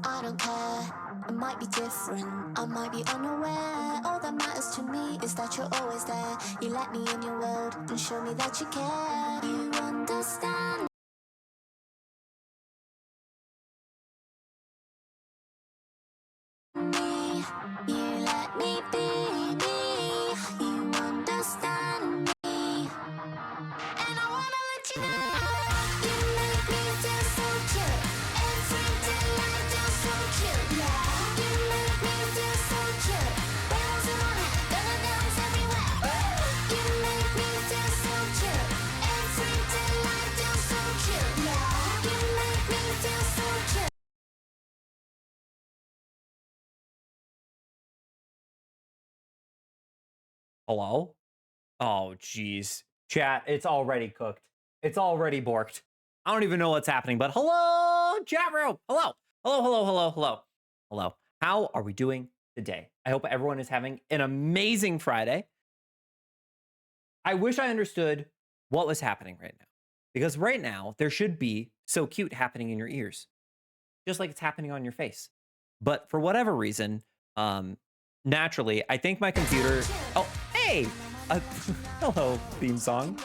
I don't care, it might be different, I might be unaware. All that matters to me is that you're always there. You let me in your world and show me that you care. You understand me, you let me be me. You understand me, and I wanna let you know. You make me feel so cute. Every day I feel so cute. Yeah. You make me feel so cute. Bells in my head, gonna dance everywhere. You make me feel so cute. Every day I feel so cute. Yeah. You make me feel so cute. Hello? Oh, jeez. Chat, it's already cooked. It's already borked. I don't even know what's happening, but hello, chat room. Hello. Hello, hello, hello, hello. Hello. How are we doing today? I hope everyone is having an amazing Friday. I wish I understood what was happening right now. Because right now, there should be so cute happening in your ears, just like it's happening on your face. But for whatever reason, naturally, I think my computer. Oh, hey! Uh, hello, theme song.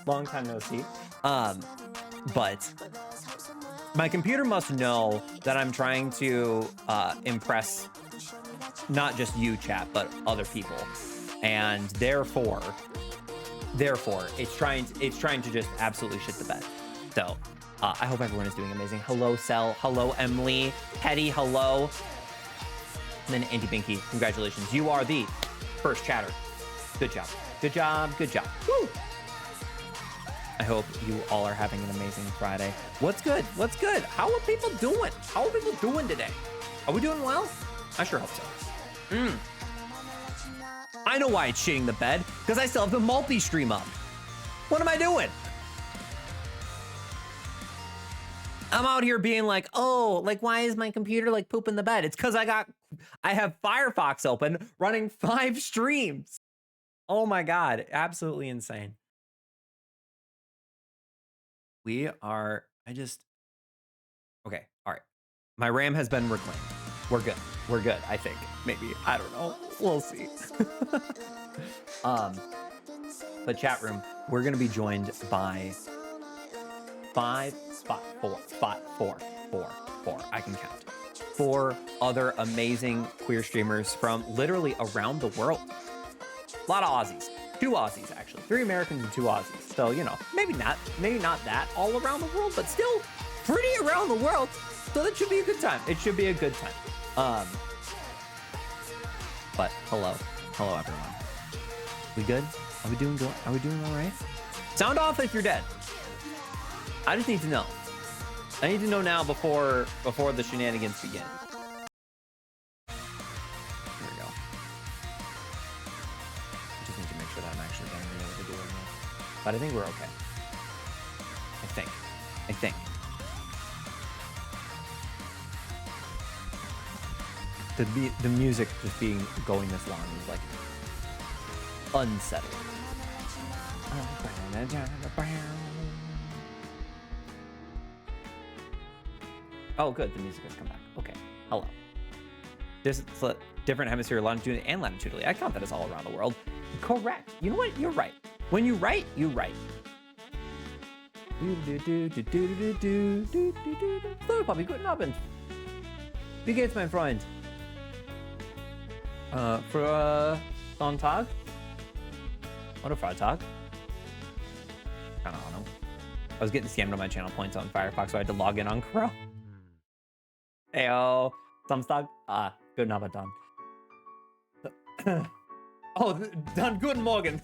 Long time no see. But my computer must know that I'm trying to impress not just you, chat, but other people, and therefore, it's trying to just absolutely shit the bed. So I hope everyone is doing amazing. Hello, Cell. Hello, Emily. Petty. Hello. And then Auntie Binky, congratulations. You are the first chatter. Good job. Good job. Good job. Woo! I hope you all are having an amazing Friday. What's good? What's good? How are people doing? How are people doing today? Are we doing well? I sure hope so. I know why it's shitting the bed, because I still have the multi-stream up. What am I doing? I'm out here being like, oh, like, why is my computer like pooping the bed? It's because I have Firefox open running 5 streams. Oh my God, absolutely insane. Okay, all right. My RAM has been reclaimed. We're good, I think. Maybe, I don't know. We'll see. But chat room, we're gonna be joined by 4. I can count. 4 other amazing queer streamers from literally around the world. A lot of Aussies. 2 Aussies, actually. 3 Americans and 2 Aussies. So, you know, maybe not that all around the world, but still pretty around the world. So that should be a good time. It should be a good time. But hello everyone. We good? Are we doing good? Are we doing all right? Sound off if you're dead. I just need to know. I need to know now before the shenanigans begin. There we go. Just need to make sure that I'm actually getting what to do right now. But I think we're okay. I think. The music just going this long is like unsettling. Oh, good. The music has come back. Okay. Hello. This is a different hemisphere, longitudinally and latitudinally. I count that as all around the world. Correct. You know what? You're right. When you write, you write. Hello, Puppy. Guten Abend. Wie geht's, mein Freund? Für Sonntag? Oder Freitag? I don't know. I was getting scammed on my channel points on Firefox, so I had to log in on Chrome. Heyo, Samstag? Guten Abend, Dan. Oh, Dan, guten Morgen.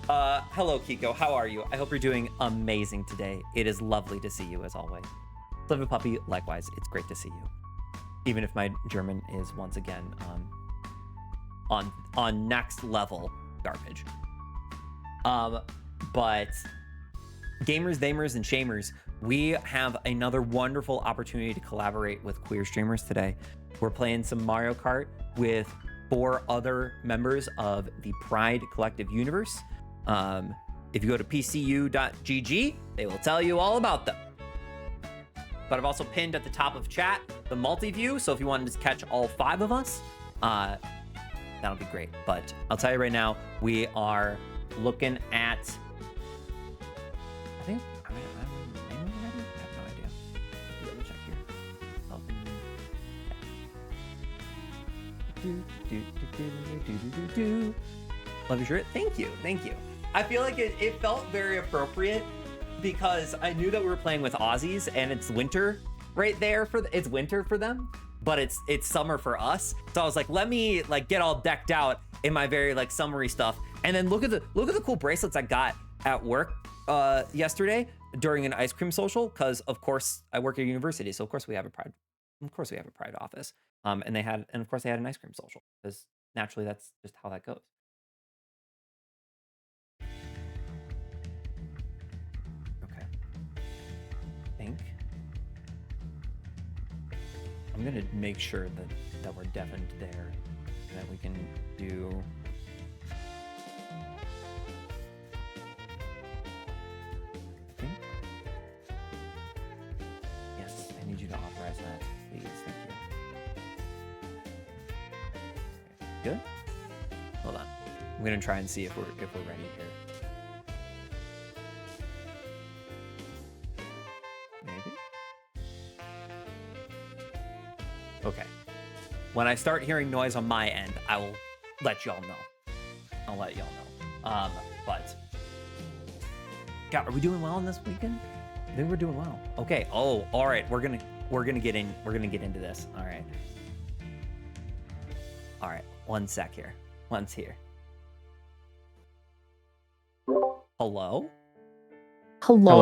Hello, Kiko. How are you? I hope you're doing amazing today. It is lovely to see you, as always. Live a Puppy, likewise. It's great to see you. Even if my German is once again on next level garbage. But gamers, thamers, and shamers, we have another wonderful opportunity to collaborate with queer streamers today. We're playing some Mario Kart with 4 other members of the Pride Collective universe. If you go to PCU.gg, they will tell you all about them. but I've also pinned at the top of chat the multi-view. So if you wanted to catch all 5 of us, that'll be great. But I'll tell you right now, we are looking at, I think, I'm ready? I have no idea. Double check here. Love your shirt. Thank you. Thank you. I feel like it felt very appropriate because I knew that we were playing with Aussies and it's winter right there it's winter for them, but it's summer for us. So I was like, let me like get all decked out in my very like summery stuff. And then look at the cool bracelets I got at work yesterday during an ice cream social, because of course I work at a university, so of course we have a pride office. And of course they had an ice cream social, because naturally that's just how that goes. Okay. I think I'm gonna make sure that we're deafened there, and that we can do. Yes, I need you to authorize that, please. Thank you. Good. Hold on. I'm gonna try and see if we're ready here. Maybe. Okay. When I start hearing noise on my end, I will let y'all know. I'll let y'all know. But God, are we doing well on this weekend? I think we're doing well. Okay. Oh, all right. We're gonna get into this. All right. All right. One sec here. One's here. Hello? Hello.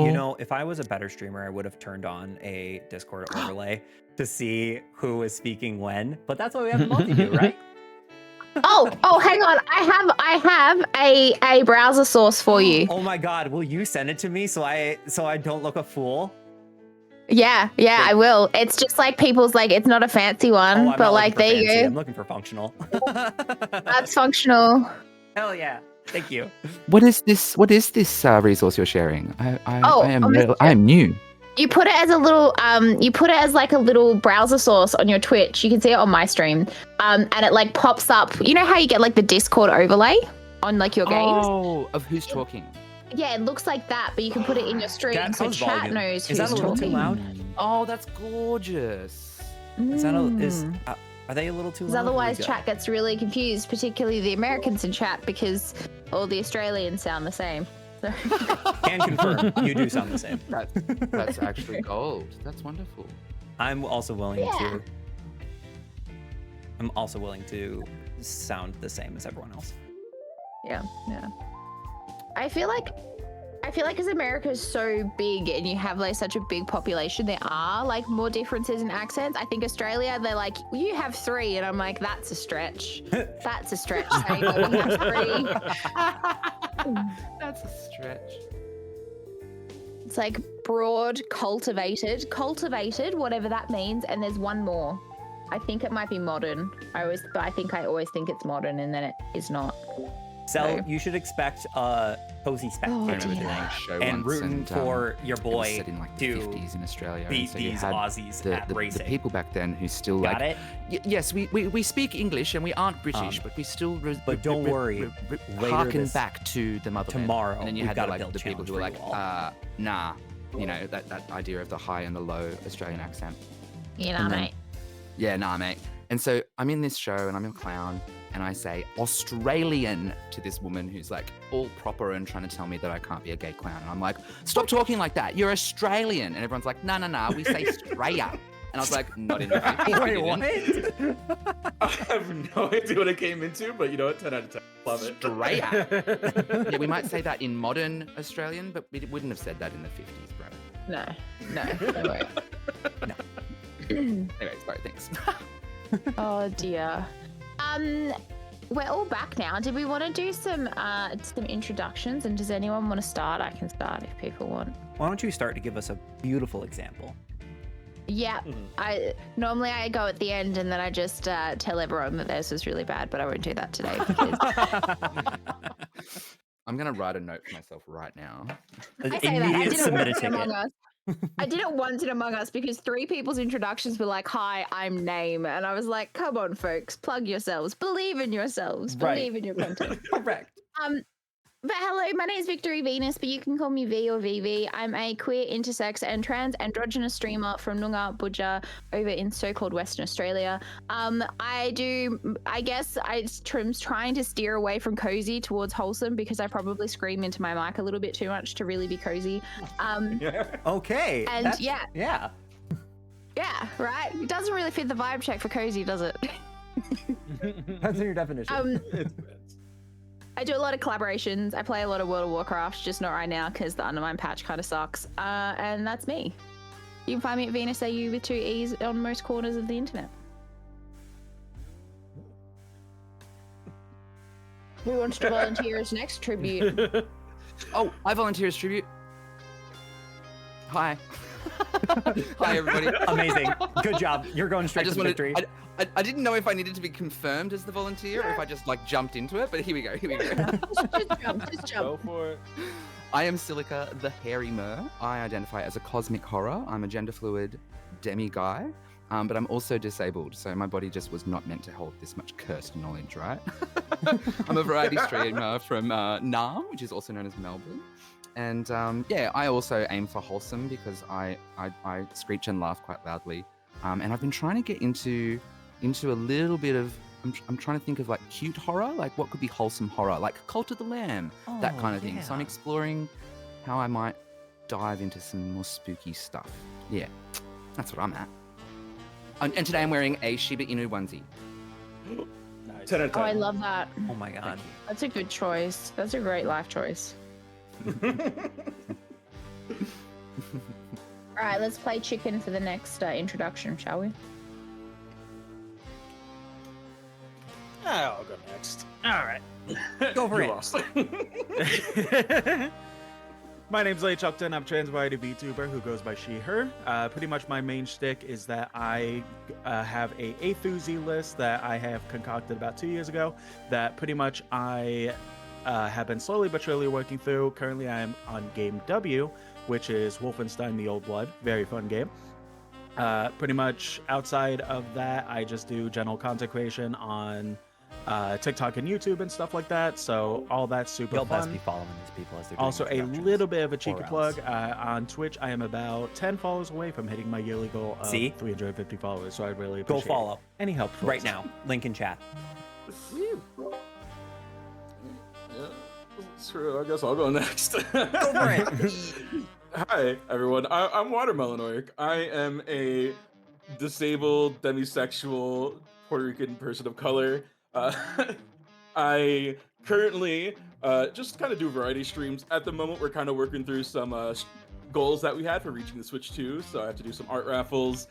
You know, if I was a better streamer, I would have turned on a Discord overlay to see who is speaking when. But that's why we have a multi-view, right? Oh, hang on. I have a browser source for you. Oh my God, will you send it to me so I don't look a fool? Yeah, I will. It's just like people's like it's not a fancy one, I'm but not like looking for there you fancy. go. I'm looking for functional. That's functional. Hell yeah. Thank you. What is this resource you're sharing? I am new. You put it as a little like a little browser source on your Twitch. You can see it on my stream. And it like pops up. You know how you get like the Discord overlay on like your games? Oh, of who's talking. Yeah, it looks like that, but you can put it in your stream That so sounds chat volume. knows Is who's that a little too talking. loud? Oh, that's gorgeous. Are they a little too loud? Because otherwise chat gets really confused, particularly the Americans in chat, because all the Australians sound the same. So. Can confirm, you do sound the same. That's actually gold. That's wonderful. I'm also willing to sound the same as everyone else. Yeah. I feel like because America is so big and you have like such a big population, there are like more differences in accents. I think Australia, they're like, you have 3, and I'm like, that's a stretch. That's a stretch. Saying that we have 3. That's a stretch. It's like broad, cultivated, whatever that means, and there's one more. I think it might be modern. I always think it's modern, and then it is not. So you should expect a cozy spectator today, and rooting for your boy set in like to the 50s in Australia. beat so these Aussies at racing. The people back then who still Got like it? Yes, we speak English and we aren't British, but we still but don't worry, harken back to the motherland. Tomorrow, and then you we've had got the, a build the people challenge who were for you like, nah, you know that idea of the high and the low Australian accent. Mate. Yeah, nah, mate. And so I'm in this show and I'm a clown and I say Australian to this woman who's like all proper and trying to tell me that I can't be a gay clown. And I'm like, stop talking like that. You're Australian. And everyone's like, nah, we say Australia. And I was like, not in the 50s. Wait, what? I have no idea what it came into, but you know what? 10 out of 10. Love it. Australia. Yeah, we might say that in modern Australian, but we wouldn't have said that in the 50s, bro. No, don't worry. No. Anyway, sorry, thanks. Oh dear. We're all back now. Did we want to do some introductions? And does anyone want to start? I can start if people want. Why don't you start to give us a beautiful example? Yeah, I normally go at the end and then I just tell everyone that theirs was really bad, but I won't do that today because I'm gonna write a note for myself right now. I say that. I Immediate did it submit a once in ticket. Among Us. I did it once in Among Us because 3 people's introductions were like, "Hi, I'm Name," and I was like, "Come on, folks, plug yourselves, believe in yourselves, Right. believe in your content." Correct. But hello, my name is Victory Venus, but you can call me V or VV. I'm a queer, intersex, and trans androgynous streamer from Noongar Budja over in so-called Western Australia. I guess I'm trying to steer away from cozy towards wholesome because I probably scream into my mic a little bit too much to really be cozy. Okay. And that's- yeah. Yeah. Yeah, right? It doesn't really fit the vibe check for cozy, does it? That's in your definition. I do a lot of collaborations. I play a lot of World of Warcraft, just not right now because the Undermine patch kind of sucks. And that's me. You can find me at Venus AU with 2 E's on most corners of the internet. Who wants to volunteer as next tribute? Oh, I volunteer as tribute. Hi. Hi, everybody. Amazing. Good job. You're going I straight just to wanted. victory. I didn't know if I needed to be confirmed as the volunteer or if I just like jumped into it, but here we go. Here we go. just jump, just Go jump. for it. I am Silica, the hairy mer. I identify as a cosmic horror. I'm a gender fluid demi guy, but I'm also disabled, so my body just was not meant to hold this much cursed knowledge, right? I'm a variety streamer from Naarm, which is also known as Melbourne. And yeah, I also aim for wholesome because I screech and laugh quite loudly. And I've been trying to get into a little bit of, I'm trying to think of like cute horror, like what could be wholesome horror, like Cult of the Lamb, that kind of thing. So I'm yeah. exploring how I might dive into some more spooky stuff. Yeah, that's what I'm at. And today I'm wearing a Shiba Inu onesie. Nice. 10 out of 10. Oh, I love that. Oh my god. That's a good choice. That's a great life choice. All right, let's play chicken for the next introduction, shall we? I'll go next. All right. Go for You it. lost. My name's Lay Chuckton. I'm trans variety VTuber who goes by she, her. Pretty much my main shtick is that I have a Athoozy list that I have concocted about 2 years ago that pretty much I have been slowly but surely working through. Currently I'm on game W, which is Wolfenstein the Old Blood. Very fun game. Pretty much outside of that, I just do general content creation on TikTok and YouTube and stuff like that. So all that's super You'll fun. best be following these people as they're doing Also, a introductions. little bit of a cheeky Or plug. else. On Twitch, I am about 10 followers away from hitting my yearly goal of See? 350 followers. So I really Go appreciate follow any help right towards now. Link in chat. Yeah, true. I guess I'll go next. Go for it. Hi, everyone. I'm Watermelon Orc. I am a disabled, demisexual Puerto Rican person of color. I currently just kind of do variety streams. At the moment, we're kind of working through some goals that we had for reaching the Switch 2. So I have to do some art raffles.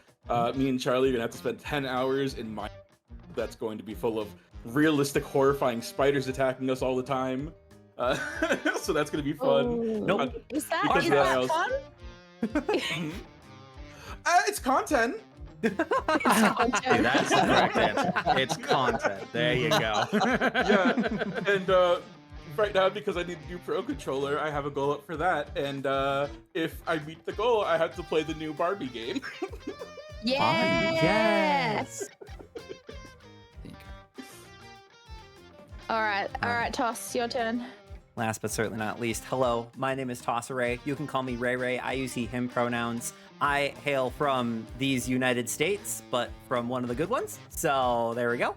Me and Charlie are going to have to spend 10 hours in my that's going to be full of realistic, horrifying spiders attacking us all the time. So that's going to be fun. Nope. Is that, Because is that that else- fun? It's content. Dude, that's the correct answer. It's content. There you go. Yeah, and right now, because I need a new Pro Controller, I have a goal up for that. And if I meet the goal, I have to play the new Barbie game. Yes. Think. All right, Toss, your turn. Last but certainly not least, hello, my name is Tosseray. You can call me Ray Ray. I use he, him pronouns. I hail from these United States, but from one of the good ones. So there we go.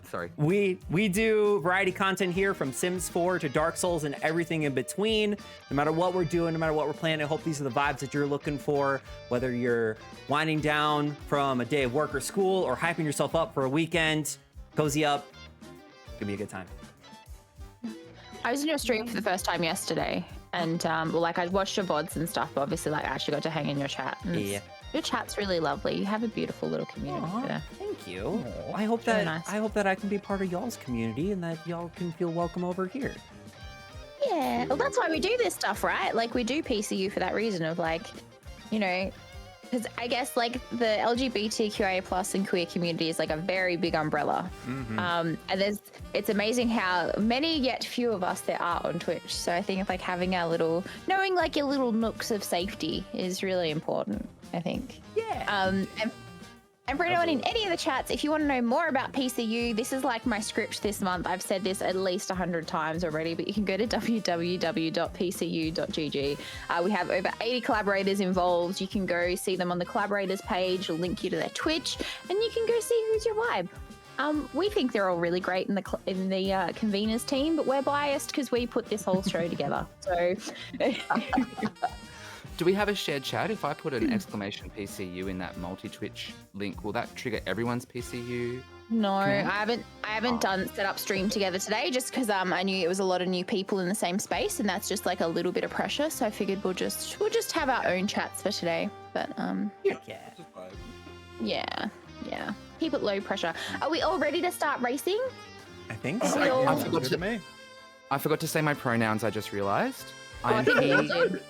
Sorry. We do variety content here from Sims 4 to Dark Souls and everything in between. No matter what we're doing, no matter what we're playing, I hope these are the vibes that you're looking for. Whether you're winding down from a day of work or school or hyping yourself up for a weekend, cozy up. It's gonna be a good time. I was in your stream for the first time yesterday, and well, like I'd watched your VODs and stuff, but obviously, like I actually got to hang in your chat. And Yeah. your chat's really lovely. You have a beautiful little community Aw, there. thank you. I hope Very that nice. I hope that I can be part of y'all's community and that y'all can feel welcome over here. Yeah, well, that's why we do this stuff, right? Like we do PCU for that reason of like, you know, because I guess like the LGBTQIA plus and queer community is like a very big umbrella. And it's amazing how many yet few of us there are on Twitch. So I think like having our little, knowing like your little nooks of safety is really important, I think. Yeah. And for anyone in any of the chats, if you want to know more about PCU, this is like my script this month. I've said this at least 100 times already, but you can go to www.pcu.gg. We have over 80 collaborators involved. You can go see them on the collaborators page. It'll link you to their Twitch, and you can go see who's your vibe. We think they're all really great in the conveners team, but we're biased because we put this whole show together. So. Do we have a shared chat? If I put an exclamation PCU in that multi-Twitch link, will that trigger everyone's PCU? No, I haven't set up stream together today just because I knew it was a lot of new people in the same space, and that's just like a little bit of pressure. So I figured we'll just have our own chats for today. But Yeah. Just vibe. yeah. Keep it low pressure. Are we all ready to start racing? I think Oh, so. yeah. I forgot to say my pronouns. I just realized. I I am think we all he, did.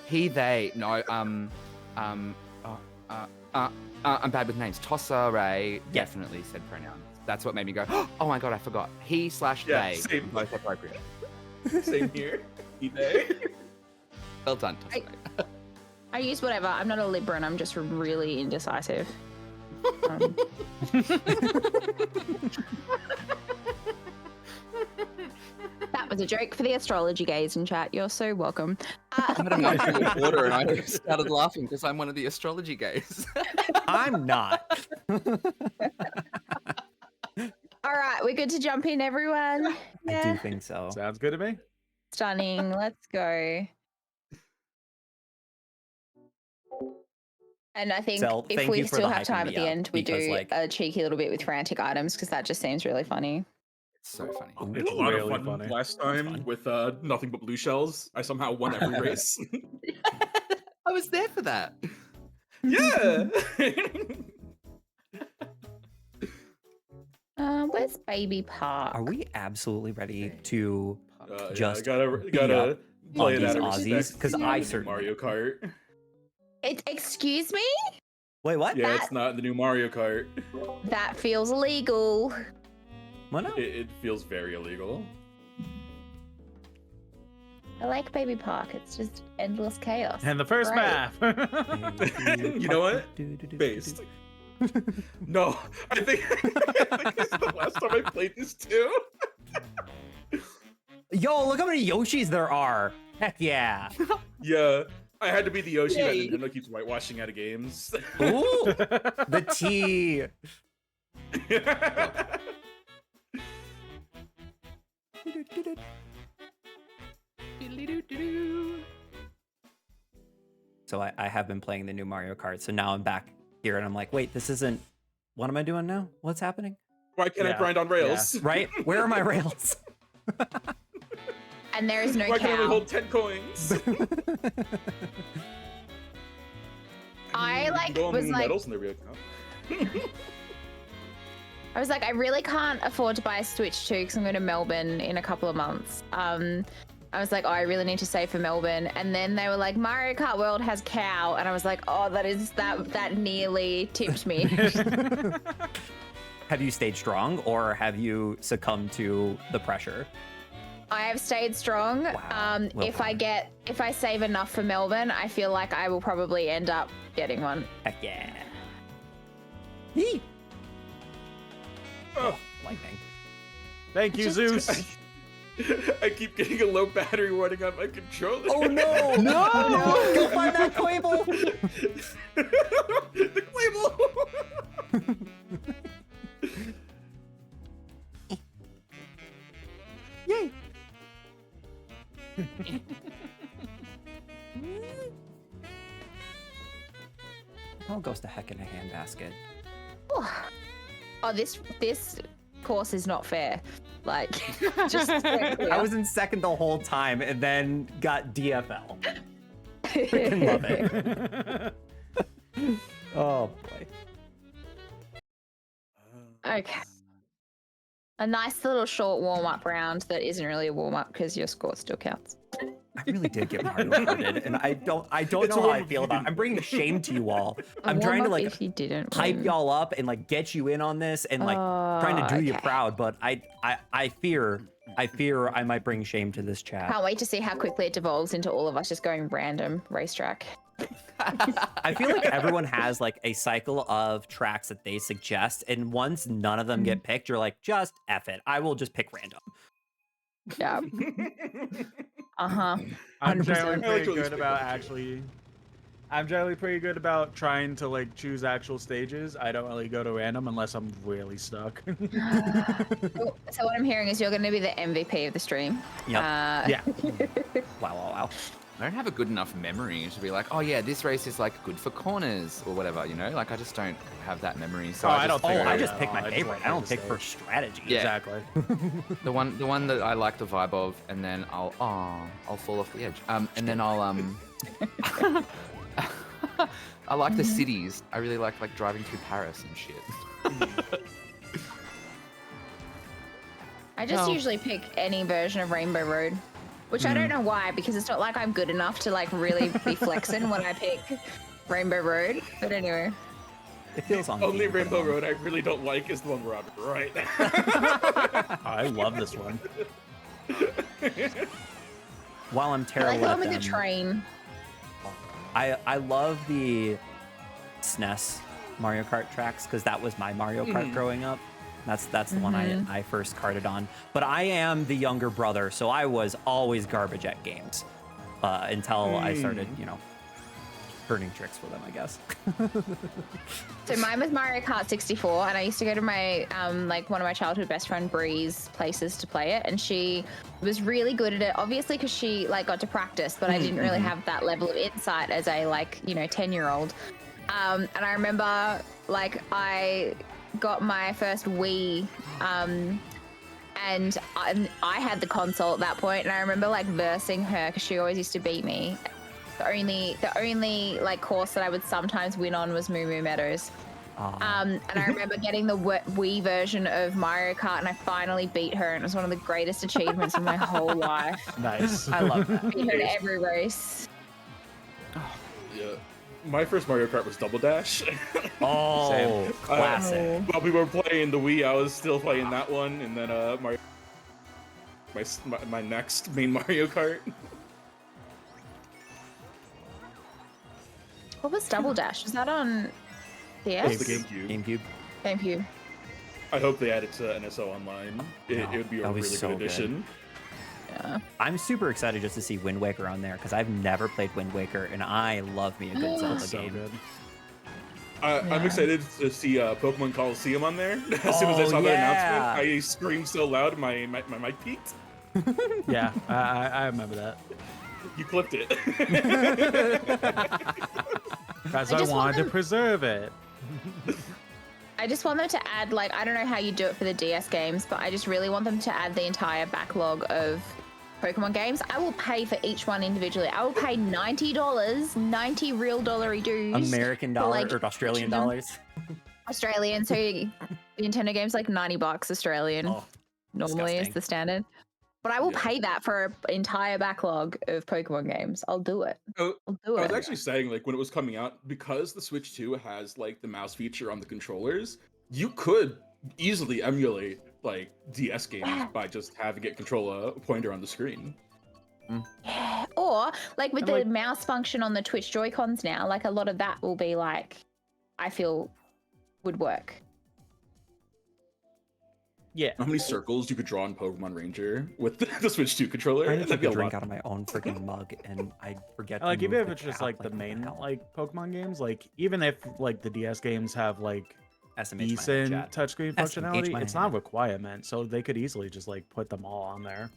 he, they. No. I'm bad with names. Tossa Ray definitely said pronouns. That's what made me go, oh my god, I forgot. He/they. Yeah, same. Both appropriate. Same here. Day. Well done, Tossa Ray. I use whatever. I'm not a Libra, and I'm just really indecisive. That was a joke for the astrology gays in chat. You're so welcome. I had a mouthful of water and I started laughing because I'm one of the astrology gays. I'm not. All right, we're good to jump in, everyone. I do think so. Sounds good to me. Stunning. Let's go. And I think Sel, if thank we you for still the have hyping time me at the up, end, we because, do like- a cheeky little bit with frantic items because that just seems really funny. It's so funny. It's a lot Really of fun funny. last time with nothing but blue shells. I somehow won every race. I was there for that. Yeah. Where's Baby Park? Are we absolutely ready to Yeah, Just gotta up play on it out these of Aussies? respect 'Cause to I the new certainly- Mario Kart. Excuse me? wait? What? Yeah, That- it's not the new Mario Kart. That feels illegal. What now? It feels very illegal. I like Baby Park. It's just endless chaos. And the first Right. map. You know what? Based. No, I think this is the last time I played this too. Yo, look how many Yoshis there are. Heck yeah. Yeah, I had to be the Yoshi Yay. that Nintendo keeps whitewashing out of games. Ooh, the T. So I have been playing the new Mario Kart. So now I'm back here and I'm like, wait, this isn't. What am I doing now? What's happening? Why can't I Yeah, grind on rails? Right? Where are my rails? And there is no Why can I only cow. hold 10 coins? I like Go on was the like medals and there we go. I was like, I really can't afford to buy a Switch 2 because I'm going to Melbourne in a couple of months. I was like, oh, I really need to save for Melbourne. And then they were like, Mario Kart World has cow. And I was like, oh, that nearly tipped me. Have you stayed strong or have you succumbed to the pressure? I have stayed strong. Wow. Well If I save enough for Melbourne, I feel like I will probably end up getting one. Heck yeah. Yee. Oh, Lightning. Thank you, Just- Zeus. I keep getting a low battery running on my controller. Oh no! No! Go find that Quable! The Quable! Yay! All goes to heck in a handbasket. Oh, this course is not fair. Like, just I was in second the whole time and then got DFL. Freaking love it. Oh boy. Okay. A nice little short warm-up round that isn't really a warm-up because your score still counts. I really did get Mario Karted, and I don't It's know a how I warm-up feel if you about. didn't I'm bringing shame to you all. A I'm trying to warm-up like if you didn't hype win. y'all up and like get you in on this and like trying to do you Okay. proud, but I fear I might bring shame to this chat. Can't wait to see how quickly it devolves into all of us just going random racetrack. I feel like everyone has like a cycle of tracks that they suggest, and once none of them get picked, you're like, just F it. I will just pick random. Yeah. Uh-huh. I'm generally 100%. I like pretty to at least good pick about up a two. actually. I'm generally pretty good about trying to like choose actual stages. I don't really go to random unless I'm really stuck. So what I'm hearing is you're going to be the MVP of the stream. Yep. Yeah. Wow. I don't have a good enough memory to be like, oh yeah, this race is like good for corners or whatever, you know? Like I just don't have that memory. So Oh, I I just don't Oh, think I figure just pick my I just favorite. like I don't the pick for stage. strategy. Yeah. Exactly. the one that I like the vibe of, and then I'll fall off the edge. And then I'll I like the cities. I really like driving through Paris and shit. I just Well- usually pick any version of Rainbow Road, which I don't know why, because it's not like I'm good enough to like really be flexing when I pick Rainbow Road. But anyway, It feels on. Only theme for Rainbow them. Road I really don't like is the one where I'm right. I love this one. While I'm I terrible like the at one with them, the train. I love the SNES Mario Kart tracks because that was my Mario Kart growing up. That's the one I first karted on. But I am the younger brother, so I was always garbage at games until I started, earning tricks for them, I guess. So mine was Mario Kart 64, and I used to go to my like one of my childhood best friend Bree's places to play it, and she was really good at it. Obviously, because she like got to practice, but I didn't really have that level of insight as a 10-year-old. And I remember like I got my first Wii. And I had the console at that point, and I remember like versing her because she always used to beat me. The only like course that I would sometimes win on was Moo Moo Meadows. And I remember getting the Wii version of Mario Kart, and I finally beat her, and it was one of the greatest achievements of my whole life. Nice. I love that. Beat her in every race. Yeah. My first Mario Kart was Double Dash. Oh, Same. classic. While we were playing the Wii, I was still playing that one, and then my next main Mario Kart. What was Double Dash? Was that on That's DS? the GameCube. GameCube. GameCube. I hope they add it to NSO Online. It would be a that'd be really so good good. addition. Yeah. I'm super excited just to see Wind Waker on there because I've never played Wind Waker, and I love me a good Zelda So game. good. I'm excited to see Pokemon Coliseum on there. As soon as I saw the announcement, I screamed so loud my mic peaked. Yeah, I remember that. You clipped it. Because I I just want wanted to them- preserve it. I just want them to add, like, I don't know how you do it for the DS games, but I just really want them to add the entire backlog of Pokemon games. I will pay for each one individually. I will pay $90, 90 real dollary dues. American for, dollar like, or Australian each of them. dollars. Australian, so the Nintendo game's like $90 Australian. Oh, Normally is disgusting. the standard. But I will Yeah. pay that for an entire backlog of Pokemon games. I'll do it. Oh, I'll do I it. was actually saying, like, when it was coming out, because the Switch 2 has, like, the mouse feature on the controllers, you could easily emulate, like, DS games Yeah. by just having it control a pointer on the screen. Yeah. Or like with And, the like- mouse function on the Twitch Joy-Cons now, like a lot of that will be like, I feel would work. Yeah. How many circles you could draw in Pokemon Ranger with the Switch 2 controller? I need to That'd be take a a drink lot. out of my own freaking mug, and I forget. To Like even move if it's the just cap, like the what main hell? like Pokemon games, like even if like the DS games have like SMH my decent chat. touchscreen SMH functionality, my it's not a requirement, so they could easily just like put them all on there.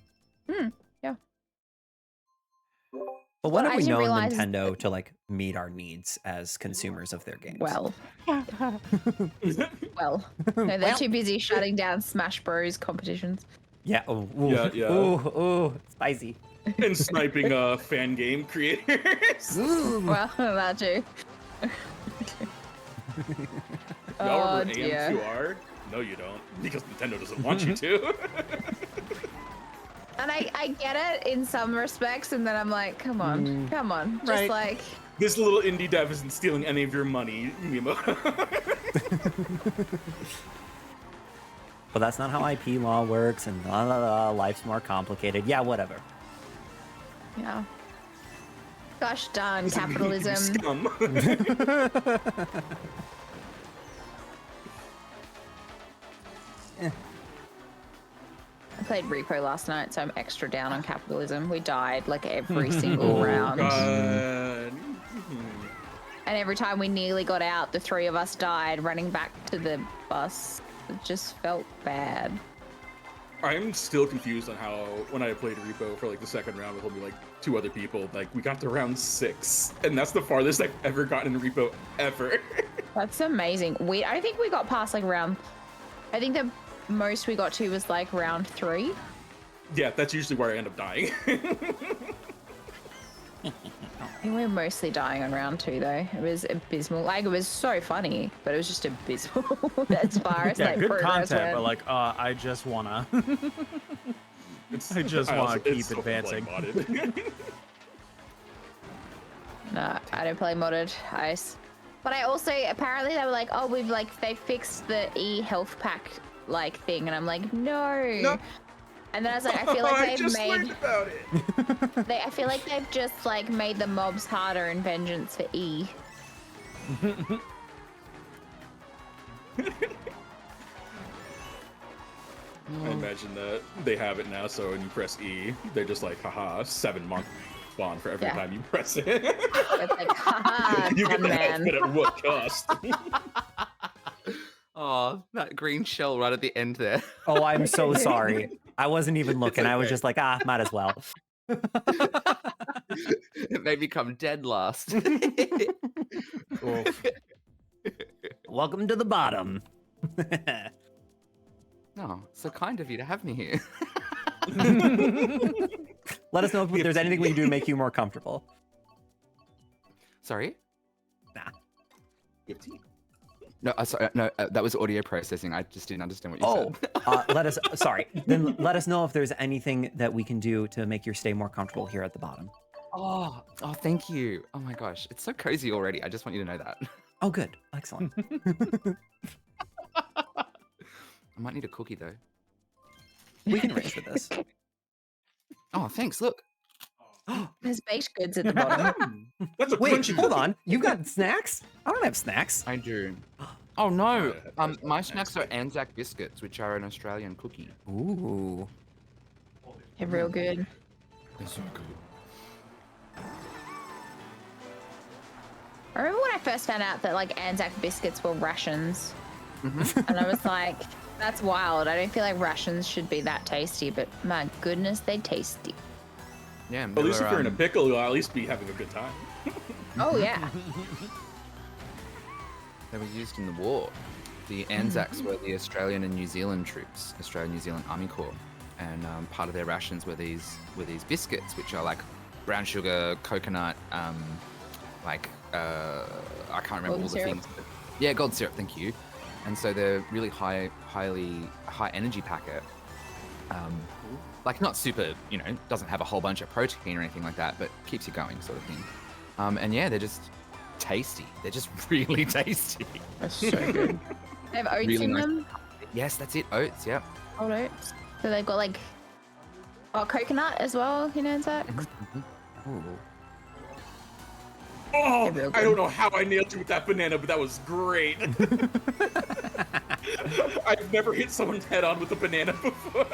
But when What have I we didn't known realize is Nintendo to like meet our needs as consumers of their games? Well, well, no, they're Well. too busy shutting down Smash Bros. Competitions. Yeah. Oh, ooh, Yeah, yeah. Ooh, spicy. And sniping fan game creators. Well, that too. Y'all Oh remember dear. AM2R? No, you don't, because Nintendo doesn't want you to. And I get it in some respects, and then I'm like, come on, come on. Just right. like, This little indie dev isn't stealing any of your money, Miyamoto. But that's not how IP law works, and life's more complicated. Yeah, whatever. yeah. Gosh darn capitalism. Scum. I played Repo last night, so I'm extra down on capitalism. We died like every single round. God. And every time we nearly got out, the three of us died running back to the bus. It just felt bad. I'm still confused on how when I played Repo for like the second round with only like 2 other people, like we got to round 6, and that's the farthest I've ever gotten in Repo ever. That's amazing. I don't think we got past like round. I think the most we got to was like round 3. Yeah, that's usually where I end up dying. I think we were mostly dying on round 2 though. It was abysmal. Like it was so funny, but it was just abysmal as far as Yeah, like good progress content, went. but like, I just wanna. I just also- want to it's keep so advancing. modded. Nah, I don't play modded ice. But I also apparently they were like, oh, they fixed the health pack like thing, and I'm like, no. And then I was like, I feel like I they've just made. learned about it. I feel like they've just like made the mobs harder in Vengeance for E. I imagine that they have it now, so when you press E, they're just like, haha, 7 monk spawn for every Yeah. time you press it. It's like, haha, You get done, the health, man. but at what cost? Oh, that green shell right at the end there. Oh, I'm so sorry. I wasn't even looking. I was okay. just like, might as well. It made me come dead last. Oof. Welcome to the bottom. Oh, so kind of you to have me here. Let us know if there's anything we can do to make you more comfortable. Sorry? Nah. 15. No, sorry, no, that was audio processing. I just didn't understand what you said. Then let us know if there's anything that we can do to make your stay more comfortable here at the bottom. Oh, thank you. Oh my gosh, it's so cozy already. I just want you to know that. Oh, good. Excellent. I might need a cookie though. We can raise for this. Oh, thanks. Look. There's baked goods at the bottom. That's a Wait, crunchy hold cookie. on. You got snacks? I don't have snacks. I do. Oh no. Yeah, My snacks are Anzac biscuits, which are an Australian cookie. Ooh. They're real good. They're so good. I remember when I first found out that like Anzac biscuits were rations, Mm-hmm. and I was like, "That's wild." I don't feel like rations should be that tasty, but my goodness, they tasty. Yeah. At least if you're in a pickle, you'll at least be having a good time. Oh yeah. They were used in the war. The Anzacs were the Australian and New Zealand troops, Australian New Zealand Army Corps, and part of their rations were these biscuits, which are like brown sugar, coconut, I can't remember Golden all the syrup. things. But, yeah, gold syrup. Thank you. And so they're really high energy packet. Like not super, doesn't have a whole bunch of protein or anything like that, but keeps you going, sort of thing. And yeah, they're just tasty. They're just really tasty. That's so good. They have oats Really in nice. them. Yes, that's it. Oats. Yep. Old oats. So they've got like coconut as well in Anzac. Ooh. Oh, They're real I good. don't know how I nailed you with that banana, but that was great. I've never hit someone's head on with a banana before.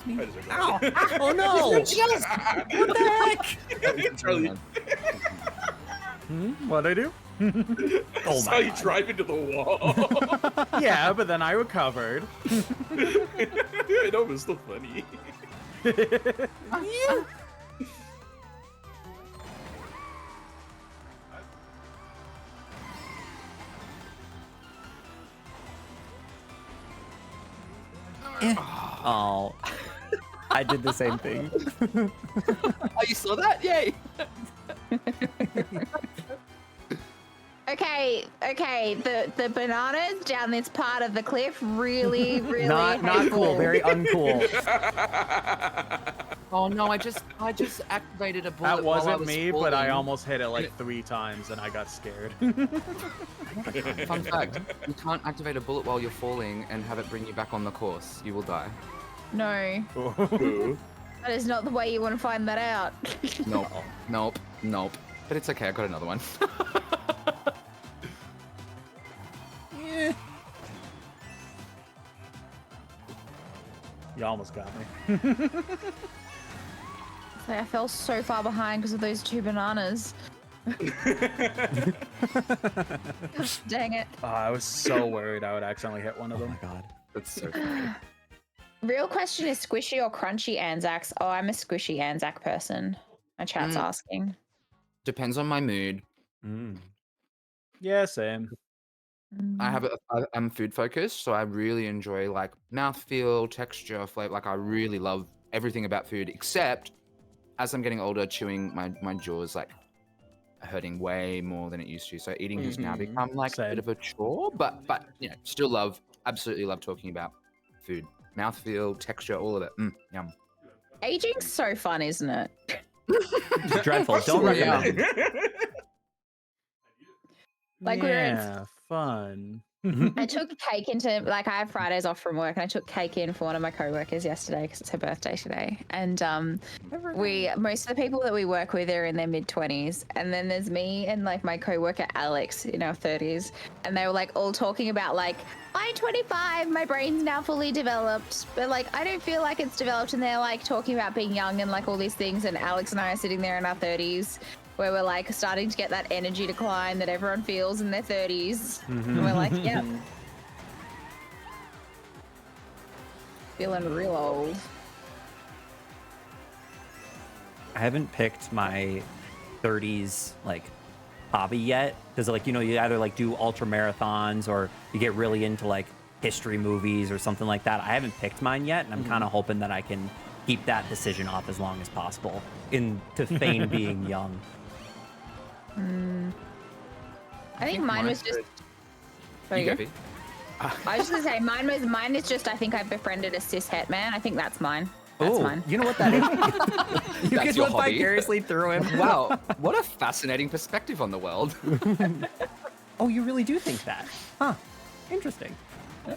I deserve that. Ow! Oh no! What the heck? Charlie, What'd I do? Oh that's how my you God. drive into the wall. Yeah, but then I recovered. I know, but it's still funny. Oh, I did the same thing. Oh, you saw that? Yay! Okay. The bananas down this part of the cliff really Not cool. hateful. Very uncool. Oh no, I just activated a bullet That while I wasn't was me, but I falling. almost hit it like 3 times and I got scared. Fun fact, you can't activate a bullet while you're falling and have it bring you back on the course. You will die. No, Ooh. that is not the way you want to find that out. Nope. But it's okay, I got another one. You almost got me. I fell so far behind because of those 2 bananas. Gosh, dang it. Oh, I was so worried I would accidentally hit one of Oh them. my god. That's so funny. Real question is squishy or crunchy Anzacs? Oh, I'm a squishy Anzac person. My chat's asking. Depends on my mood. Mm. Yeah, same. I'm food focused, so I really enjoy like mouthfeel, texture, flavor. Like I really love everything about food, except as I'm getting older, chewing my jaw's like hurting way more than it used to. So eating has now become like a Same. bit of a chore, but you know, still absolutely love talking about food, mouthfeel, texture, all of it. Yum. Aging's so fun, isn't it? It's dreadful. Don't Yeah. recommend. Like, we were in- yeah, fun. I took cake into, like, I have Fridays off from work, and I took cake in for one of my coworkers yesterday because it's her birthday today. And most of the people that we work with are in their mid-20s, and then there's me and like my coworker Alex in our 30s, and they were like all talking about like, I'm 25, my brain's now fully developed, but like I don't feel like it's developed, and they're like talking about being young and like all these things, and Alex and I are sitting there in our 30s. Where we're like starting to get that energy decline that everyone feels in their 30s. And we're like, yeah. Feeling real old. I haven't picked my 30s like hobby yet because like you either like do ultra marathons or you get really into like history movies or something like that. I haven't picked mine yet, and I'm kind of hoping that I can keep that decision off as long as possible to feign being young. I think mine was just. Sorry, You go, go. Pete. I was just gonna say mine is just I think I befriended a cis het man. I think that's mine. That's mine. You know what that is? You That's can your live hobby? vicariously through him. Wow, what a fascinating perspective on the world. Oh, you really do think that? Huh. Interesting. I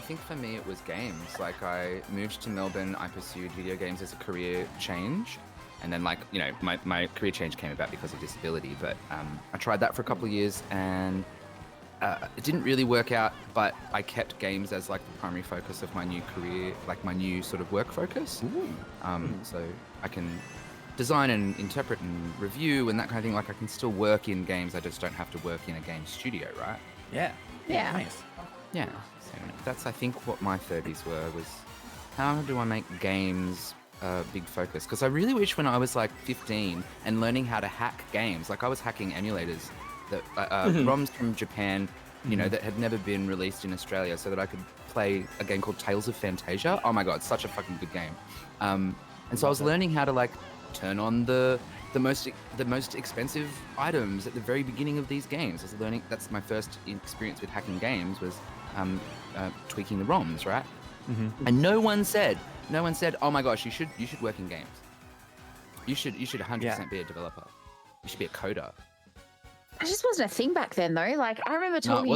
think for me it was games. Like I moved to Melbourne, I pursued video games as a career change. And then like, you know, my career change came about because of disability. But I tried that for a couple of years and it didn't really work out, but I kept games as like the primary focus of my new career, like my new sort of work focus. So I can design and interpret and review and that kind of thing. Like I can still work in games, I just don't have to work in a game studio, right? Yeah. Yeah. Nice. Yeah, so that's I think what my 30s were, was how do I make games a big focus? Because I really wish when I was like 15 and learning how to hack games, like I was hacking emulators that ROMs from Japan, you know, that had never been released in Australia, so that I could play a game called Tales of Fantasia. Oh my god, such a fucking good game. And so I was learning how to like turn on the most expensive items at the very beginning of these games. I was learning. That's my first experience with hacking games, was tweaking the ROMs, right? And no one said, oh my gosh, you should work in games. You should 100% be a developer. You should be a coder. It just wasn't a thing back then, though. Like, I remember talking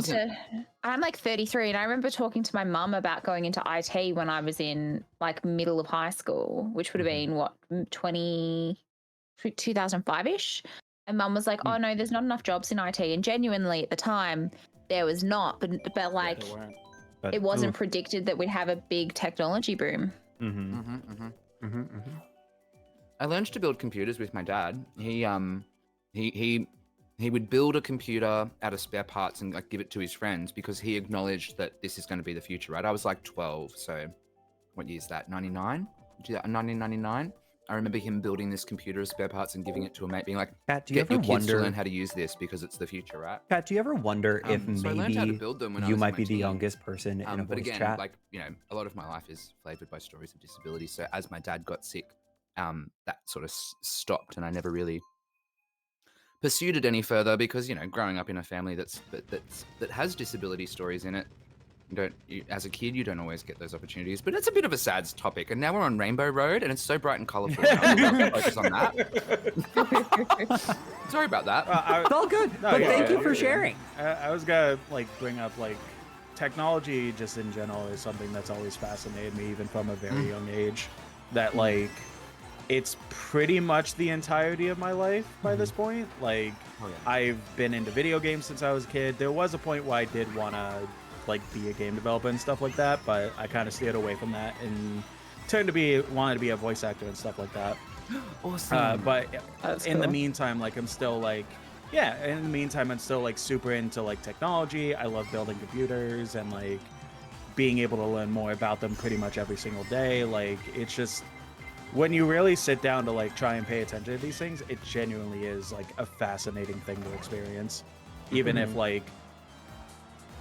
I'm like 33, and I remember talking to my mum about going into IT when I was in like middle of high school, which would have been what, 2005-ish. And mum was like, oh no, there's not enough jobs in IT. And genuinely at the time, there was not, but like, There weren't. But, it wasn't predicted that we'd have a big technology boom. I learned to build computers with my dad. He would build a computer out of spare parts and like give it to his friends because he acknowledged that this is going to be the future, right? I was like 12, so what year is that? 1999. I remember him building this computer of spare parts and giving it to a mate, being like, Kat, do you "Get your ever kids to wonder? learn how to use this because it's the future, right?" Kat, do you ever wonder if So I learned how to maybe build them when I you was in might my be the teens. youngest person in a But voice again, chat? like, you know, a lot of my life is flavored by stories of disability. So as my dad got sick, that sort of stopped, and I never really pursued it any further because growing up in a family that has disability stories in it, as a kid you don't always get those opportunities. But it's a bit of a sad topic, and now we're on Rainbow Road and it's so bright and colorful. Focus on that. Sorry about that. It's all good. No, But yeah, thank you yeah, for yeah. sharing. I was gonna bring up technology just in general is something that's always fascinated me, even from a very young age. That it's pretty much the entirety of my life by this point. I've been into video games since I was a kid. There was a point where I did want to be a game developer and stuff like that, but I kind of steered away from that and wanted to be a voice actor and stuff like that. Awesome. But That's in the cool. meantime, I'm still in the meantime, I'm still super into technology. I love building computers and being able to learn more about them pretty much every single day. It's just when you really sit down to try and pay attention to these things, it genuinely is a fascinating thing to experience. Even if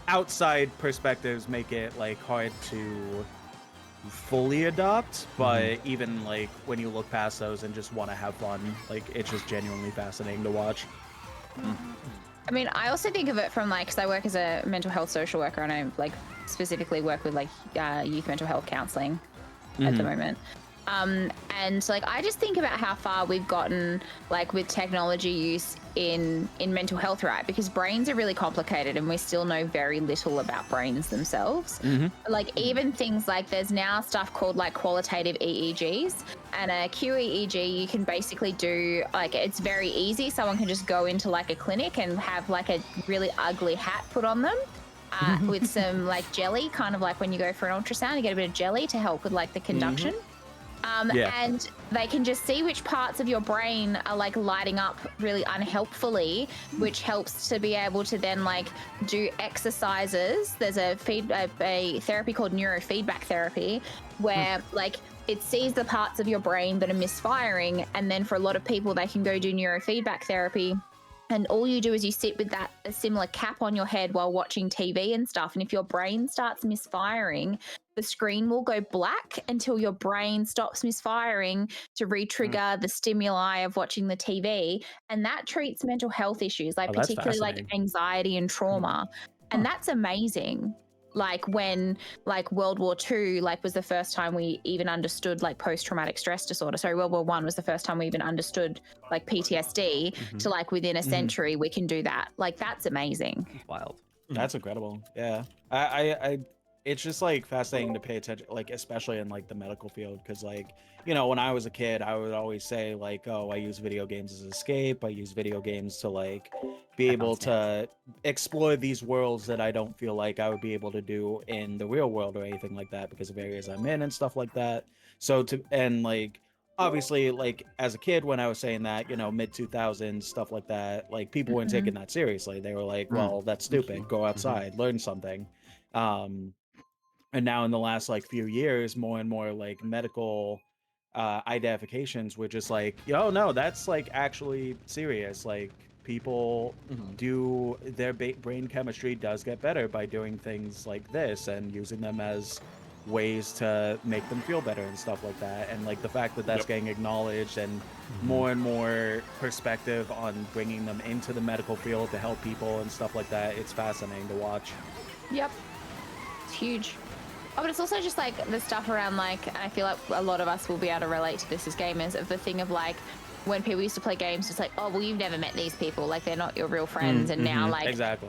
outside perspectives make it hard to fully adopt, but even when you look past those and just want to have fun, it's just genuinely fascinating to watch. I mean, I also think of it from because I work as a mental health social worker, and I specifically work with youth mental health counseling at the moment. And I just think about how far we've gotten with technology use in mental health, right? Because brains are really complicated and we still know very little about brains themselves. Even things there's now stuff called qualitative EEGs, and a QEEG you can basically do it's very easy. Someone can just go into a clinic and have a really ugly hat put on them. With some jelly, kind of when you go for an ultrasound, you get a bit of jelly to help with the conduction. And they can just see which parts of your brain are lighting up really unhelpfully, which helps to be able to then do exercises. There's a therapy called neurofeedback therapy where it sees the parts of your brain that are misfiring, and then for a lot of people they can go do neurofeedback therapy. And all you do is you sit with a similar cap on your head while watching TV and stuff. And if your brain starts misfiring, the screen will go black until your brain stops misfiring to re-trigger the stimuli of watching the TV. And that treats mental health issues, that's particularly fascinating. anxiety and trauma. And that's amazing. When World War II was the first time we even understood post-traumatic stress disorder. Sorry, World War I was the first time we even understood PTSD. To within a century we can do that. That's amazing. Wild. That's incredible. Yeah. I it's just fascinating to pay attention, especially in the medical field, because when I was a kid I would always say oh, I use video games as an escape. I use video games to be able to explore these worlds that I don't feel I would be able to do in the real world or anything like that because of areas I'm in and stuff like that. So obviously as a kid when I was saying that, mid 2000s stuff like that, people weren't taking that seriously. They were well, that's stupid, go outside, learn something. And now in the last few years, more and more medical identifications were just yo, no, that's actually serious. People do their brain chemistry does get better by doing things like this and using them as ways to make them feel better and stuff like that. And the fact that that's getting acknowledged and more and more perspective on bringing them into the medical field to help people and stuff like that, it's fascinating to watch. Yep. It's huge. Oh, but it's also just the stuff around and I feel a lot of us will be able to relate to this as gamers, of the thing of when people used to play games, it's oh, well, you've never met these people, they're not your real friends. And now exactly,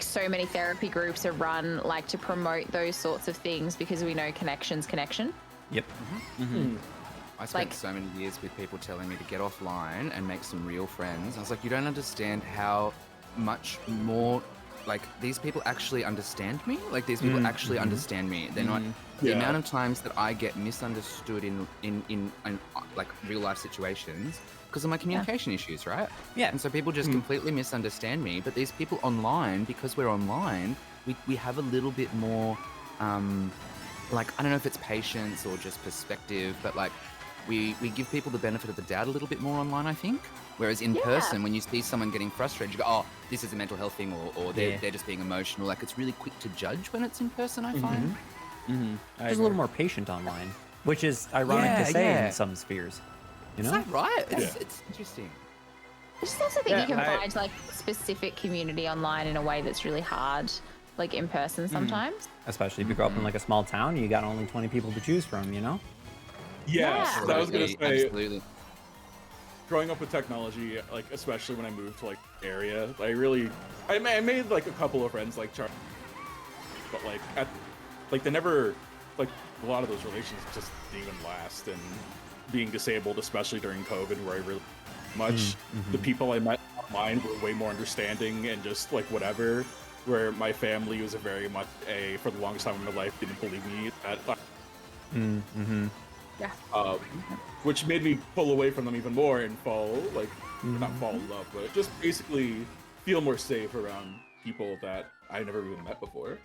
so many therapy groups are run to promote those sorts of things because we know connection's connection. Yep. I spent so many years with people telling me to get offline and make some real friends. I was you don't understand how much more these people actually understand me. These people actually understand me. They're not the amount of times that I get misunderstood in real life situations because of my communication issues, right? Yeah. And so people just completely misunderstand me. But these people online, because we're online, we have a little bit more I don't know if it's patience or just perspective, but we give people the benefit of the doubt a little bit more online, I think. Whereas in person, when you see someone getting frustrated, you go, oh, this is a mental health thing, or they're just being emotional. It's really quick to judge when it's in person, I find. Just a little more patient online, which is ironic to say in some spheres. Is that right? It's interesting. just also think Yeah, you can I- find like specific community online in a way that's really hard, like in person sometimes. Especially if you grow up in like a small town, you got only 20 people to choose from, you know? Yes, Yeah. I was gonna Absolutely, say, absolutely. growing up with technology, like especially when I moved to like area, I made like a couple of friends like Charlie, but like they never, like a lot of those relations just didn't even last. And being disabled, especially during COVID, where I really much the people I met online were way more understanding and just like whatever. Where my family was a very much for the longest time in my life didn't believe me at Mm-hmm. Yeah. which made me pull away from them even more and not fall in love, but just basically feel more safe around people that I never even met before.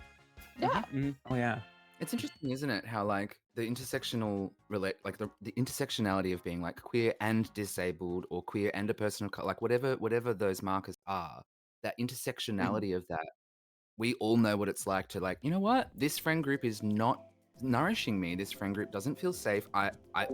Yeah. Oh, yeah. It's interesting, isn't it? How like the intersectional the intersectionality of being like queer and disabled, or queer and a person of color, like whatever those markers are, that intersectionality of that, we all know what it's like to like, you know what? This friend group is not nourishing me. This friend group doesn't feel safe.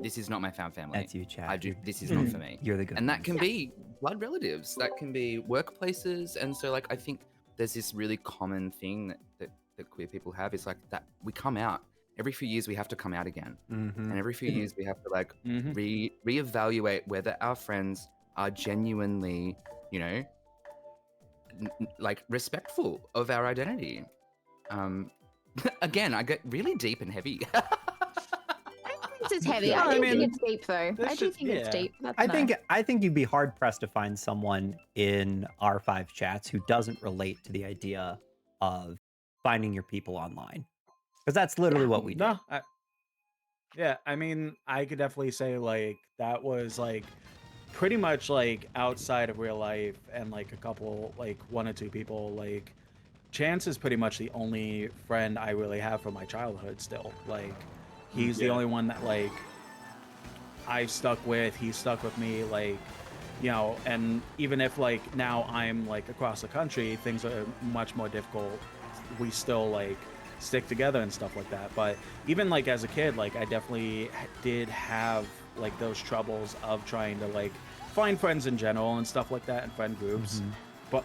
This is not my found family. That's you, Chad. This is not for me. You're the good And that ones. can be blood relatives, that can be workplaces. And so like I think there's this really common thing that queer people have, is like that we come out every few years. We have to come out again, Mm-hmm. and every few years we have to like Mhm. reevaluate whether our friends are genuinely, you know, like respectful of our identity. Again, I get really deep and heavy. This is heavy. Yeah, I I do think mean, it's deep though. this I do is- think it's yeah. deep. That's I nice. think you'd be hard pressed to find someone in R5 chats who doesn't relate to the idea of finding your people online, because that's literally what we do. No, yeah, I mean, I could definitely say like that was like pretty much like outside of real life, and like a couple, like one or two people, like Chance is pretty much the only friend I really have from my childhood still. Like he's the Yeah. only one that like I've stuck with, he's stuck with me, like, you know, and even if like now I'm like across the country, things are much more difficult, we still like stick together and stuff like that. But even like as a kid, like I definitely did have like those troubles of trying to like find friends in general and stuff like that, and friend groups. But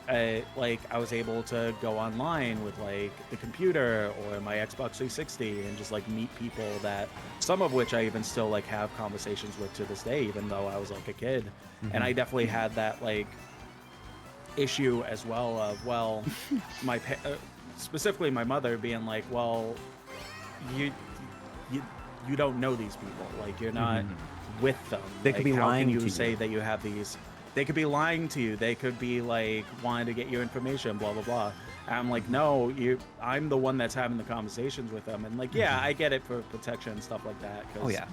like I was able to go online with like the computer or my Xbox 360 and just like meet people that, some of which I even still like have conversations with to this day, even though I was like a kid. And I definitely had that like issue as well of, well, specifically my mother being like, well, you don't know these people, like you're not with them. They could Like, be how lying can to you say you. that you have these? They could be lying to you. They could be like wanting to get your information, blah blah blah. And I'm like, no, I'm the one that's having the conversations with them. And like, yeah, I get it for protection and stuff like that. 'Cause Oh yeah.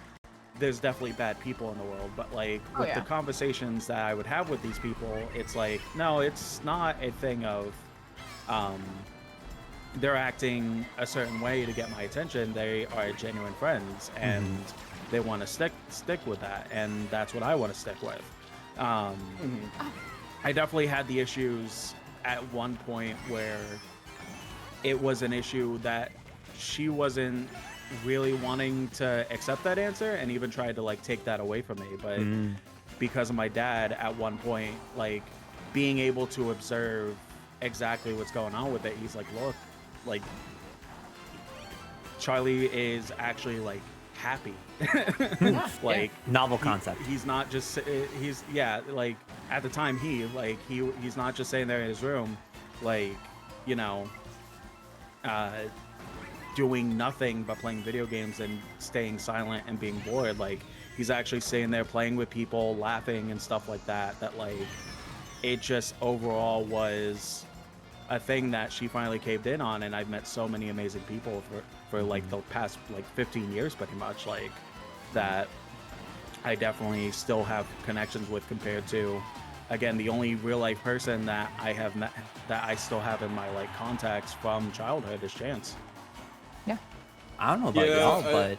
there's definitely bad people in the world, but like Oh, with yeah. the conversations that I would have with these people, it's like, no, it's not a thing of they're acting a certain way to get my attention. They are genuine friends, and they want to stick with that, and that's what I want to stick with. I definitely had the issues at one point where it was an issue that she wasn't really wanting to accept that answer, and even tried to like take that away from me. But because of my dad, at one point, like being able to observe exactly what's going on with it, he's like, look, like Charlie is actually like happy. Like Novel concept. he's not just he's like at the time he's not just sitting there in his room, like, you know, doing nothing but playing video games and staying silent and being bored. Like he's actually sitting there playing with people, laughing and stuff like that. That like it just overall was a thing that she finally caved in on. And I've met so many amazing people for like the past like 15 years pretty much, like that I definitely still have connections with, compared to, again, the only real life person that I have met that I still have in my like contacts from childhood is Chance. I don't know about Yeah, y'all, but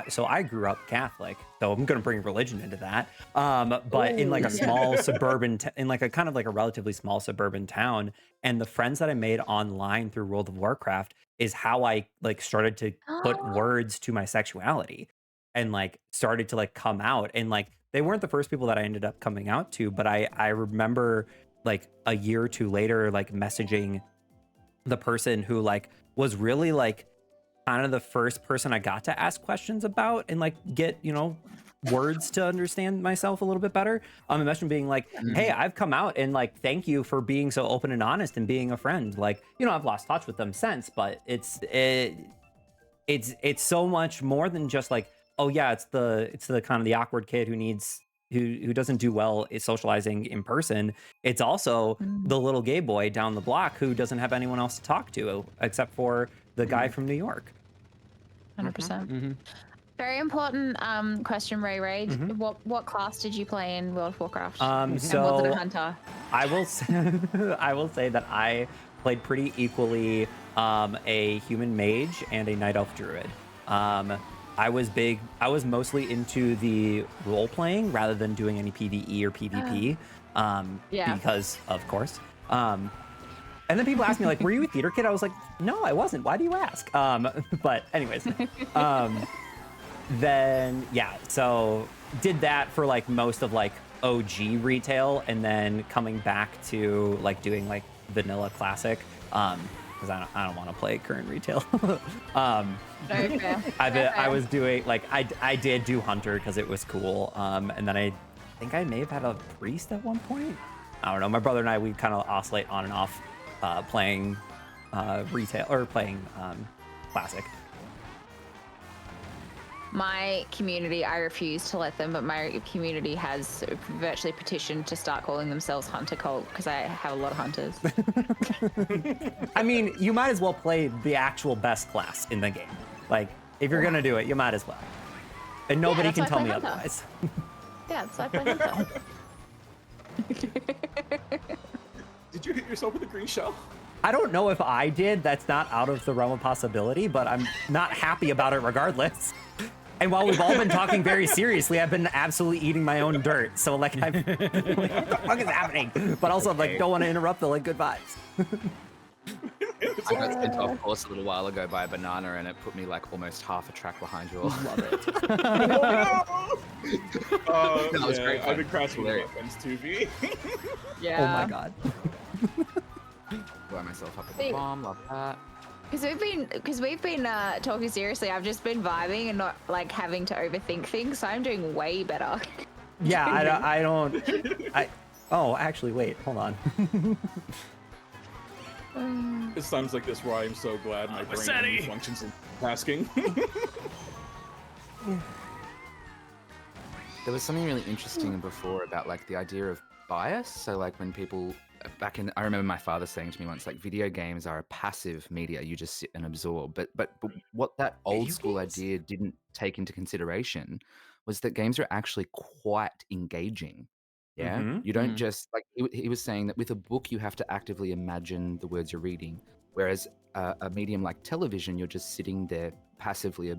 so I grew up Catholic, so I'm gonna bring religion into that. But in like a small suburban, in like a kind of like a relatively small suburban town, and the friends that I made online through World of Warcraft is how I like started to put words to my sexuality, and like started to like come out. And like they weren't the first people that I ended up coming out to, but I remember like a year or two later, like messaging the person who like was really like kind of the first person I got to ask questions about and like get, you know, words to understand myself a little bit better. And messaging being like, hey, I've come out and like, thank you for being so open and honest and being a friend. Like, you know, I've lost touch with them since, but it's so much more than just like, oh yeah, it's the kind of the awkward kid who doesn't do well at socializing in person. It's also the little gay boy down the block who doesn't have anyone else to talk to except for the guy from New York. 100%. Very important question, Ray Ray. What class did you play in World of Warcraft? And was it So a hunter? I will say that I played pretty equally a human mage and a night elf druid. I was mostly into the role playing rather than doing any PvE or PvP. Because of course. And then people ask me like, were you a theater kid? I was like, no, I wasn't. Why do you ask? But anyways, then yeah, so did that for like most of like OG retail, and then coming back to like doing like vanilla classic, because I don't want to play current retail. I was doing like I did do hunter because it was cool, and then I think I may have had a priest at one point. I don't know. My brother and I, we kind of oscillate on and off playing retail or playing classic. My community, I refuse to let them, but my community has virtually petitioned to start calling themselves Hunter Cult because I have a lot of hunters. I mean, you might as well play the actual best class in the game. Like, if you're gonna do it, you might as well. And nobody can tell me otherwise. Yeah, so I play Hunter. Did you hit yourself with a green shell? I don't know if I did. That's not out of the realm of possibility, but I'm not happy about it regardless. And while we've all been talking very seriously, I've been absolutely eating my own dirt. So like, I'm like, what the fuck is happening? But also, like, don't want to interrupt the like good vibes. I got sent off course a little while ago by a banana, and it put me like almost half a track behind you all. Love it. That was great fun. I've been crashing with my friends too, V. Yeah. Oh my god. Blow myself up with a bomb, love that. Because we've been talking seriously. I've just been vibing and not like having to overthink things. So I'm doing way better. Yeah, I don't. Oh, actually, wait, hold on. It's times like this where I am so glad my brain only functions in tasking. There was something really interesting before about like the idea of bias. So like when people I remember my father saying to me once, like, video games are a passive media. You just sit and absorb. But what that old school idea didn't take into consideration was that games are actually quite engaging. Yeah, you don't just like he was saying that with a book you have to actively imagine the words you're reading, whereas a medium like television, you're just sitting there passively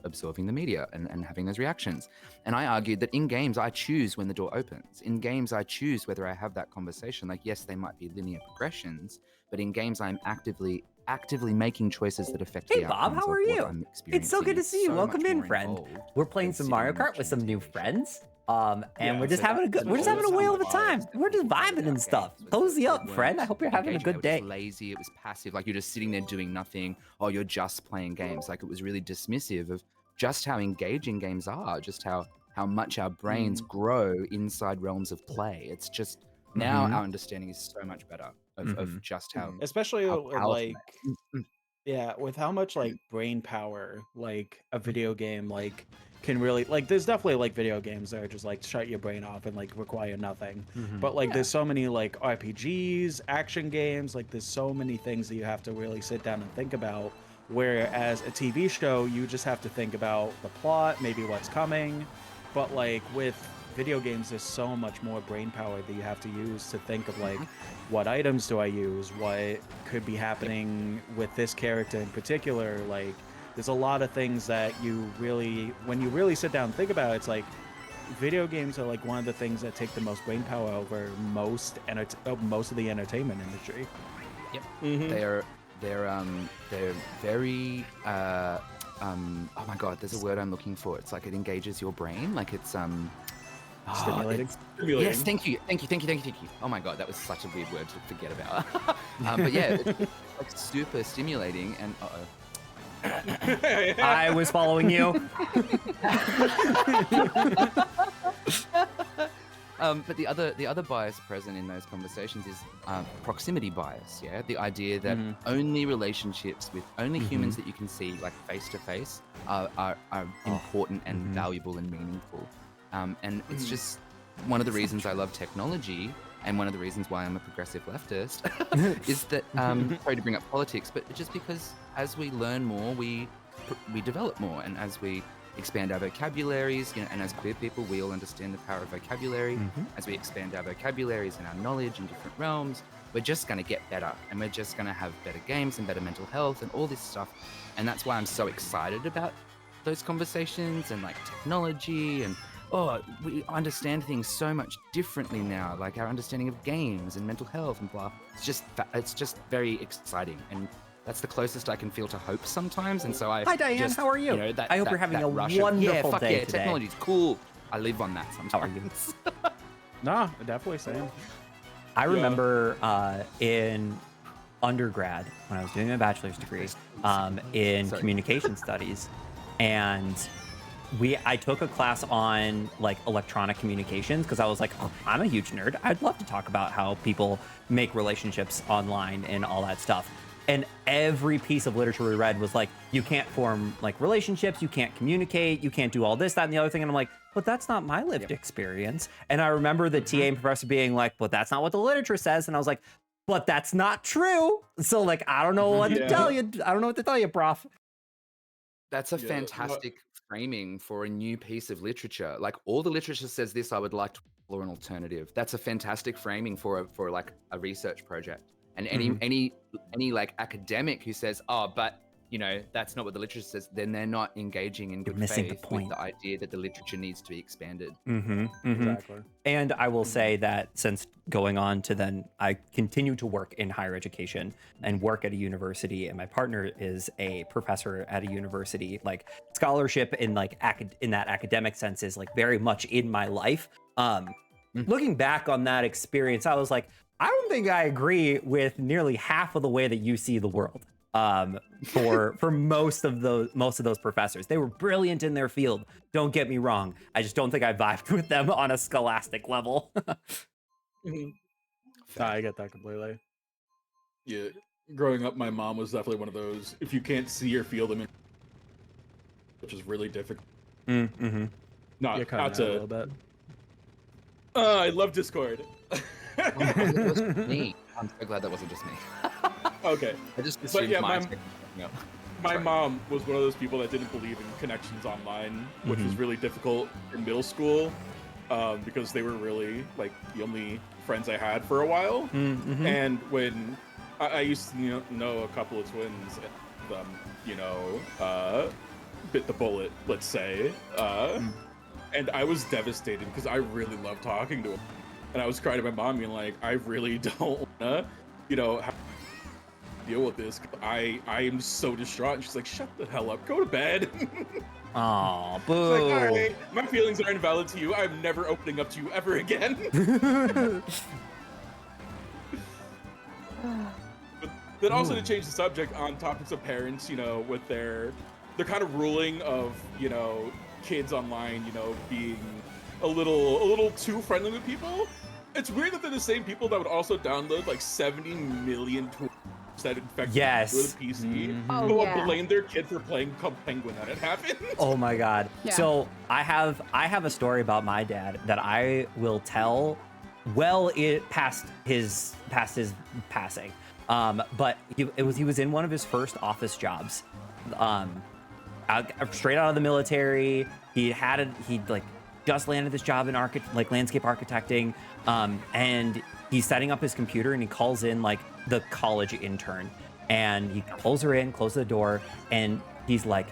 absorbing the media and having those reactions. And I argued that in games I choose when the door opens. In games I choose whether I have that conversation. Like, yes, they might be linear progressions, but in games I'm actively making choices that affect Hey the Bob, outcomes how of are what you? I'm It's so good to experiencing. see you. So Welcome much in, more friend. involved We're playing than some sitting Mario and Kart with some watching new TV. friends. And Yeah, we're just so having a good that's we're just having a always whale how of a the time. vibes We're just About vibing and stuff. games was Cozy that up, they friend. I weren't hope you're having a engaging. good They day. were just lazy. It was passive. Like, you're just sitting there doing nothing. Oh, you're just playing games. Like, it was really dismissive of just how engaging games are, just how much our brains grow inside realms of play. It's just now our understanding is so much better of just how Especially how with, powerful like, that is. yeah, with how much like brain power like a video game like can really like. There's definitely like video games that are just like shut your brain off and like require nothing. But like there's so many like RPGs, action games, like there's so many things that you have to really sit down and think about. Whereas a TV show, you just have to think about the plot, maybe what's coming. But like with video games, there's so much more brain power that you have to use to think of like, what items do I use? What could be happening with this character in particular? Like, there's a lot of things that you really, when you really sit down and think about it, it's like video games are like one of the things that take the most brain power over most of the entertainment industry. Yep. They're very oh my god, there's a word I'm looking for. It's like it engages your brain. Like it's Stimulating. Yes, thank you. Oh my god, that was such a weird word to forget about. But yeah, it's like super stimulating and I was following you. But the other bias present in those conversations is proximity bias. Yeah, the idea that only relationships with only humans that you can see like face to face are important and valuable and meaningful. And it's just one of the reasons I love technology, and one of the reasons why I'm a progressive leftist is that sorry to bring up politics, but just because as we learn more, we develop more, and as we expand our vocabularies, and as queer people, we all understand the power of vocabulary. As we expand our vocabularies and our knowledge in different realms, we're just going to get better, and we're just going to have better games and better mental health and all this stuff. And that's why I'm so excited about those conversations and like technology and we understand things so much differently now, like our understanding of games and mental health and blah. It's just very exciting, and that's the closest I can feel to hope sometimes. And so Hi Diane, how are you? I hope you're having a wonderful day today. Technology's cool. I live on that sometimes. How are you? No, definitely same. I remember in undergrad when I was doing my bachelor's degree in communication studies, and I took a class on like electronic communications because I was like, oh, I'm a huge nerd. I'd love to talk about how people make relationships online and all that stuff. And every piece of literature we read was like, you can't form like relationships, you can't communicate, you can't do all this, that, and the other thing. And I'm like, but that's not my lived experience. And I remember the TA and professor being like, but that's not what the literature says. And I was like, but that's not true. So like, I don't know what to tell you. I don't know what to tell you, prof. That's a fantastic framing for a new piece of literature. Like all the literature says this, I would like to explore an alternative. That's a fantastic framing for like a research project. And any like academic who says, oh, but that's not what the literature says, then they're not engaging in good faith with the idea that the literature needs to be expanded. Exactly. And I will say that since going on to then, I continue to work in higher education and work at a university, and my partner is a professor at a university. Like scholarship in like in that academic sense is like very much in my life. Looking back on that experience, I was like, I don't think I agree with nearly half of the way that you see the world. For most of those professors, they were brilliant in their field. Don't get me wrong. I just don't think I vibed with them on a scholastic level. I get that completely. Yeah, growing up, my mom was definitely one of those. If you can't see or feel them, which is really difficult. Not A little bit. I love Discord. It was me. I'm so glad that wasn't just me. Okay. I just assumed my mom was one of those people that didn't believe in connections online, which was really difficult in middle school because they were really like the only friends I had for a while. And when I used to know a couple of twins, bit the bullet, let's say, and I was devastated because I really loved talking to them. And I was crying to my mom, being like, I really don't wanna, have to deal with this. I am so distraught. And she's like, shut the hell up, go to bed. Aw, boo. It's like, all right, my feelings aren't valid to you. I'm never opening up to you ever again. But then also to change the subject on topics of parents, with their kind of ruling of, kids online, being a little too friendly with people. It's weird that they're the same people that would also download like 70 million tools that infect with a PC, but will blame their kid for playing Cub Penguin that it happened. Oh my god. Yeah. So I have a story about my dad that I will tell past his passing. But he was in one of his first office jobs. Straight out of the military. He'd just landed this job in landscape architecting, and he's setting up his computer, and he calls in like the college intern, and he pulls her in, closes the door, and he's like,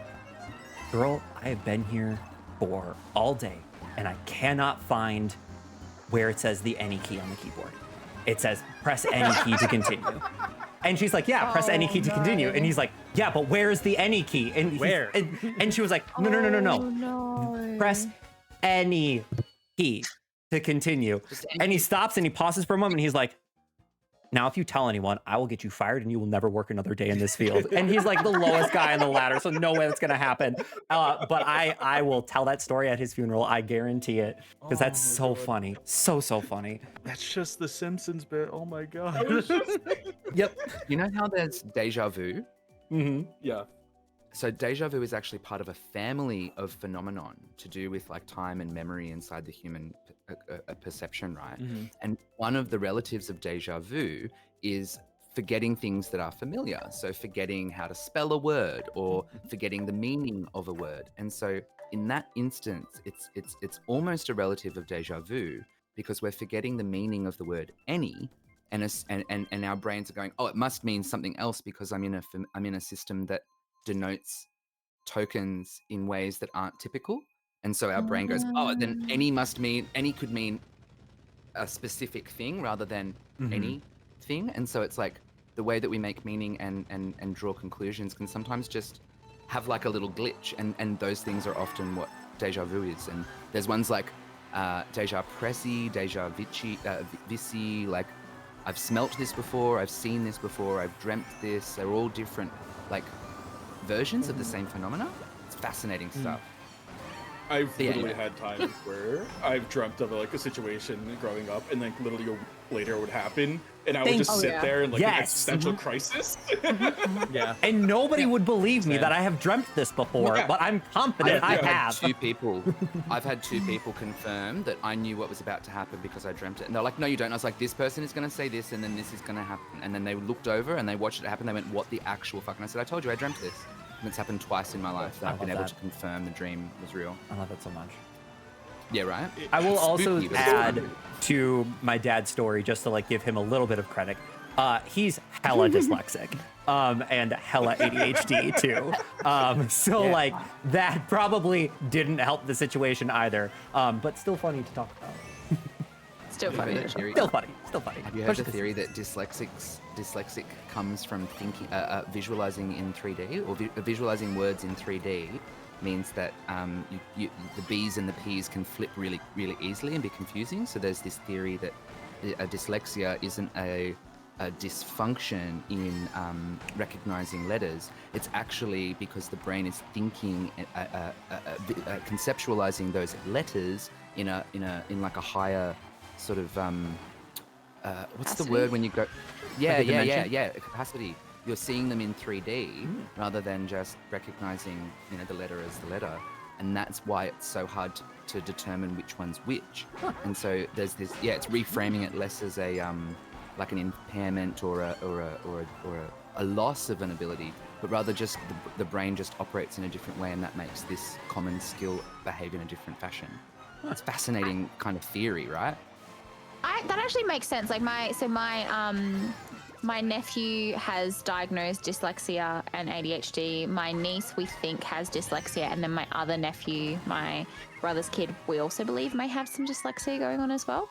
girl, I have been here for all day, and I cannot find where it says the any key on the keyboard. It says press any key to continue. And she's like, yeah, press any key to continue. And he's like, yeah, but where's the any key? And Where? And she was like, no, no, no, no, Oh, no. no. Press any key to continue. Just And he stops and he pauses for a moment. And he's like, now, if you tell anyone, I will get you fired and you will never work another day in this field. And he's like the lowest guy on the ladder, so no way that's gonna happen. But I will tell that story at his funeral. I guarantee it, because that's Oh my so God. funny, so funny. That's just the Simpsons bit. Oh my god. Yep. You know how there's deja vu? Mm-hmm. Yeah. So deja vu is actually part of a family of phenomenon to do with like time and memory inside the human perception, right? And one of the relatives of deja vu is forgetting things that are familiar. So forgetting how to spell a word or forgetting the meaning of a word. And so in that instance, it's almost a relative of deja vu because we're forgetting the meaning of the word any. And our brains are going, oh, it must mean something else because I'm in a system that denotes tokens in ways that aren't typical. And so our brain goes, oh, then any could mean a specific thing rather than anything. And so it's like the way that we make meaning and draw conclusions can sometimes just have like a little glitch. And those things are often what deja vu is. And there's ones like deja presi, deja vici, like I've smelt this before, I've seen this before, I've dreamt this. They're all different like versions of the same phenomena. It's fascinating stuff. I've Yeah, literally yeah. had times where I've dreamt of like a situation growing up, and then literally a week later it would happen, and I would just sit there in like an Yes. existential crisis. Yeah. And nobody would believe me Same. that I have dreamt this before, Yeah. but I'm confident I I've had have. I've had two people confirm that I knew what was about to happen because I dreamt it. And they're like, no, you don't. And I was like, this person is going to say this, and then this is going to happen. And then they looked over and they watched it happen. They went, what the actual fuck? And I said, I told you I dreamt this. And it's happened twice in my life that I I've been love able that. to confirm the dream was real. I love it so much. Yeah, right? I will It's also spooky, but it's add fun. to my dad's story, just to like give him a little bit of credit. He's hella dyslexic, and hella ADHD too. So Yeah. like that probably didn't help the situation either. But still funny to talk about. Still Have you funny. heard the theory- Still funny. Still funny. Have you heard the Especially 'cause- theory that dyslexic comes from thinking, visualizing in 3D, or visualizing words in 3D means that the B's and the P's can flip really, really easily and be confusing. So there's this theory that dyslexia isn't a dysfunction in recognizing letters. It's actually because the brain is thinking, conceptualizing those letters in like a higher sort of what's the Capacity? word when you go? Yeah, Like a dimension? capacity. You're seeing them in 3D rather than just recognizing, the letter as the letter, and that's why it's so hard to determine which one's which. And so there's this, it's reframing it less as a like an impairment or a loss of an ability, but rather just the brain just operates in a different way, and that makes this common skill behave in a different fashion. It's fascinating kind of theory, right? That actually makes sense. Like my nephew has diagnosed dyslexia and ADHD. My niece, we think, has dyslexia, and then my other nephew, my brother's kid, we also believe may have some dyslexia going on as well.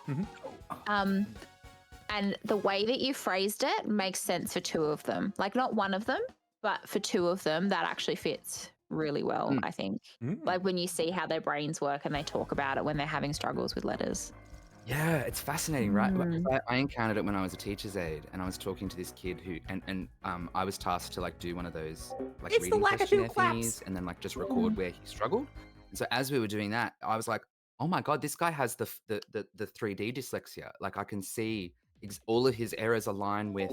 And the way that you phrased it makes sense for two of them. Like not one of them, but for two of them, that actually fits really well, I think. Like when you see how their brains work and they talk about it when they're having struggles with letters. Yeah, it's fascinating, right? I encountered it when I was a teacher's aide, and I was talking to this kid who, and I was tasked to like do one of those like It's the reading Lakitu questionnaire claps. thingies, and then like just record where he struggled. And so as we were doing that, I was like, oh my god, this guy has the 3D dyslexia. Like I can see all of his errors align with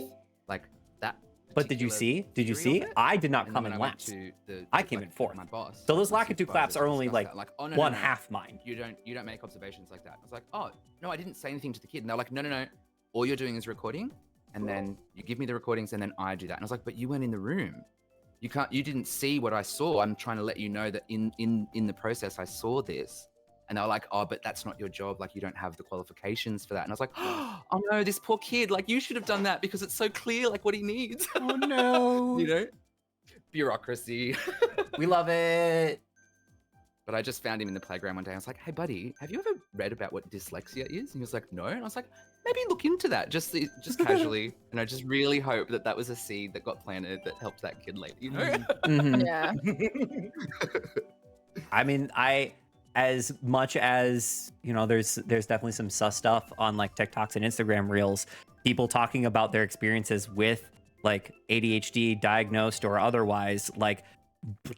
like that. But did you particular see? Did you theory see? of it. I did not And come then in when I went last. to I came in fourth. My boss. So those my Lakitu supervisor, claps are to only discuss like that, oh, no, one no, no. half mine. You don't make observations like that. I was like, oh no, I didn't say anything to the kid. And they're like, no. All you're doing is recording, and then you give me the recordings, and then I do that. And I was like, but you weren't in the room. You didn't see what I saw. I'm trying to let you know that in the process I saw this. And they were like, oh, but that's not your job. Like you don't have the qualifications for that. And I was like, oh no, this poor kid. Like you should have done that because it's so clear, like what he needs. Oh no. Bureaucracy. We love it. But I just found him in the playground one day. I was like, "Hey, buddy, have you ever read about what dyslexia is?" And he was like, "No." And I was like, "Maybe look into that, just casually." And I just really hope that that was a seed that got planted that helped that kid later. You know? Mhm. Yeah. I mean, as much as there's definitely some sus stuff on like TikToks and Instagram reels, people talking about their experiences with like ADHD, diagnosed or otherwise, like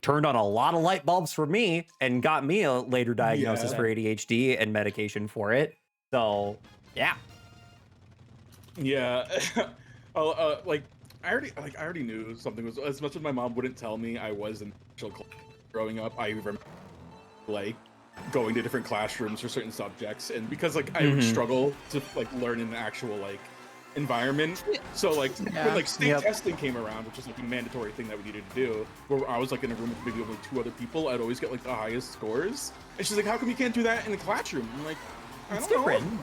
turned on a lot of light bulbs for me and got me a later diagnosis Yeah. for ADHD and medication for it. So yeah. Yeah. Like I already knew something was, as much as my mom wouldn't tell me I was in special class growing up. I remember like going to different classrooms for certain subjects, and because like I would struggle to like learn in an actual like environment. So like when like state testing came around, which is like a mandatory thing that we needed to do, where I was like in a room with maybe only 2 other people, I'd always get like the highest scores. And she's like, "How come you can't do that in the classroom?" I'm like, "I don't know."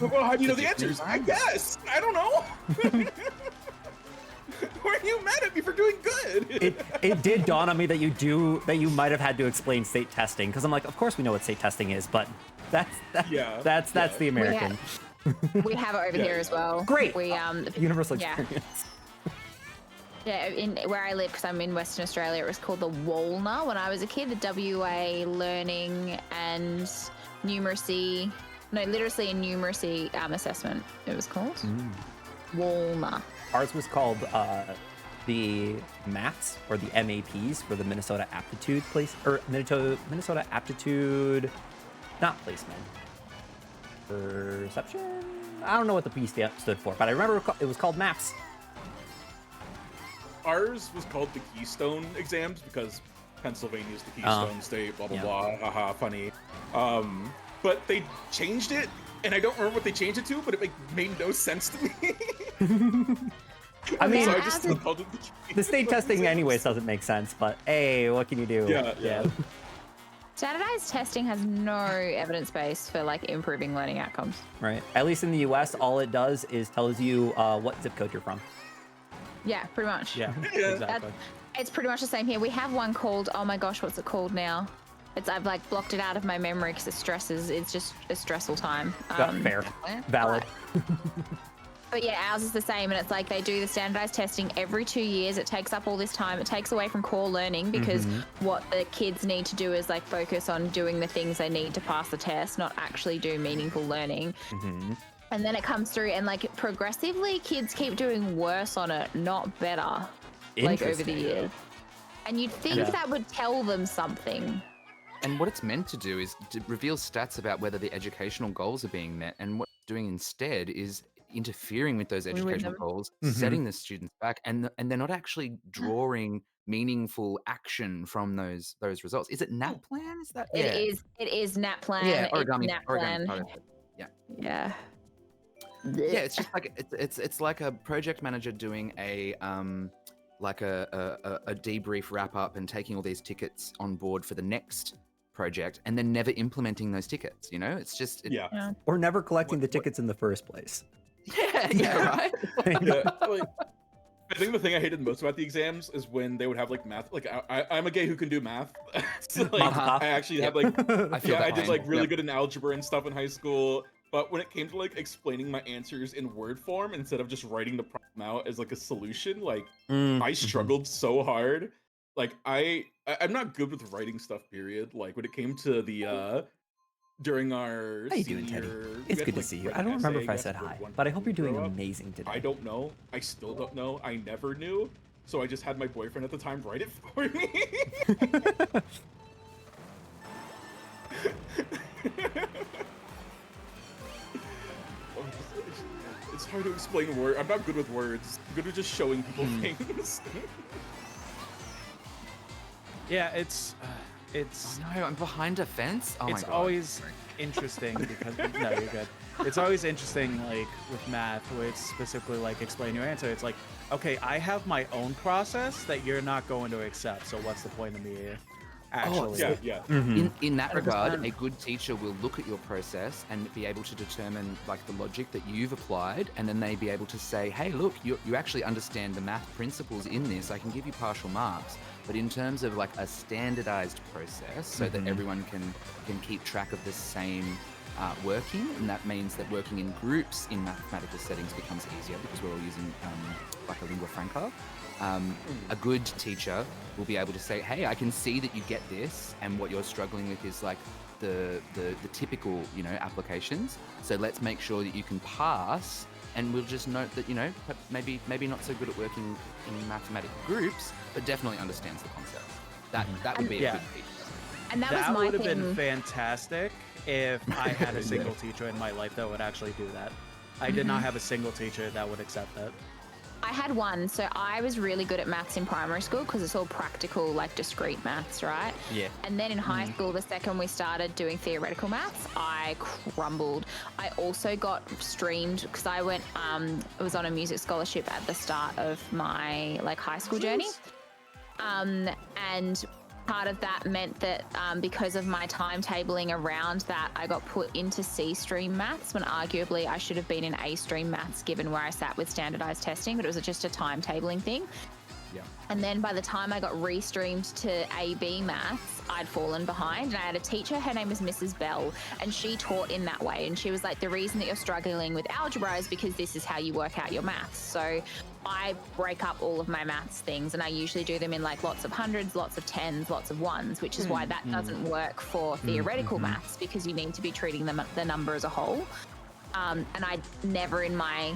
Well, how do you know the answers? I guess. I don't know. Why are you mad at me for doing good? It did dawn on me that you might have had to explain state testing, because I'm like, of course we know what state testing is, but that's the American. We have it over here as well. Great. We Universal yeah. experience. Yeah, in where I live, because I'm in Western Australia, it was called the WALNA when I was a kid, the WA Learning and Numeracy, no, Literacy and Numeracy Assessment, it was called. WALNA. Ours was called the MAPs, or the MAPs, for the Minnesota Aptitude place, or Minnesota Aptitude, not placement, perception. I don't know what the P stood for, but I remember it was called MAPs. Ours was called the Keystone exams because Pennsylvania's the Keystone State, blah blah blah, haha, funny. But they changed it, and I don't remember what they changed it to, but it made no sense to me. I mean, so I just still called it the state testing anyways doesn't make sense, but hey, what can you do? Yeah. Standardized testing has no evidence base for like improving learning outcomes. Right. At least in the US, all it does is tells you what zip code you're from. Yeah, pretty much. Yeah, Yeah. exactly. It's pretty much the same here. We have one called, oh my gosh, what's it called now? I've like blocked it out of my memory because it stresses. It's just a stressful time. Fair. Valid. But yeah, ours is the same, and it's like they do the standardized testing every 2 years. It takes up all this time. It takes away from core learning because what the kids need to do is like focus on doing the things they need to pass the test, not actually do meaningful learning. And then it comes through, and like progressively, kids keep doing worse on it, not better, like over the years. And you'd think that would tell them something. And what it's meant to do is to reveal stats about whether the educational goals are being met, and what it's doing instead is interfering with those educational goals, setting the students back, and they're not actually drawing meaningful action from those results. Is it NAPLAN? Is that It is NAPLAN. Yeah, It's origami. NAPLAN. Yeah. Yeah, it's just like it's like a project manager doing a like a debrief wrap up and taking all these tickets on board for the next project, and then never implementing those tickets. You know, it's just Or never collecting the tickets in the first place. yeah, right. I think the thing I hated most about the exams is when they would have like math. Like I'm a gay who can do math. So, like, I actually had like I did like really good in algebra and stuff in high school. But when it came to like explaining my answers in word form instead of just writing the problem out as like a solution, like I struggled so hard. Like I'm not good with writing stuff. Period. Like when it came to the during our How you doing, Teddy? It's good to see you. I don't remember if I said hi, but I hope you're doing amazing today. I don't know. I still don't know. I never knew. So I just had my boyfriend at the time write it for me. It's hard to explain words. I'm not good with words. I'm good with just showing people things. Yeah, it's Oh no, I'm behind a fence. Oh my it's god. always interesting because no, you're good. It's always interesting, like with math, where it's specifically like explain your answer. It's like, okay, I have my own process that you're not going to accept. So what's the point of me here? actually. Yeah. Mhm. In that regard, 100%. a good teacher will look at your process and be able to determine like the logic that you've applied, and then they be able to say, hey, look, you actually understand the math principles in this. I can give you partial marks. But in terms of like a standardized process so that everyone can keep track of the same working, and that means that working in groups in mathematical settings becomes easier because we're all using like a lingua franca. A good teacher will be able to say, hey, I can see that you get this, and what you're struggling with is like the typical, applications. So let's make sure that you can pass, and we'll just note that, maybe not so good at working in mathematical groups, but definitely understands the concept. That would be a good teacher. And that was my would have thing. been fantastic if I had a single teacher in my life that would actually do that. I did not have a single teacher that would accept that. I had one, so I was really good at maths in primary school because it's all practical, like discrete maths, right? Yeah. And then in high school, the second we started doing theoretical maths, I crumbled. I also got streamed because I was on a music scholarship at the start of my high school journey. And part of that meant that because of my timetabling around that, I got put into C stream maths when arguably I should have been in A stream maths given where I sat with standardized testing, but it was just a timetabling thing. Yeah. And then by the time I got restreamed to AB maths, I'd fallen behind. And I had a teacher, her name was Mrs. Bell, and she taught in that way. And she was like, the reason that you're struggling with algebra is because this is how you work out your maths. So I break up all of my maths things, and I usually do them in lots of hundreds, lots of tens, lots of ones, which is why that doesn't work for theoretical maths, because you need to be treating the number as a whole. And I never in my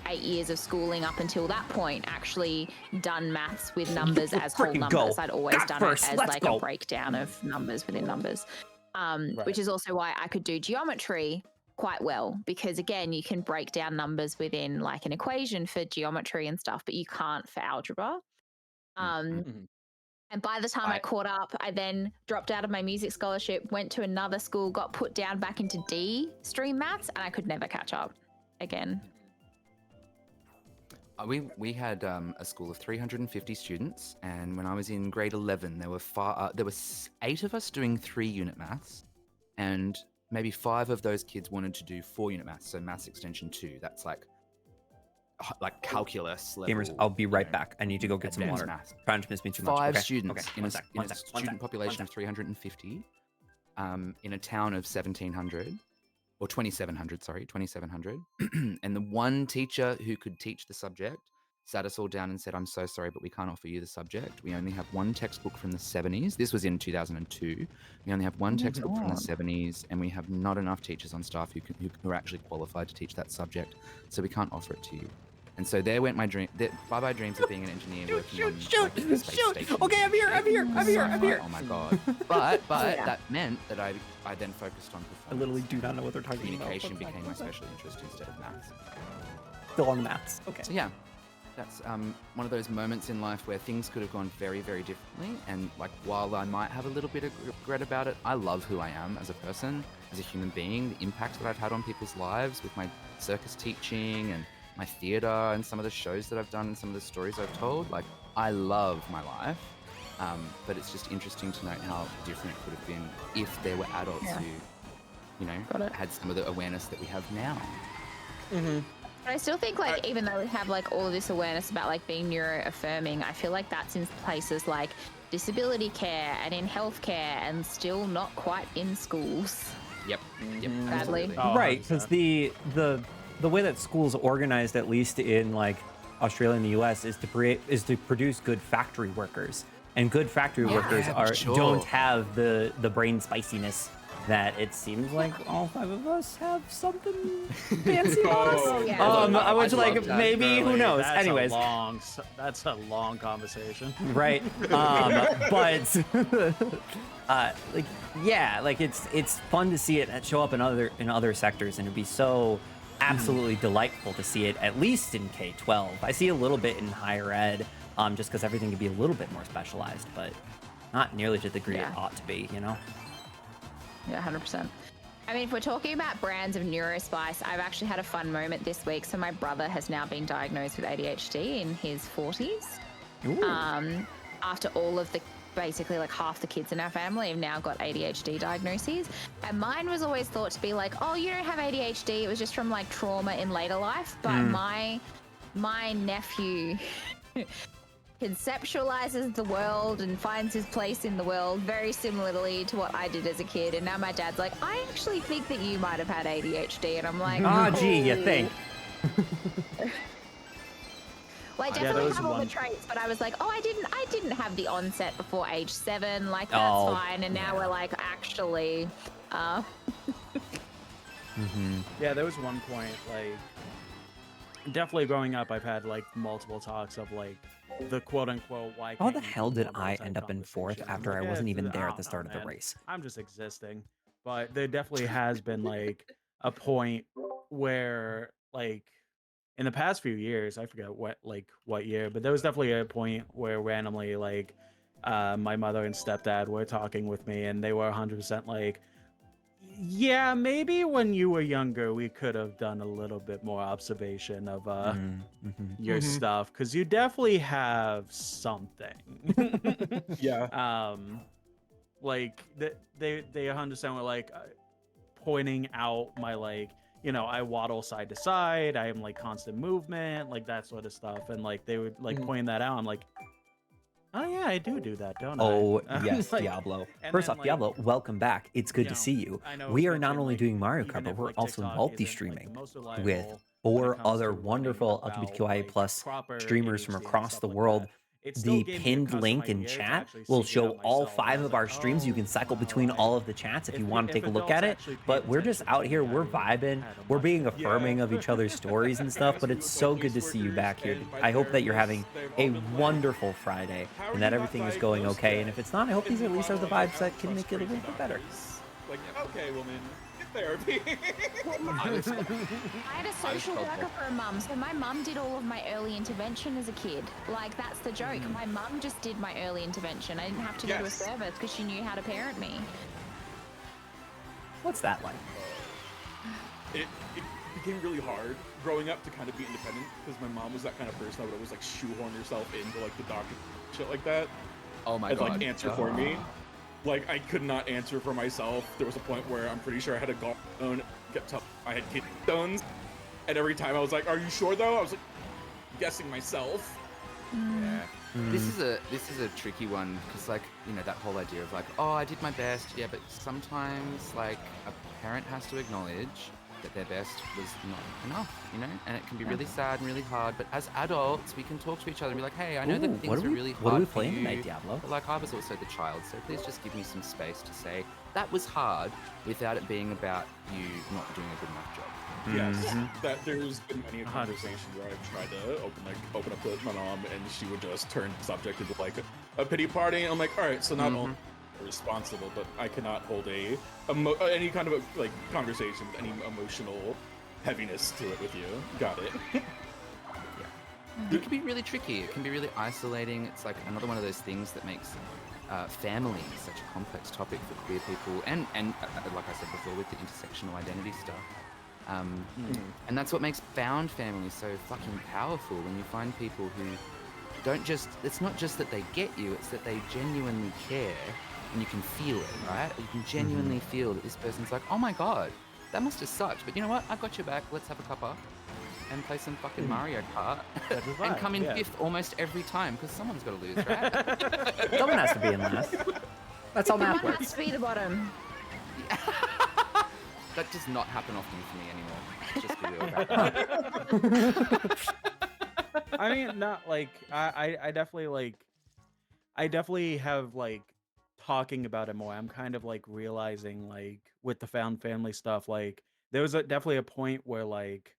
8 years of schooling up until that point actually done maths with numbers as whole Freaking numbers. go. I'd always Got done first. it as Let's go. a breakdown of numbers within numbers, which is also why I could do geometry quite well, because again, you can break down numbers within an equation for geometry and stuff, but you can't for algebra. And by the time I caught up, I then dropped out of my music scholarship, went to another school, got put down back into D stream maths, and I could never catch up again. We had a school of 350 students, and when I was in grade 11, there were 8 of us doing 3-unit maths, and maybe 5 of those kids wanted to do 4-unit maths, so maths extension 2. That's like calculus level. Gamers, I'll be right back. I need to go get some advanced water. maths. Trying to miss me too much. 5 Okay, students okay. in a One sec. student population of 350, in a town of 1,700. Or 2,700, sorry, 2,700. And the one teacher who could teach the subject sat us all down and said, I'm so sorry, but we can't offer you the subject. We only have one textbook from the 70s. This was in 2002. We only have one textbook from the 70s, and we have not enough teachers on staff who are actually qualified to teach that subject. So we can't offer it to you. And so there went my dream. Bye-bye dreams of being an engineer working on the space station. Okay, I'm here. Oh my god. But that meant that I then focused on I performance. literally do not know what they're talking about. Communication became my special interest instead of maths. Still on the maths. Okay. So yeah, that's one of those moments in life where things could have gone very, very differently. And while I might have a little bit of regret about it, I love who I am as a person, as a human being, the impact that I've had on people's lives with my circus teaching and my theater and some of the shows that I've done and some of the stories I've told. I love my life. But it's just interesting to note how different it could have been if there were adults who, had some of the awareness that we have now. But I still think even though we have all of this awareness about being neuro-affirming, I feel like that's in places like disability care and in healthcare and still not quite in schools. Yep. Sadly. Absolutely. Oh, Right, because the way that school's organized, at least in Australia and the US, is to produce good factory workers, and good factory workers don't have the brain spiciness that it seems like all 5 of us have something fancy about us. Yeah. I was I'd love that. maybe who knows. That's Anyways, that's a long conversation. right? But it's fun to see it show up in other sectors, and it'd be so absolutely delightful to see it at least in K-12. I see a little bit in higher ed, just because everything could be a little bit more specialized, but not nearly to the degree it ought to be, Yeah, 100%. I mean, if we're talking about brands of neurospice, I've actually had a fun moment this week. So my brother has now been diagnosed with ADHD in his 40s. After all of the basically like half the kids in our family have now got ADHD diagnoses, and mine was always thought to be like, oh, you don't have ADHD, it was just from like trauma in later life. But my nephew conceptualizes the world and finds his place in the world very similarly to what I did as a kid. And now my dad's like, I actually think that you might have had ADHD. And I'm like, Ah, gee, you "Oh." think? Well, I Yeah, definitely those have all the one- traits, but I was like, oh, I didn't have the onset before age 7. Like, that's Oh, fine. And now yeah. we're like, actually, Yeah, there was one point, like, definitely growing up, I've had like multiple talks of like the quote unquote why. How can't the you hell keep did normal I type end up in 4th conversation? I'm after I like, wasn't even I there at don't the start know, of the man. race? I'm just existing. But there definitely has been like a point where like in the past few years, I forget what year, but there was definitely a point where randomly like my mother and stepdad were talking with me and they were 100% like, yeah, maybe when you were younger we could have done a little bit more observation of your stuff, because you definitely have something. Yeah. Like they 100% were like pointing out my like, you know, I waddle side to side, I am like constant movement, like that sort of stuff, and like they would like point that out. I'm like, oh yeah, I do that, don't I? Oh, yes, Like, Diablo. and First then, off, like, Diablo, welcome back. It's good you to know, see you. I know We it's are not mentioned, only like, doing Mario even Kart, but if, we're like, also TikTok isn't, multi-streaming like, the most with reliable when it 4 comes other to learning wonderful about, LGBTQIA like, plus proper streamers from ADHD and across stuff the like world. that. It still The gave me a pinned custom link in idea to chat actually will seek it show out all myself. And I 5 was of like, our streams. You oh, can cycle wow, between like, all of the chats if you want to take a look adults at it. actually paid But we're just attention out to here, me, I we're would vibing, had a we're much being better affirming Yeah. of each other's stories and stuff. But it's so good to see you back here. I hope that you're having a wonderful Friday and that everything is going okay. And if it's not, I hope these at least are the vibes that can make it a little bit better. Like, okay, woman, get therapy. I had a social worker for a mum, so my mum did all of my early intervention as a kid. Like, that's the joke. My mum just did my early intervention. I didn't have to go to a Yes. service because she knew how to parent me. What's that like? it became really hard growing up to kind of be independent because my mom was that kind of person that would always like shoehorn herself into like the doctor shit like that Oh my and god. like answer for me. Like I could not answer for myself. There was a point where I'm pretty sure I had a gallstone. Kept telling I had kidney stones, and every time I was like, "Are you sure though?" I was like guessing myself. Yeah. This is a tricky one because like, you know, that whole idea of like, oh, I did my best, yeah, but sometimes like a parent has to acknowledge that their best was not enough, you know, and it can be really sad and really hard. But as adults, we can talk to each other and be like, hey, I know Ooh, that what things are are we- really hard what are we for playing you, tonight, Diablo? but like I was also the child, so please just give me some space to say that was hard without it being about you not doing a good enough job. Yes, that there's been many a conversation where I've tried to open up to my mom, and she would just turn the subject into like a pity party. And I'm like, all right, so not only responsible, but I cannot hold any kind of like conversation with any emotional heaviness to it with you. Got it. It can be really tricky. It can be really isolating. It's like another one of those things that makes family such a complex topic for queer people, and like I said before, with the intersectional identity stuff. And that's what makes found family so fucking powerful, when you find people who don't just, it's not just that they get you, it's that they genuinely care, and you can feel it, right? You can genuinely feel that this person's like, oh my god, that must have sucked, but you know what, I've got your back, let's have a cuppa and play some fucking Mario Kart That's a and vibe, come in yeah. fifth almost every time, because someone's got to lose, right? Someone has to be in last. That's how math Someone has works. to be the bottom. That does not happen often for me anymore. Just be real about that. I mean, not like I definitely like, I definitely have like talking about it more. I'm kind of like realizing like with the found family stuff, like there was definitely a point where like,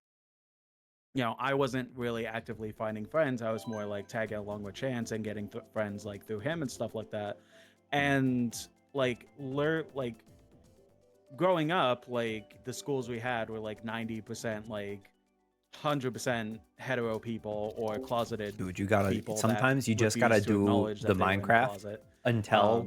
you know, I wasn't really actively finding friends. I was more like tagging along with Chance and getting friends like through him and stuff like that. And like growing up, like the schools we had were like 90% like 100% hetero people or closeted Dude, you gotta, people that sometimes you just gotta refused to do acknowledge the that they were in Minecraft closet. until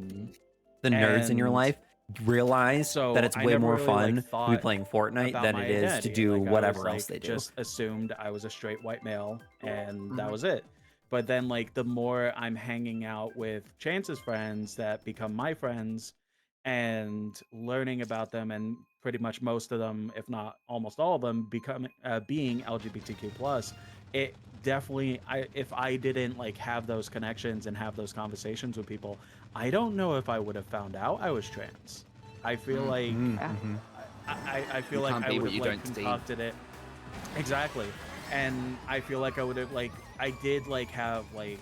the nerds in your and life realize so that it's I way never more really, fun like, to be thought playing Fortnite about than my it is to identity. do Like, I whatever was, else they like, do. just assumed I was a straight white male, and that was it. But then like the more I'm hanging out with Chance's friends that become my friends and learning about them, and pretty much most of them, if not almost all of them, becoming being LGBTQ plus, it definitely, if I didn't like have those connections and have those conversations with people, I don't know if I would have found out I was trans. I feel like Mm-hmm. I feel You like can't I be would what have you like don't see. concocted it. Exactly. And I feel like I would have like I did like have like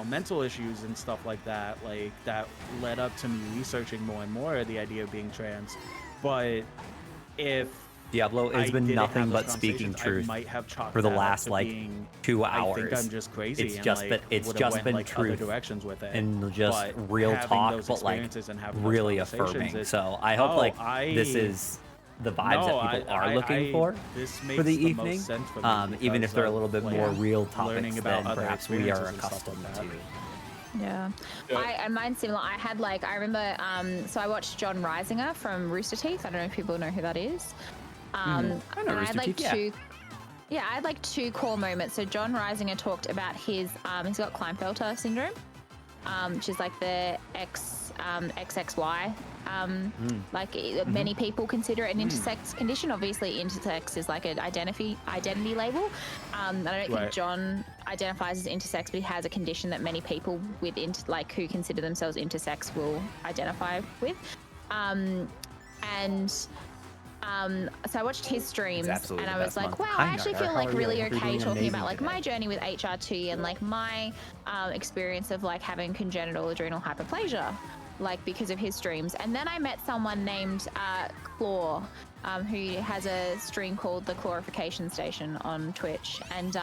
mental issues and stuff like that, like that led up to me researching more and more the idea of being trans. But if Diablo I has been didn't have nothing those but speaking conversations, truth I might have chalked for the that up last to like being 2 I hours. think I'm just crazy It's and just like it's would have just went been like other truth directions with it. and just But real having talk, those but like experiences and having those really conversations affirming. is So I hope oh, like I this is the vibes no, that people are looking for this for makes the the evening. most sense for me Even if because they're a of, little bit like, more real learning topics about than other perhaps we are experiences and stuff accustomed like to. that. Yeah. Yeah. And mine's similar. I had like I remember so I watched John Reisinger from Rooster Teeth. I don't know if people know who that is. I know And I Rooster had like Teeth, yeah. I had like two core moments. So John Reisinger talked about his he's got Klinefelter syndrome, which is like the XXY. Like many people consider it an intersex condition. Obviously, intersex is like an identity label. I don't Right. think John identifies as intersex, but he has a condition that many people with who consider themselves intersex will identify with. So I watched his streams absolutely and the I was best like, month. wow, Hi, I actually Nardar. feel How like are you? really I hope you're okay doing talking amazing about like today. my journey with HRT and like my experience of like having congenital adrenal hyperplasia, like because of his streams. And then I met someone named Claw, who has a stream called The Clarification Station on Twitch. And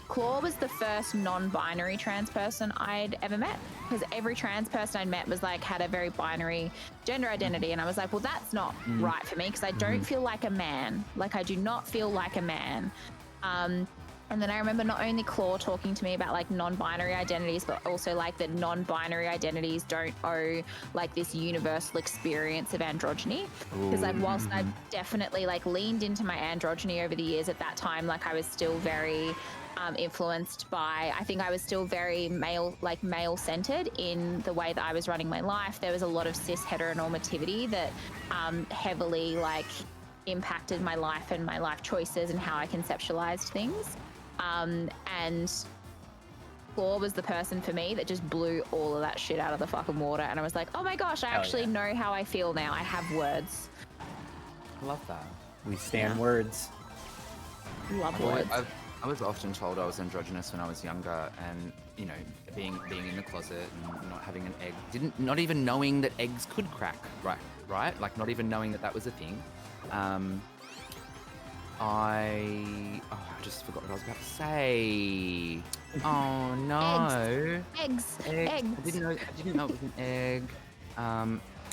Claw was the first non-binary trans person I'd ever met, because every trans person I'd met was like had a very binary gender identity, and I was like, well, that's not right for me because I don't feel like a man. Like I do not feel like a man. And then I remember not only Claw talking to me about like non-binary identities, but also like that non-binary identities don't owe like this universal experience of androgyny. Because like whilst I've definitely like leaned into my androgyny over the years, at that time, like I was still very influenced by, I think I was still very male centered in the way that I was running my life. There was a lot of cis heteronormativity that heavily like impacted my life and my life choices and how I conceptualized things. And Claw was the person for me that just blew all of that shit out of the fucking water. And I was like, oh my gosh, I actually know how I feel now. I have words. I love that. We stand words. Love words. I was often told I was androgynous when I was younger, and being in the closet and not having an egg, not even knowing that eggs could crack, right? Like not even knowing that was a thing. I just forgot what I was about to say. Oh no. Eggs. I didn't know it was an egg.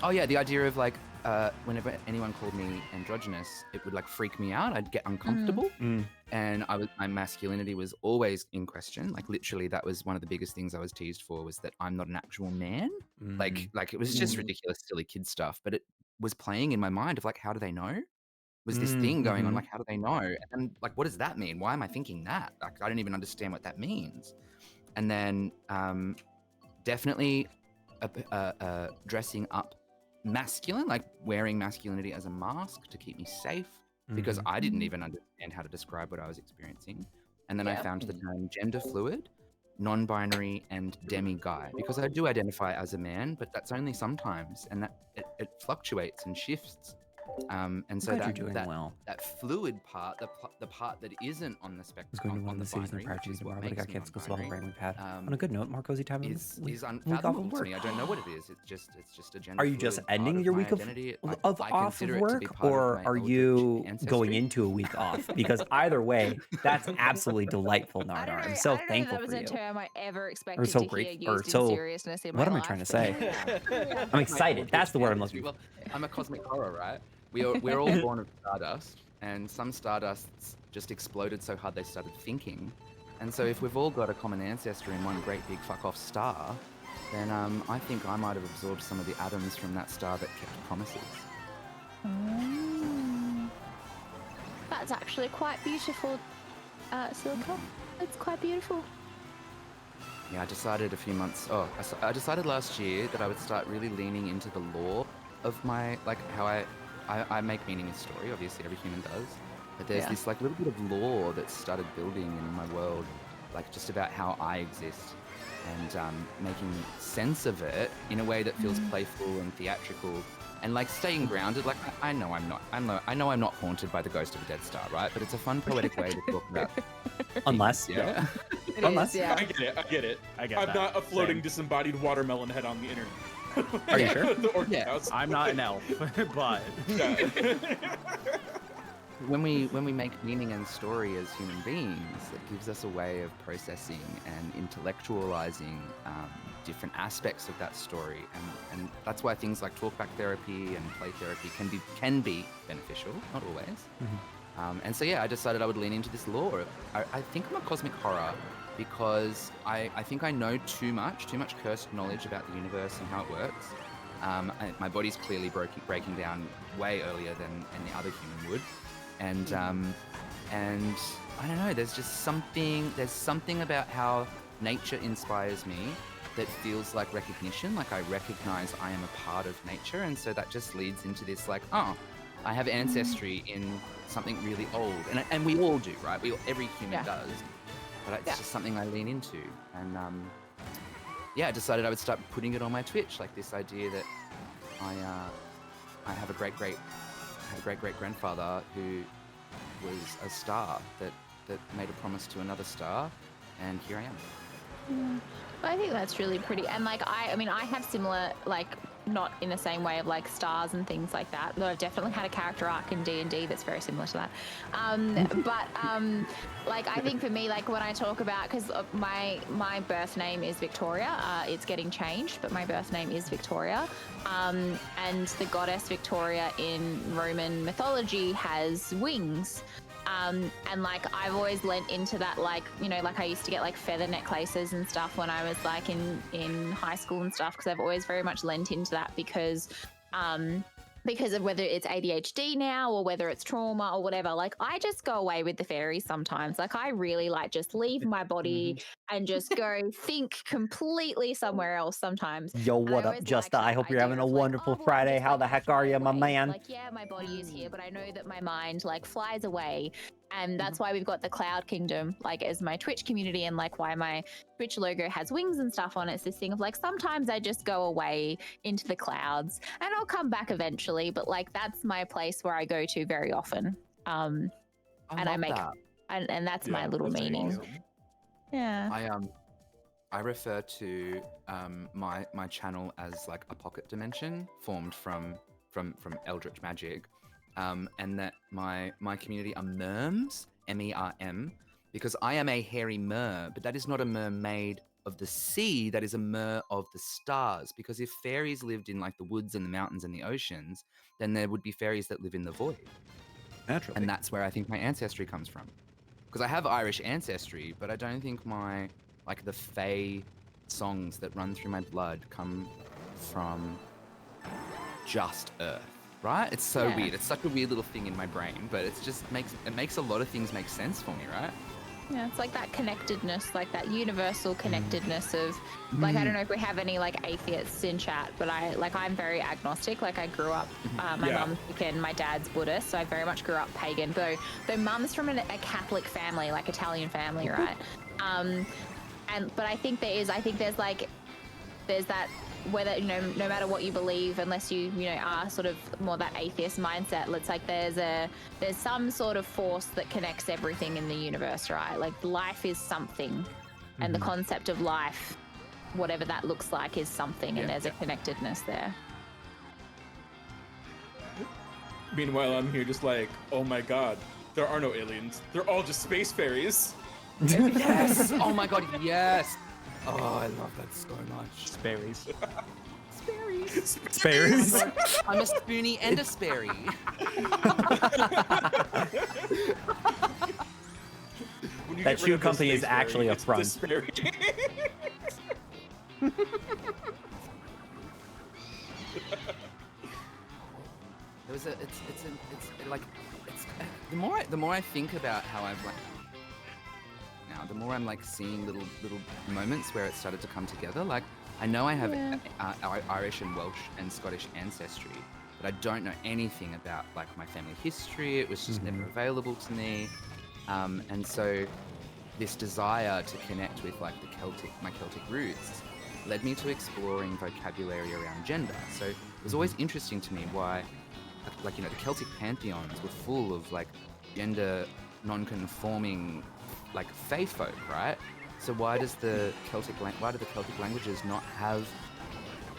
Oh yeah, the idea of like whenever anyone called me androgynous, it would like freak me out. I'd get uncomfortable, and my masculinity was always in question. Like literally, that was one of the biggest things I was teased for, was that I'm not an actual man. Like it was just ridiculous, silly kid stuff. But it was playing in my mind of like, how do they know? Was this thing going on? Like, how do they know? And like, what does that mean? Why am I thinking that? Like, I don't even understand what that means. And then definitely dressing up masculine, like wearing masculinity as a mask to keep me safe, because I didn't even understand how to describe what I was experiencing. And then I found the term gender fluid, non-binary, and demi-guy, because I do identify as a man, but that's only sometimes, and that it fluctuates and shifts. And so You're doing well. that fluid part, the part that isn't on the spectrum, Is going to one on of the the cities in the binary, prior which is tomorrow, what but I got makes me canceled because of all the non-binary, rain we've had. On a good note, Mark, cozy time is week off of unfathomable to work. me. I don't know what it is. It's just a gender. Are you just fluid part ending of your my week identity. of I off of consider it to be work, part of or my are eldritch you ancestry. going into a week off? Because either way, that's absolutely delightful, I don't Nardar. know. I'm so I don't know thankful that was for a you. term I ever Or expected so to hear grateful, or used in so. seriousness in What my am I life. trying to but say? yeah. I'm excited. That's the word I'm looking for. Well, I'm a cosmic horror, right? We're all born of stardust, and some stardusts just exploded so hard they started thinking. And so if we've all got a common ancestor in one great big fuck off star, then I think I might have absorbed some of the atoms from that star that kept promises. That's actually quite beautiful, Silka. It's quite beautiful. Yeah, I decided a few months. I decided last year that I would start really leaning into the lore of my how I make meaning in story. Obviously, every human does. But there's Yeah. this like little bit of lore that started building in my world, like just about how I exist, and making sense of it in a way that feels playful and theatrical, and like staying grounded. Like I know I'm not haunted by the ghost of a dead star, right? But it's a fun poetic way to talk about. Unless, Yeah. It Unless- is, yeah. I get it. I get I'm that. not a floating Same. disembodied watermelon head on the internet. Are you sure? The orchid Yeah. house. I'm not an elf, but Yeah. When we make meaning and story as human beings, it gives us a way of processing and intellectualizing different aspects of that story, and that's why things like talkback therapy and play therapy can be beneficial, not always. And so I decided I would lean into this lore. I think I'm a cosmic horror because I think I know too much cursed knowledge about the universe and how it works. My body's clearly breaking down way earlier than any other human would. And I don't know, there's something about how nature inspires me that feels like recognition, like I recognize I am a part of nature, and so that just leads into this like, oh, I have ancestry in something really old, and we all do, right? Every human does, but it's just something I lean into, and I decided I would start putting it on my Twitch, like this idea that I have a great grandfather who was a star that made a promise to another star, and here I am. I think that's really pretty. And like, I mean, I have similar, like, not in the same way of like stars and things like that, though I've definitely had a character arc in D&D that's very similar to that. Like, I think for me, like when I talk about, because my birth name is Victoria, it's getting changed, but my birth name is Victoria. And the goddess Victoria in Roman mythology has wings. And like I've always lent into that, like, you know, like I used to get like feather necklaces and stuff when I was like in high school and stuff, because I've always very much lent into that because of whether it's ADHD now or whether it's trauma or whatever. Like I just go away with the fairies sometimes. Like I really like just leave my body and just go think completely somewhere else sometimes. Yo, And what I up, always Justa? liked I that hope you're idea having a of, like, wonderful oh, well, I'm Friday. just, How like, the heck are you, my away. man? Like, yeah, my body is here, but I know that my mind like flies away. And that's why we've got the Cloud Kingdom, like as my Twitch community, and like why my Twitch logo has wings and stuff on it. It's this thing of like, sometimes I just go away into the clouds and I'll come back eventually. But like, that's my place where I go to very often. And I make, that. and that's my little that's meaning. awesome. Yeah. I refer to my channel as like a pocket dimension formed from eldritch magic, and that my community are merms, MERM, because I am a hairy mer, but that is not a mermaid of the sea, that is a mer of the stars. Because if fairies lived in like the woods and the mountains and the oceans, then there would be fairies that live in the void. Naturally. And that's where I think my ancestry comes from. Because I have Irish ancestry, but I don't think my, like the Fae songs that run through my blood come from just Earth, right? It's so weird. It's such a weird little thing in my brain, but it's just makes a lot of things make sense for me, right? Yeah, it's like that connectedness, like that universal connectedness of, like, I don't know if we have any like atheists in chat, but I'm very agnostic. Like I grew up, my mum's Wiccan, my dad's Buddhist, so I very much grew up pagan. Though mum's from a Catholic family, like Italian family, right? But I think there's that, whether, you know, no matter what you believe, unless you are sort of more that atheist mindset, it's like there's some sort of force that connects everything in the universe, right? Like life is something, and the concept of life, whatever that looks like, is something, and there's a connectedness there. Meanwhile, I'm here just like, oh my god, there are no aliens. They're all just space fairies. Yes! Oh my god, yes! Oh, I love that so much. Sperries. Sperries. Sperries. I'm a spoonie and a sperry. When you That get rid shoe of the company is space actually fairy, a it's the front. Sperry. The more I think about how I've like now the more I'm like seeing little moments where it started to come together. Like I know I have Irish and Welsh and Scottish ancestry, but I don't know anything about like my family history. It was just never available to me, and so this desire to connect with like my Celtic roots led me to exploring vocabulary around gender. So it was always interesting to me why, like, you know, the Celtic pantheons were full of like gender non-conforming like fae folk, right? So why do the Celtic languages not have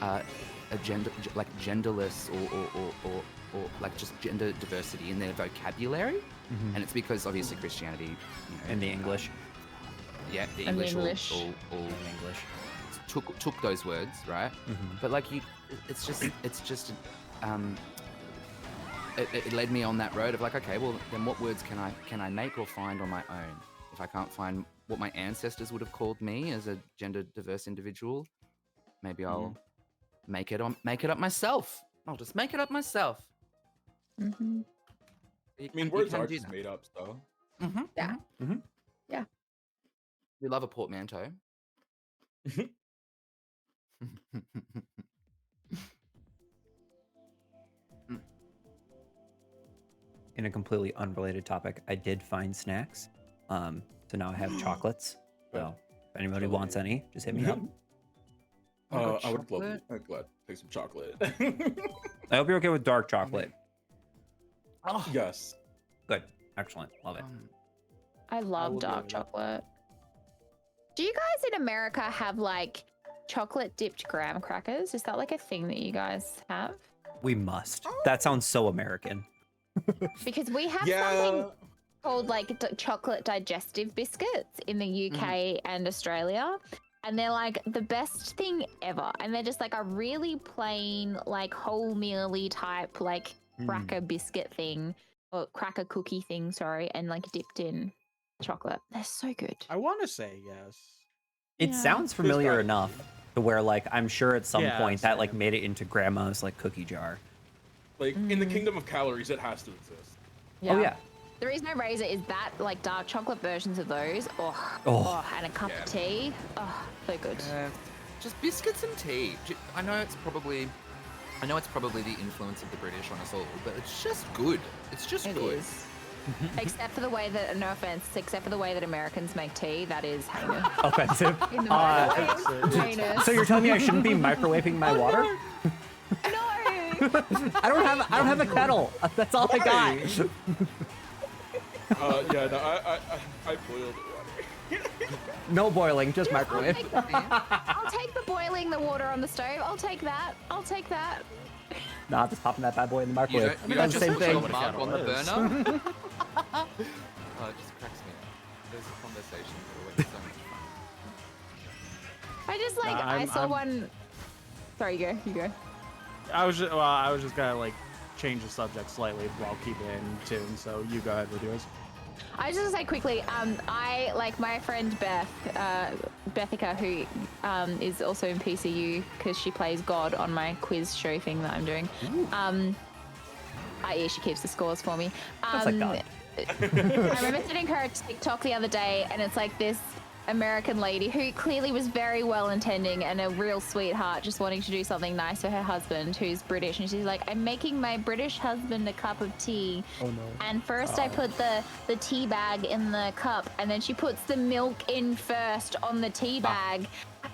a gender, like genderless or like just gender diversity in their vocabulary? And it's because obviously Christianity, you know, In the English. Yeah, the And the English, English. all In English. took those words, right? But like it's just it led me on that road of like, okay, well then what words can I make or find on my own? If I can't find what my ancestors would have called me as a gender diverse individual, maybe I'll make it up myself. I'll just make it up myself. Mm-hmm. You I mean, can- you words can are do just that. made up, so. Yeah. Yeah. We love a portmanteau. In a completely unrelated topic, I did find snacks. So now I have chocolates. So if anybody wants any, just hit me up. I would love chocolate? I'd glad to take some chocolate. I hope you're okay with dark chocolate. Oh, Yes. Good. Excellent. Love it. I love will go dark with that. chocolate. Do you guys in America have like chocolate dipped graham crackers? Is that like a thing that you guys have? We must. That sounds so American. Because we have Yeah. something called like chocolate digestive biscuits in the UK and Australia. And they're like the best thing ever. And they're just like a really plain, like wholemeal-y type, like cracker biscuit thing, or cracker cookie thing, sorry, and like dipped in chocolate. They're so good. I want to say yes. It Yeah. sounds familiar value. enough to where like I'm sure at some Yeah, point that like same. made it into grandma's like cookie jar. Like, in the kingdom of calories, it has to exist. Oh yeah. The reason I raise it is that like dark chocolate versions of those. Oh, Oh. and a cup Yeah. of tea. Oh, so good. just biscuits and tea. I know it's probably the influence of the British on us all, but it's just good. It's just It good. is. Except for the way that, no offense, except for the way that Americans make tea, that is heinous. Offensive. In the microwave, heinous. So you're telling me I shouldn't be microwaving my water? No! I don't have a kettle. That's all I got. Yeah, no, I boiled water. No boiling, just I'll microwave. take, I'll take the boiling the water on the stove. I'll take that. I'll take that. Nah, just popping that bad boy in the You microwave. don't, you Does don't the just same put thing. your mug on the Kettle is. burner? Oh, it just cracks me up. Those conversations are always so much fun. I just like, Nah, I I'm- saw I'm- one. Sorry, you go. I was just gonna like change the subject slightly while keeping it in tune. So you go ahead with yours. I was just gonna say quickly, I like my friend Beth, Bethica, who is also in PCU because she plays God on my quiz show thing that I'm doing. I.e. she keeps the scores for me. That's like God. I remember sending her a TikTok the other day, and it's like this American lady who clearly was very well intending and a real sweetheart, just wanting to do something nice for her husband who's British, and she's like, I'm making my British husband a cup of tea. Oh no. And first I put the tea bag in the cup, and then she puts the milk in first on the tea bag.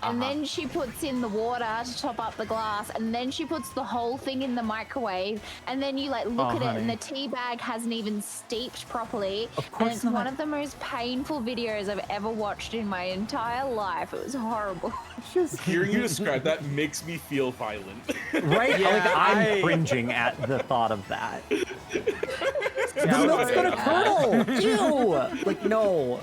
And then she puts in the water to top up the glass, and then she puts the whole thing in the microwave, and then you like look at it, and the tea bag hasn't even steeped properly. Of course and it's not. one of the most painful videos I've ever watched in my entire life. It was horrible. Hearing you describe that makes me feel violent. Right? Yeah, like I'm I- cringing at the thought of that. Yeah, The I was milk's saying, gonna curdle. Ew. Like no.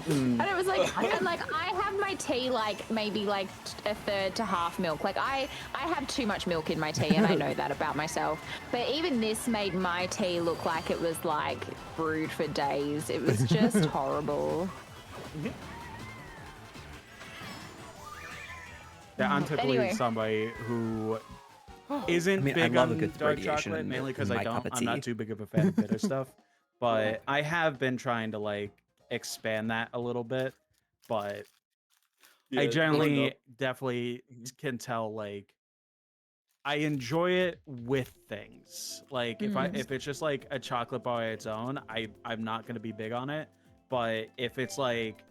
And it was like, and like I have my tea like maybe like a third to half milk. Like I have too much milk in my tea, and I know that about myself. But even this made my tea look like it was like brewed for days. It was just horrible. Yeah, I'm typically Anyway. somebody who isn't I mean, I big love a on good dark radiation chocolate, in mainly because my cup of I'm not tea. too big of a fan of bitter stuff. But I have been trying to like expand that a little bit, but Yeah, I growing generally up- definitely Mhm. can tell like I enjoy it with things. Like if it's just like a chocolate bar on its own, I'm not gonna be big on it. But if it's like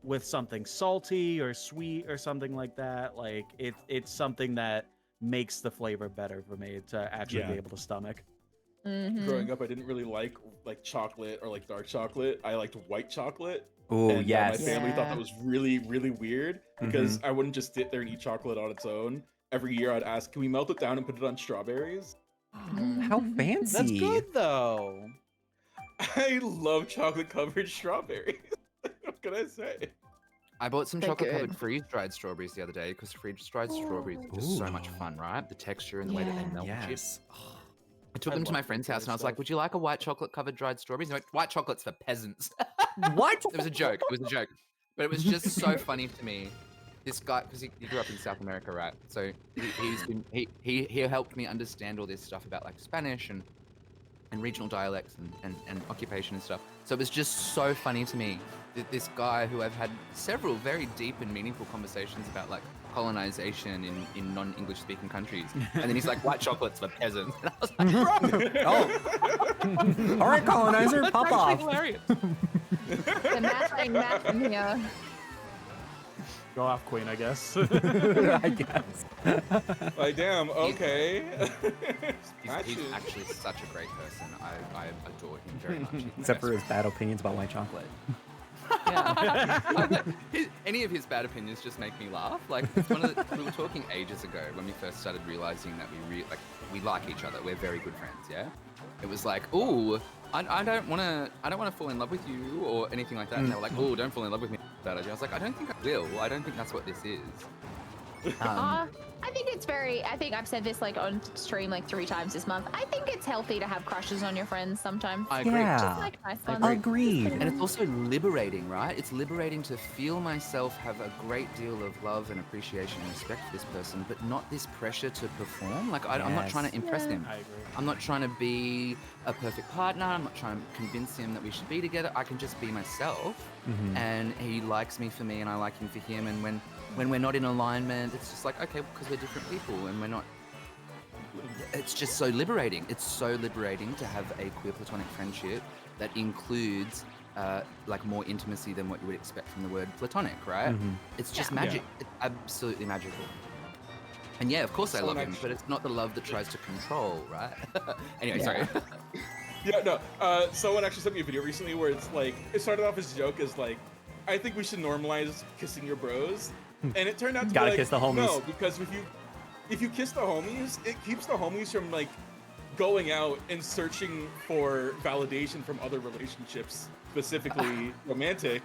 with something salty or sweet or something like that, like it's something that makes the flavor better for me to actually Yeah. be able to stomach. Growing up, I didn't really like chocolate or like dark chocolate. I liked white chocolate. Oh, And my yes. family thought Yeah. that was really, really weird because I wouldn't just sit there and eat chocolate on its own. Every year I'd ask, can we melt it down and put it on strawberries? How fancy. That's good though. I love chocolate covered strawberries. What can I say? I bought some They're chocolate-covered good. freeze-dried strawberries the other day because freeze-dried strawberries are just so much Ooh. fun, right? The texture and the way that they Yeah. melt the chip. Yes. I took I them to love my friend's house and I was freeze-dried like, "Would you like a white chocolate-covered dried strawberries?" And they're like, "White chocolate's for peasants." What? It was a joke. It was a joke, but it was just so funny to me. This guy, because he grew up in South America, right? So he helped me understand all this stuff about like Spanish and regional dialects and occupation and stuff. So it was just so funny to me that this guy who I've had several very deep and meaningful conversations about like colonization in non-English speaking countries. And then he's like, white chocolates for peasants. And I was like, bro! Oh. All right, colonizer, pop That's actually off. hilarious. The math ain't math in here. Go off, Queen, I guess. I guess. Like, damn, okay. He's actually such a great person. I adore him very much. He's the Except best for his friend. bad opinions about white chocolate. Yeah. Any of his bad opinions just make me laugh. Like it's one of the, we were talking ages ago when we first started realizing that we like each other. We're very good friends. Yeah. It was like, ooh, I don't want to fall in love with you or anything like that. And they were like, ooh, don't fall in love with me. That idea. I was like, I don't think I will. I don't think that's what this is. I think it's very, I think I've said this like on stream like 3 times this month. I think it's healthy to have crushes on your friends sometimes. I agree. Yeah. Just like nice ones. Agreed. And it's also liberating, right? It's liberating to feel myself have a great deal of love and appreciation and respect for this person, but not this pressure to perform. Like, I'm not trying to impress him. I agree. I'm not trying to be a perfect partner. I'm not trying to convince him that we should be together. I can just be myself. And he likes me for me and I like him for him. And when we're not in alignment, it's just like, okay, because we're different people and we're not. It's just so liberating. It's so liberating to have a queer platonic friendship that includes like more intimacy than what you would expect from the word platonic, right? It's just magic. It's absolutely magical. And yeah, of course I love him, but it's not the love that tries to control, right? Anyway, sorry. Yeah, no. Someone actually sent me a video recently where it's like, it started off as a joke as like, I think we should normalize kissing your bros. And it turned out to Gotta be like, kiss the homies. no, because if you kiss the homies, it keeps the homies from like going out and searching for validation from other relationships, specifically romantic.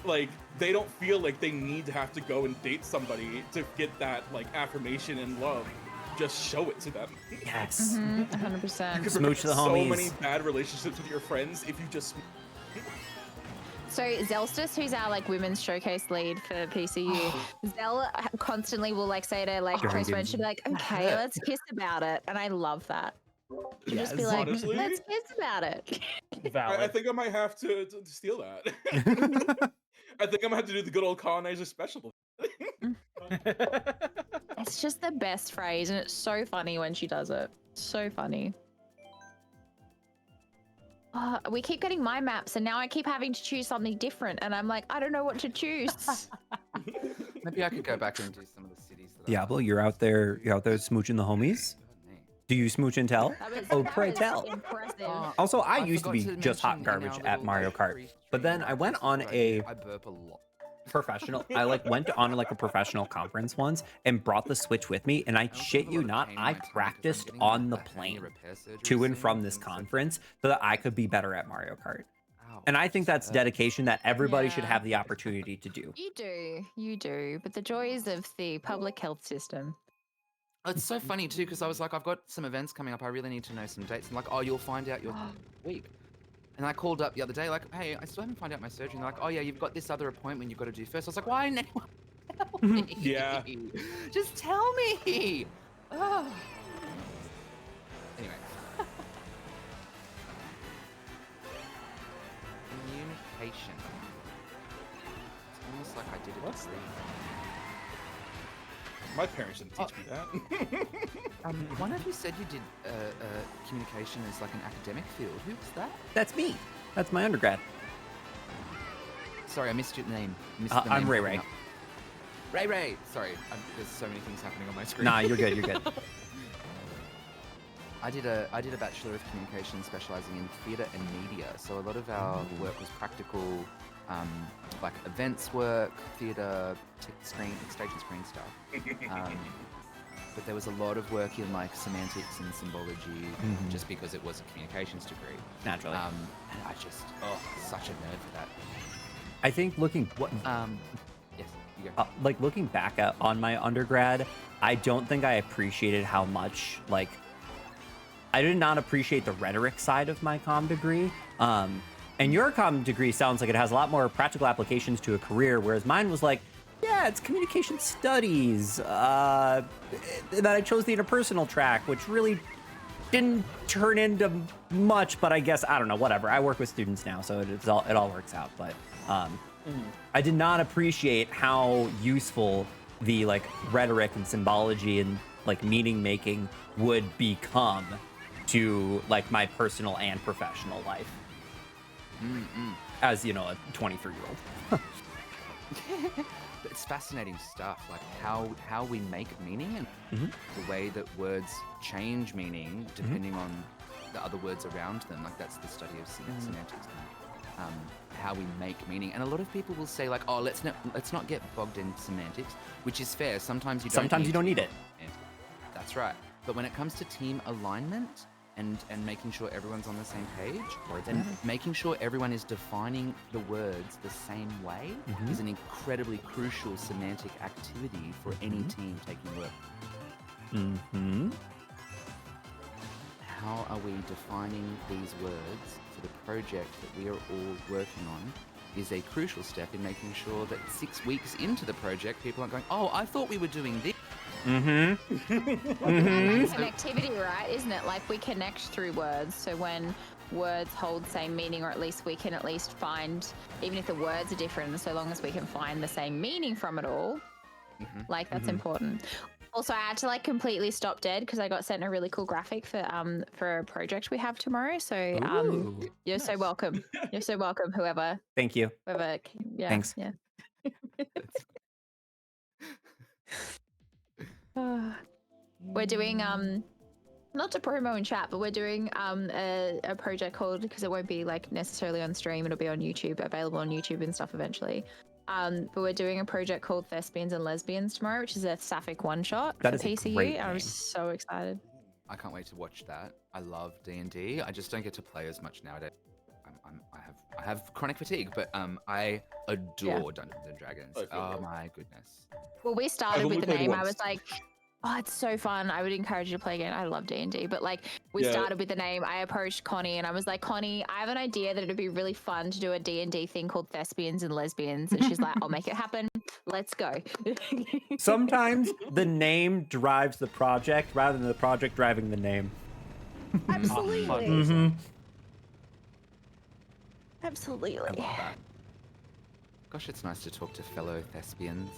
Like they don't feel like they need to have to go and date somebody to get that like affirmation and love. Just show it to them. Yes. 100%. You Smooch the so homies. many bad relationships with your friends if you just. So Zelstis, who's our like women's showcase lead for PCU, Zell constantly will like say to like close friends, she'll be like, okay, let's kiss about it. And I love that. She'll just be Yes. like, Honestly? let's kiss about it. Valid. I think I might have to steal that. I think I'm gonna have to do the good old colonizer special. It's just the best phrase, and it's so funny when she does it. So funny. We keep getting my maps, and now I keep having to choose something different, and I'm like, I don't know what to choose. Maybe I could go back and do some of the cities. That Diablo, you're out there smooching the homies? Do you smooch and tell? That was- Oh, that pray was tell. Impressive. Also, I I used to forgot be to just hot mention in garbage our at little, Mario like, Kart. pre-stream But then I went on I burp a lot. professional a professional conference once and brought the Switch with me, and I shit you not, I practiced on the plane to and from this conference so that I could be better at Mario Kart. And I think that's dedication that everybody should Yeah. have the opportunity to do. You do. But the joys of the public health system. It's so funny too because I was like, I've got some events coming up. I really need to know some dates. And like, oh, you'll find out your week. And I called up the other day, like, hey, I still haven't found out my surgery. And they're like, oh yeah, you've got this other appointment you've got to do first. I was like, why didn't anyone tell me? Yeah. Just tell me. Oh. Anyway. communication. It's almost like I did a What's degree. My parents didn't teach me that. One of you said you did communication as like an academic field. Who was that? That's me. That's my undergrad. Sorry, I missed your name. I'm Ray Ray. Ray. Sorry, there's so many things happening on my screen. Nah, you're good. You're good. I did a Bachelor of Communication specializing in theatre and media. So a lot of our work was practical, like events work, theatre, stage and screen stuff. But there was a lot of work in like semantics and symbology, just because it was a communications degree. Naturally. And I just, such a nerd for that. I think looking Yes, you go. like looking back on my undergrad, I don't think I appreciated how much like I did not appreciate the rhetoric side of my comm degree. And your comm degree sounds like it has a lot more practical applications to a career, whereas mine was like, yeah, it's communication studies. Then I chose the interpersonal track, which really didn't turn into much, but I guess, I don't know, whatever. I work with students now, so it all works out. But I did not appreciate how useful the like rhetoric and symbology and like meaning making would become to like my personal and professional life. As, you know, a 23-year-old. It's fascinating stuff, like how we make meaning and the way that words change meaning depending on the other words around them. Like that's the study of semantics. How we make meaning, and a lot of people will say like, "Oh, let's not get bogged in semantics," which is fair. Sometimes you don't need it. That's right. But when it comes to team alignment and making sure everyone's on the same page, and making sure everyone is defining the words the same way is an incredibly crucial semantic activity for any team taking work. How are we defining these words for the project that we are all working on is a crucial step in making sure that 6 weeks into the project, people aren't going, "Oh, I thought we were doing this." Connectivity, right? Isn't it? Like we connect through words. So when words hold the same meaning, or at least we can at least find, even if the words are different, so long as we can find the same meaning from it all, like that's important. Also, I had to like completely stop dead because I got sent a really cool graphic for a project we have tomorrow. So Ooh, you're so welcome. You're so welcome, whoever. thank you. Yeah. Thanks. Yeah. We're doing not to promo in chat, but we're doing a project called, because it won't be like necessarily on stream, it'll be on YouTube, available on YouTube and stuff eventually. But we're doing a project called Thespians and Lesbians tomorrow, which is a sapphic one shot That for is a PCU. great I'm name. so excited. I can't wait to watch that. I love D&D. I just don't get to play as much nowadays. I have chronic fatigue, but I adore Dungeons and Dragons. I feel Oh that. my goodness. Well, we started only with the played name. I once. was like, oh, it's so fun. I would encourage you to play again. I love D&D, but like we Yeah. started with the name. I approached Connie and I was like, Connie, I have an idea that it'd be really fun to do a D&D thing called Thespians and Lesbians. And she's like, I'll make it happen. Let's go. Sometimes the name drives the project rather than the project driving the name. Absolutely. Absolutely. I love that. Gosh, it's nice to talk to fellow thespians.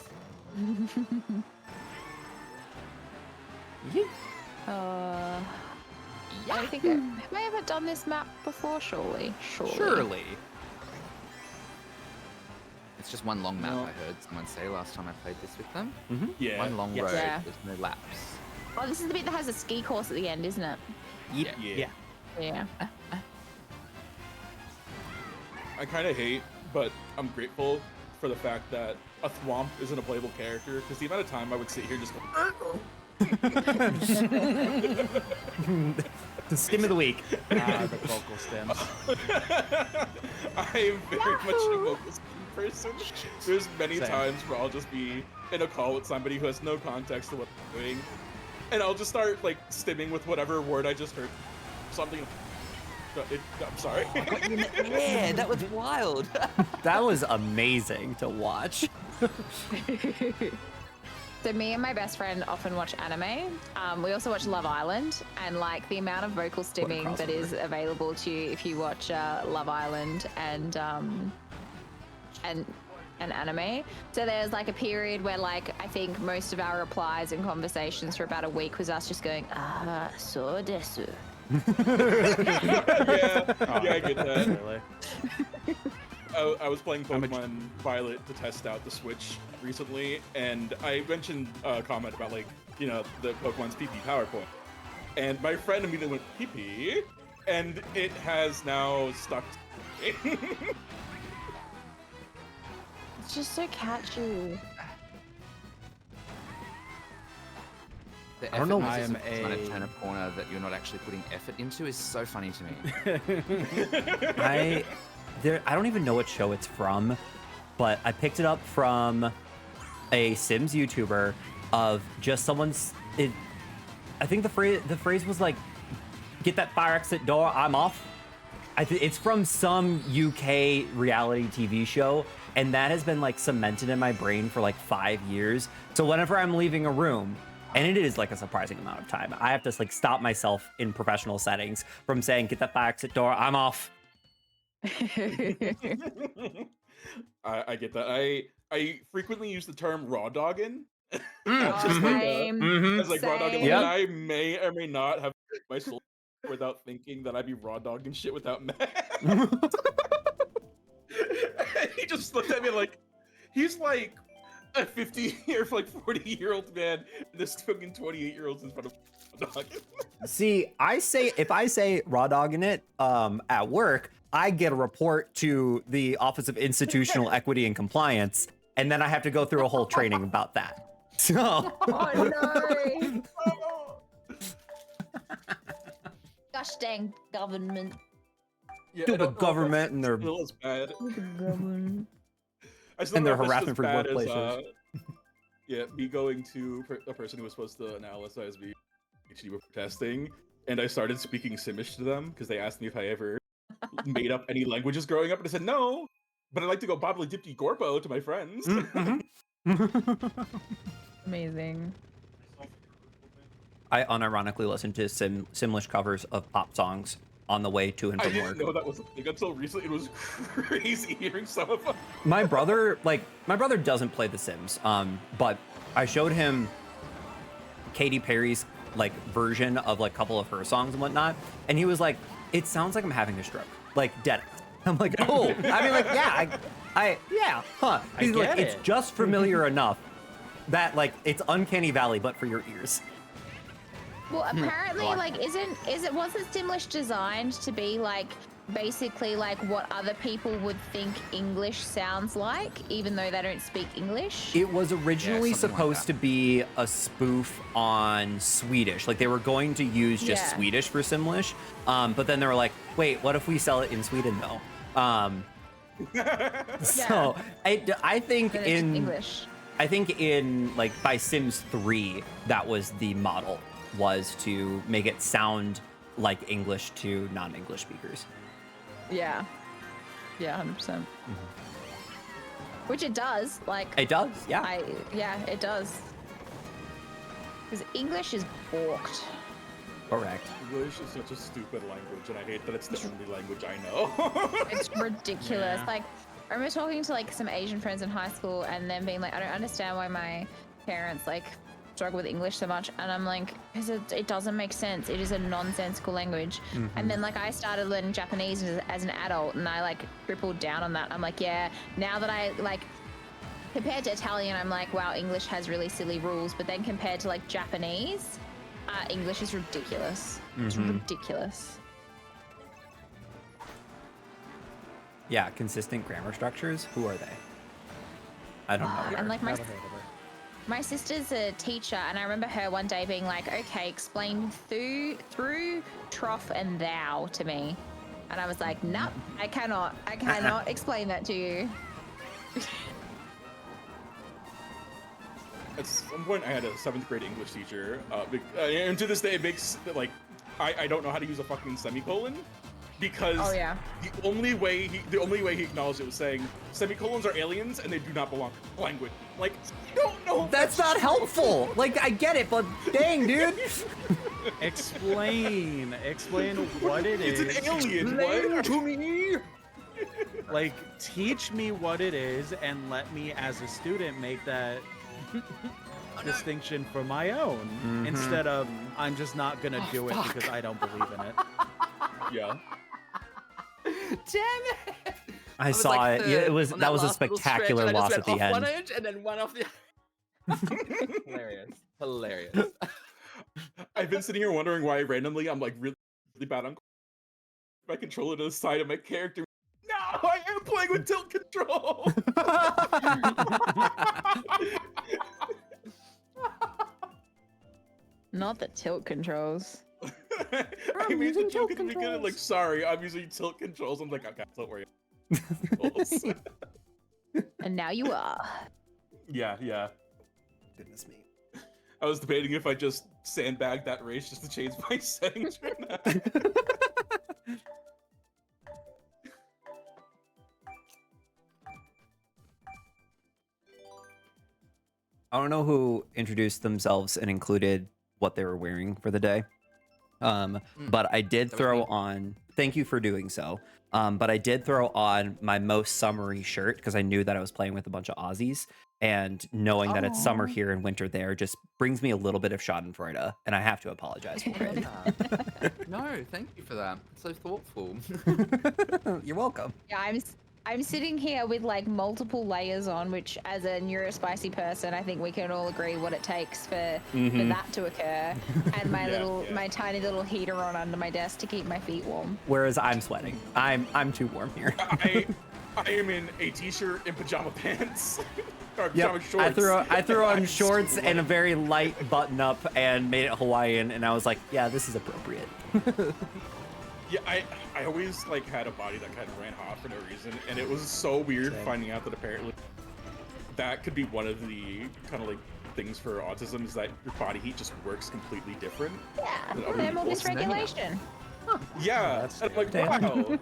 I think have I ever done this map before? Surely. Surely. It's just one long map, No. I heard someone say last time I played this with them. Yeah. One long Yes. road, Yeah. there's no laps. Oh, this is the bit that has a ski course at the end, isn't it? Yeah. Yeah. Yeah. I kind of hate, but I'm grateful for the fact that a thwomp isn't a playable character, because the amount of time I would sit here just go, The stim of the week. The vocal stems. I am very much a vocal skiing person. There's many Same. times where I'll just be in a call with somebody who has no context to what I'm doing, and I'll just start like stimming with whatever word I just heard. Something. I'm sorry. Yeah, that was wild. That was amazing to watch. So me and my best friend often watch anime. We also watch Love Island, and like the amount of vocal stimming that crossover. is available to you if you watch Love Island and and anime. So there's like a period where like I think most of our replies and conversations for about a week was us just going, so desu. Yeah, Oh, yeah, I get that. Really. I was playing Pokemon Violet to test out the Switch recently, and I mentioned a comment about like, you know, the Pokemon's PP PowerPoint. And my friend immediately went, PP? And it has now stuck to me. It's just so catchy. The I don't know. effortlessness I am of trying to a- turn a corner that you're not actually putting effort into is so funny to me. I don't even know what show it's from, but I picked it up from a Sims YouTuber of just someone's. I think the phrase was like, "Get that fire exit door, I'm off." It's from some UK reality TV show, and that has been like cemented in my brain for like 5 years. So whenever I'm leaving a room, and it is like a surprising amount of time, I have to like stop myself in professional settings from saying, "Get that fire exit door, I'm off." I get that. I frequently use the term raw dogging. Oh, Just like same. as like raw dogging, Same. and I may or may not have my soul without thinking that I'd be raw dogging shit without Matt. He just looked at me like he's like a 50-year, like 40-year-old man, and this fucking 28-year-old's in front of raw dogging. See, if I say raw dogging it at work, I get a report to the Office of Institutional Equity and Compliance, and then I have to go through a whole training about that. So Oh no! Gosh dang government. Yeah, I Stupid don't know if government and their still as bad. Government. I still and don't their know if it's harassment as for bad as, workplaces. yeah, me going to a person who was supposed to analyze me, PhD for testing, and I started speaking Simish to them because they asked me if I ever made up any languages growing up, and I said no, but I like to go bobbly dipty gorpo to my friends. Amazing. I unironically listen to Simlish covers of pop songs on the way to and I from didn't work. know that was a thing until recently. It was crazy hearing some of them. My brother doesn't play The Sims, but I showed him Katy Perry's like version of like a couple of her songs and whatnot, and he was like, "It sounds like I'm having a stroke, like dead." I'm like, "Oh, I mean, like, yeah, yeah, huh?" He's like, get "It's it." just familiar enough that like it's uncanny valley, but for your ears." Well, apparently, God. like, wasn't Simlish designed to be like basically like what other people would think English sounds like, even though they don't speak English? It was originally something like supposed that. to be a spoof on Swedish. Like they were going to use just Yeah. Swedish for Simlish, but then they were like, "Wait, what if we sell it in Sweden though?" So I think And it's in English. I think in like by Sims 3, that was the model, was to make it sound like English to non-English speakers. Yeah. Yeah, 100%. Which it does. Like, It does, yeah. it does. Because English is balked. Correct. English is such a stupid language, and I hate that it's the only language I know. It's ridiculous. Yeah. Like, I remember talking to like some Asian friends in high school and then being like, I don't understand why my parents like struggle with English so much. And I'm like, because it doesn't make sense. It is a nonsensical language. And then like I started learning Japanese as an adult and I like tripled down on that. I'm like, yeah, now that I like, compared to Italian, I'm like, wow, English has really silly rules. But then compared to like Japanese, English is ridiculous. It's ridiculous. Yeah, consistent grammar structures. Who are they? I don't know. And like my Never heard of it. My sister's a teacher, and I remember her one day being like, okay, explain through, trough, and thou to me. And I was like, nope, I cannot explain that to you. At some point, I had a 7th grade English teacher, and to this day, it makes like I don't know how to use a fucking semicolon because Oh, yeah. the only way he acknowledged it was saying semicolons are aliens and they do not belong to language. Like, I don't know. if That's not true. helpful. Like I get it, but dang, dude. Explain what it It's is. an alien. What? to me. Like, teach me what it is and let me, as a student, make that distinction for my own Mhm. instead of I'm just not gonna do it fuck. because I don't believe in it. Yeah. Damn it! I was saw like it. Yeah, it third was on that was a last little stretch, spectacular and I loss just at went the off one end. edge and then one off the Hilarious. Hilarious. I've been sitting here wondering why randomly I'm like really, really bad on my controller to the side of my character. No, I am playing with tilt control. Not the tilt controls. I made the joke at the beginning, like, sorry, I'm using tilt controls. I'm like, okay, don't worry. Controls. And now you are. yeah. Goodness me. I was debating if I just sandbagged that race just to change my settings or not. I don't know who introduced themselves and included what they were wearing for the day. But I did That was throw me. on, thank you for doing so. But I did throw on my most summery shirt because I knew that I was playing with a bunch of Aussies, and knowing that it's summer Aw. here and winter there just brings me a little bit of Schadenfreude, and I have to apologize for it. No, thank you for that. So thoughtful. You're welcome. Yeah, I'm sitting here with like multiple layers on, which as a neurospicy person, I think we can all agree what it takes for that to occur. And my my tiny little heater on under my desk to keep my feet warm. Whereas I'm sweating. I'm too warm here. I am in a t-shirt and pajama pants. Or Yep. pajama shorts. I threw on I'm shorts so and a very light button up and made it Hawaiian, and I was like, yeah, this is appropriate. Yeah, I always like had a body that kind of ran hot for no reason, and it was so weird Same. finding out that apparently that could be one of the kind of like things for autism is that your body heat just works completely different. Yeah, than other thermal people's. dysregulation. Yeah, that's and I'm like, damn. wow.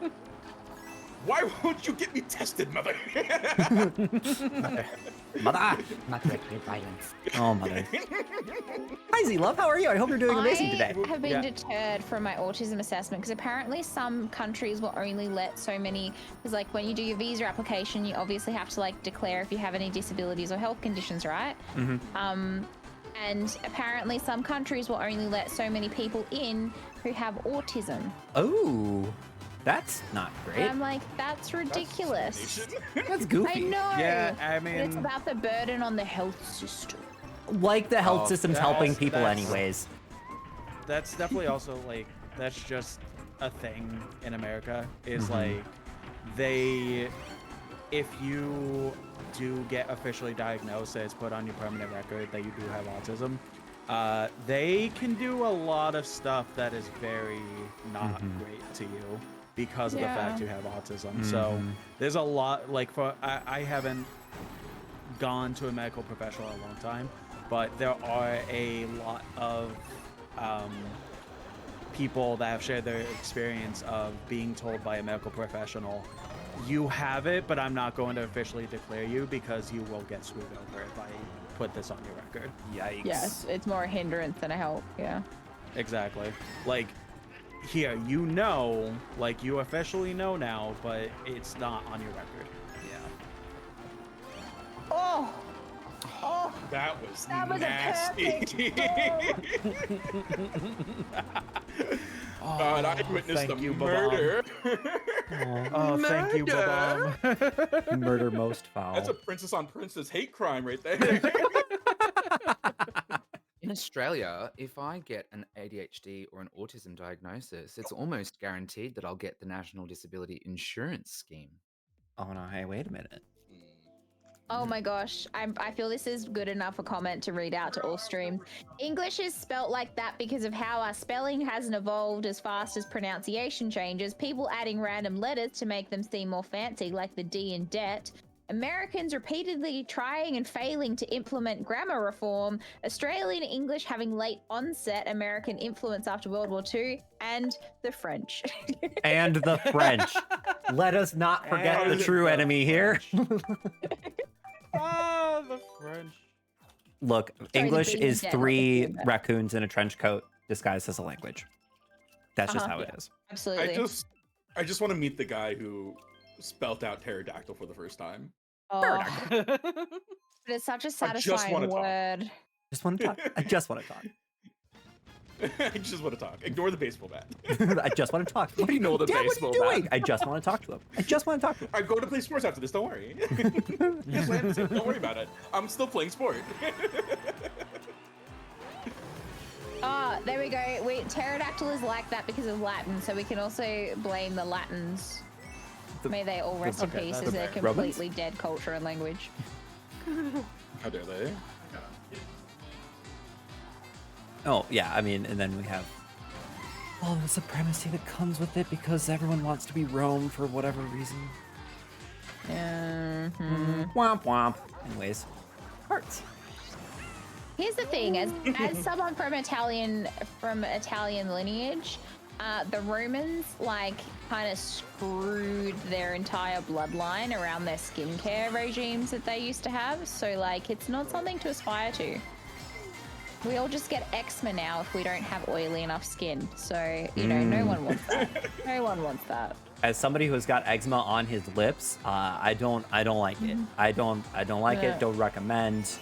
Why won't you get me tested, mother? Mother. Not directly violence. Oh, mother. Hi, Z-Love. How are you? I hope you're doing amazing today. I have been Yeah. deterred from my autism assessment because apparently some countries will only let so many. Because like when you do your visa application, you obviously have to like declare if you have any disabilities or health conditions, right? And apparently some countries will only let so many people in who have autism. Oh, that's not And great. I'm like, that's ridiculous. That's I goofy. know. Yeah, I But it's mean, about the burden on the health system. Like the health Oh, system's helping that's- people that's- anyways. that's definitely also like that's just a thing in America is like if you do get officially diagnosed, it's put on your permanent record that you do have autism, they can do a lot of stuff that is very not great to you because of the fact Yeah. you have autism. So there's a lot like I haven't gone to a medical professional in a long time, but there are a lot of people that have shared their experience of being told by a medical professional, you have it, but I'm not going to officially declare you because you will get screwed over if I put this on your record. Yikes. Yes, it's more a hindrance than a help. Yeah. Exactly. Like, here, like you officially know now, but it's not on your record. Yeah. Oh, That was That was a nasty. God, I witnessed thank a you, murder. Oh, thank you, Babam. Murder most foul. That's a princess on princess hate crime right there. In Australia, if I get an ADHD or an autism diagnosis, it's almost guaranteed that I'll get the National Disability Insurance Scheme. Oh no, hey, wait a minute. oh my gosh. I feel this is good enough a comment to read out to all stream. English is spelt like that because of how our spelling hasn't evolved as fast as pronunciation changes. People adding random letters to make them seem more fancy, like the D in debt. Americans repeatedly trying and failing to implement grammar reform, Australian English having late onset American influence after World War II, and the French. And the French. Let us not forget And the true the enemy here. Oh, the French. Look, the English big is debt, not the 3 small debt. raccoons in a trench coat disguised as a language. That's just Uh-huh. how it is. Absolutely. I just want to meet the guy who spelt out pterodactyl for the first time. Oh, but it's such a satisfying wanna talk. word. Just want to talk. I just want to talk. I just want to talk. Ignore the baseball bat. I just want to talk. What do you know the Dad, baseball what are you bat? doing? I just want to talk to him. I just want to talk to him. I'm going to play sports after this. Don't worry. Just land safe. Don't worry about it. I'm still playing sport. Oh, there we go. Pterodactyl is like that because of Latin, so we can also blame the Latins. May they all rest in peace, as they're completely dead culture and language. How dare they? Oh, yeah, I mean, and then we have all the supremacy that comes with it because everyone wants to be Rome for whatever reason. Womp womp. Anyways, hearts. Here's the thing, as someone from Italian lineage, the Romans like kind of screwed their entire bloodline around their skincare regimes that they used to have. So like, it's not something to aspire to. We all just get eczema now if we don't have oily enough skin. So you know, no one wants that. No one wants that. As somebody who's got eczema on his lips, I don't like it. I don't like it. Don't recommend.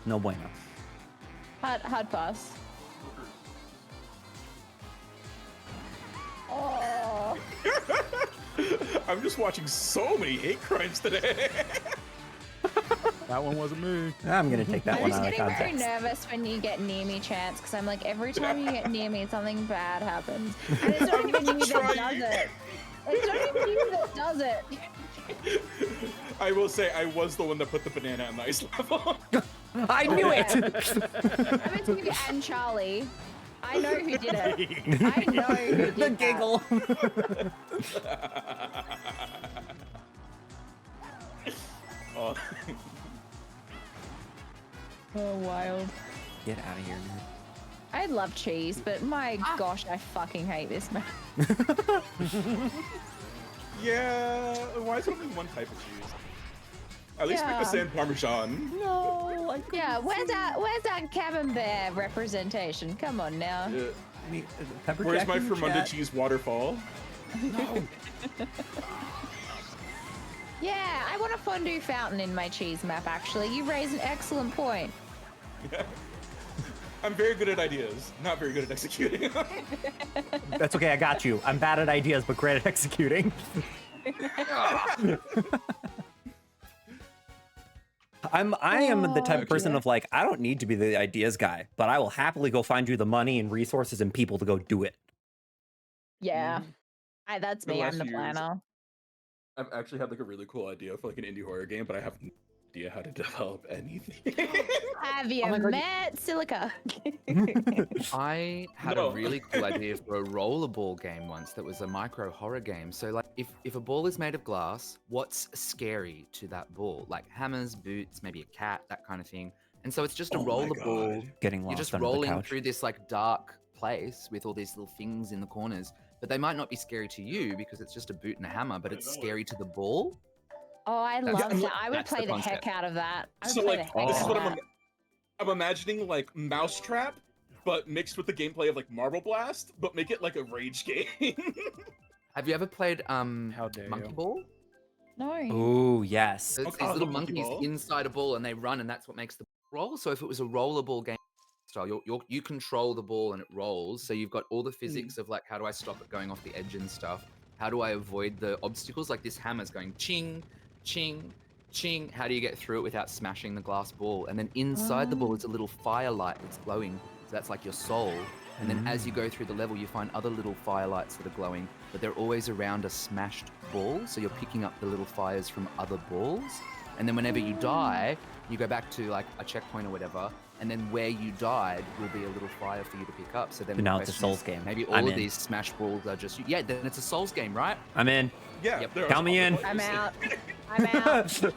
No bueno. Hard pass. Oh. I'm just watching so many hate crimes today. That one wasn't me. I'm gonna take that I'm one just out of getting very context. nervous when you get near me, Chance, because I'm like, every time you get near me, something bad happens. And it's not even you that does it. It's not even you that does it. I will say I was the one that put the banana on the ice level. I knew it. I'm into you and Charlie. I know who did it. I know who did The giggle. Oh. Oh, wild. Get out of here, nerd. I love cheese, but my gosh, I fucking hate this man. Yeah, why is it only one type of cheese? At least make the sand parmesan. No, Yeah, where's that camembert representation? Come on now. Yeah. Pepper Where's jack my in the Fermunda chat. cheese waterfall? Yeah, I want a fondue fountain in my cheese map, actually. You raise an excellent point. Yeah. I'm very good at ideas, not very good at executing. That's okay, I got you. I'm bad at ideas, but great at executing. I am the type of person of like, I don't need to be the ideas guy, but I will happily go find you the money and resources and people to go do it. Yeah. That's The me, I'm last the few years- planner. I've actually had like a really cool idea for like an indie horror game, but I have no idea how to develop anything. Have you my God, met Silica? I had No. a really cool idea for a rollerball game once that was a micro horror game. So like if a ball is made of glass, what's scary to that ball? Like hammers, boots, maybe a cat, that kind of thing. And so it's just a Oh my rollerball. God. Getting You're lost just under the rolling couch. through this like dark place with all these little things in the corners. But they might not be scary to you because it's just a boot and a hammer, but it's scary to the ball. Oh, I That's- love that. I would that's the play the concept. heck out of that. I would So play like the heck this out is of what that. I'm imagining, like Mousetrap, but mixed with the gameplay of like Marble Blast, but make it like a rage game. Have you ever played How dare Monkey you. Ball? No. Ooh, yes. So it's Oh, these little the monkey monkeys ball. inside a ball and they run and that's what makes the roll. So if it was a rollerball game style, you control the ball and it rolls. So you've got all the physics of like, how do I stop it going off the edge and stuff? How do I avoid the obstacles? Like this hammer's going ching, ching, ching. How do you get through it without smashing the glass ball? And then inside the ball is a little firelight that's glowing. So that's like your soul. And then as you go through the level, you find other little firelights that are glowing, but they're always around a smashed ball. So you're picking up the little fires from other balls. And then whenever you die, you go back to like a checkpoint or whatever. And then where you died will be a little fire for you to pick up. So then So the now it's a question Souls is, game. Maybe all I'm of in. these smash balls are just, yeah, then it's a Souls game, right? I'm in. Yeah, Yep. there are Count me in. some I'm other out. ways. I'm out.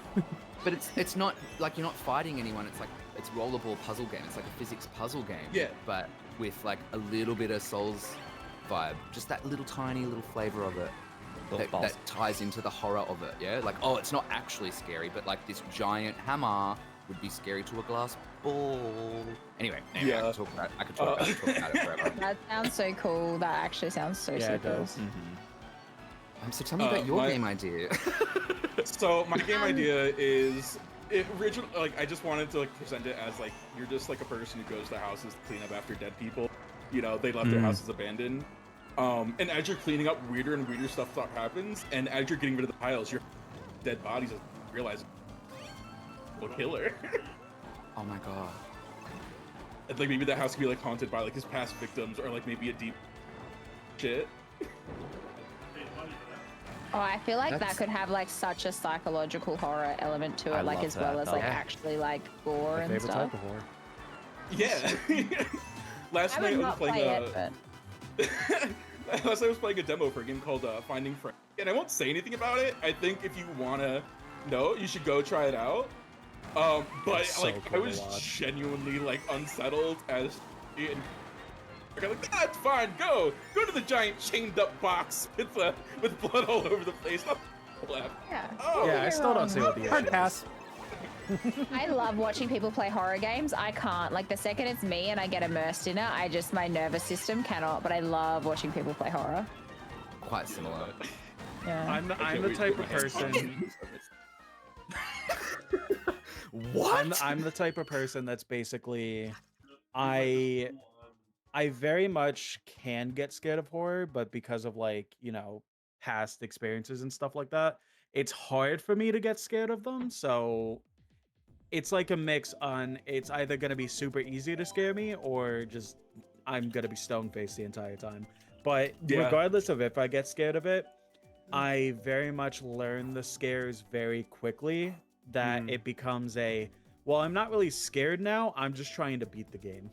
But it's not like you're not fighting anyone. It's like it's rollerball puzzle game. It's like a physics puzzle game. Yeah. But with like a little bit of Souls vibe, just that little tiny little flavor of it Little that, balls. that ties into the horror of it. Yeah, like oh, it's not actually scary, but like this giant hammer would be scary to a glass ball. Anyway, I Yeah. could talk about it forever. That sounds so cool. That actually sounds so Yeah, it cool. does. So tell me about your game idea. So my game idea is original. Like I just wanted to like present it as like you're just like a person who goes to houses to clean up after dead people. You know, they left their houses abandoned. And as you're cleaning up, weirder and weirder stuff happens. And as you're getting rid of the piles, your dead bodies realize a killer. Oh my god. And, like maybe that house could be like haunted by like his past victims, or like maybe a deep shit. Oh, I feel like that That's- could have like such a psychological horror element to it, I like love as well that, as though. like Yeah. actually like gore My and favorite stuff. type of horror. Yeah. Last I night would I was not playing play it, but Last night I was playing a demo for a game called Finding Friends, and I won't say anything about it. I think if you wanna know, you should go try it out. But That's so like I cool to was watch. genuinely like unsettled as and I'm like, ah, it's fine. Go to the giant chained up box with blood all over the place. yeah. Oh, Yeah, I still don't see what the Hard issue is. pass. I love watching people play horror games. I can't. Like the second it's me and I get immersed in it, my nervous system cannot. But I love watching people play horror. Quite similar. Yeah. I'm the can't wait to type get of my hands on person. What? I'm the type of person that's basically I very much can get scared of horror, but because of like, past experiences and stuff like that, it's hard for me to get scared of them. So it's like a mix on it's either gonna be super easy to scare me or just I'm gonna be stone faced the entire time. But Yeah. regardless of if I get scared of it, I very much learn the scares very quickly that it becomes well, I'm not really scared now, I'm just trying to beat the game.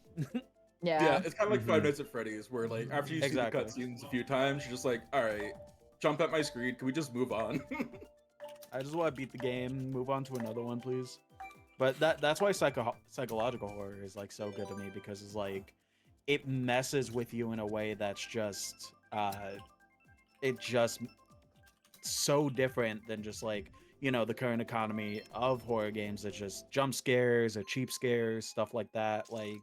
Yeah, it's kind of like Five Nights at Freddy's, where like after you Exactly. see the cutscenes a few times, you're just like, all right, jump at my screen. Can we just move on? I just want to beat the game, move on to another one, please. But that's why psychological horror is like so good to me, because it's like it messes with you in a way that's just so different than just like the current economy of horror games. It's just jump scares or cheap scares, stuff like that. Like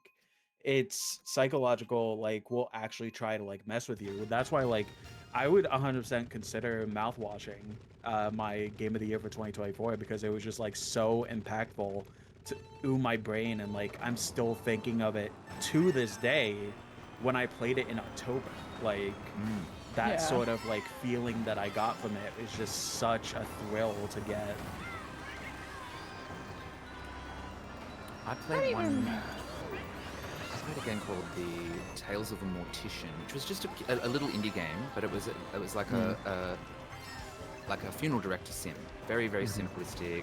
it's psychological, like will actually try to like mess with you. That's why like I would 100% consider mouthwashing my game of the year for 2024, because it was just like so impactful to my brain, and like I'm still thinking of it to this day when I played it in October. Like that Yeah. sort of like feeling that I got from it is just such a thrill to get. I played a game called The Tales of a Mortician, which was just a little indie game, but it was like a funeral director sim. Very simplistic,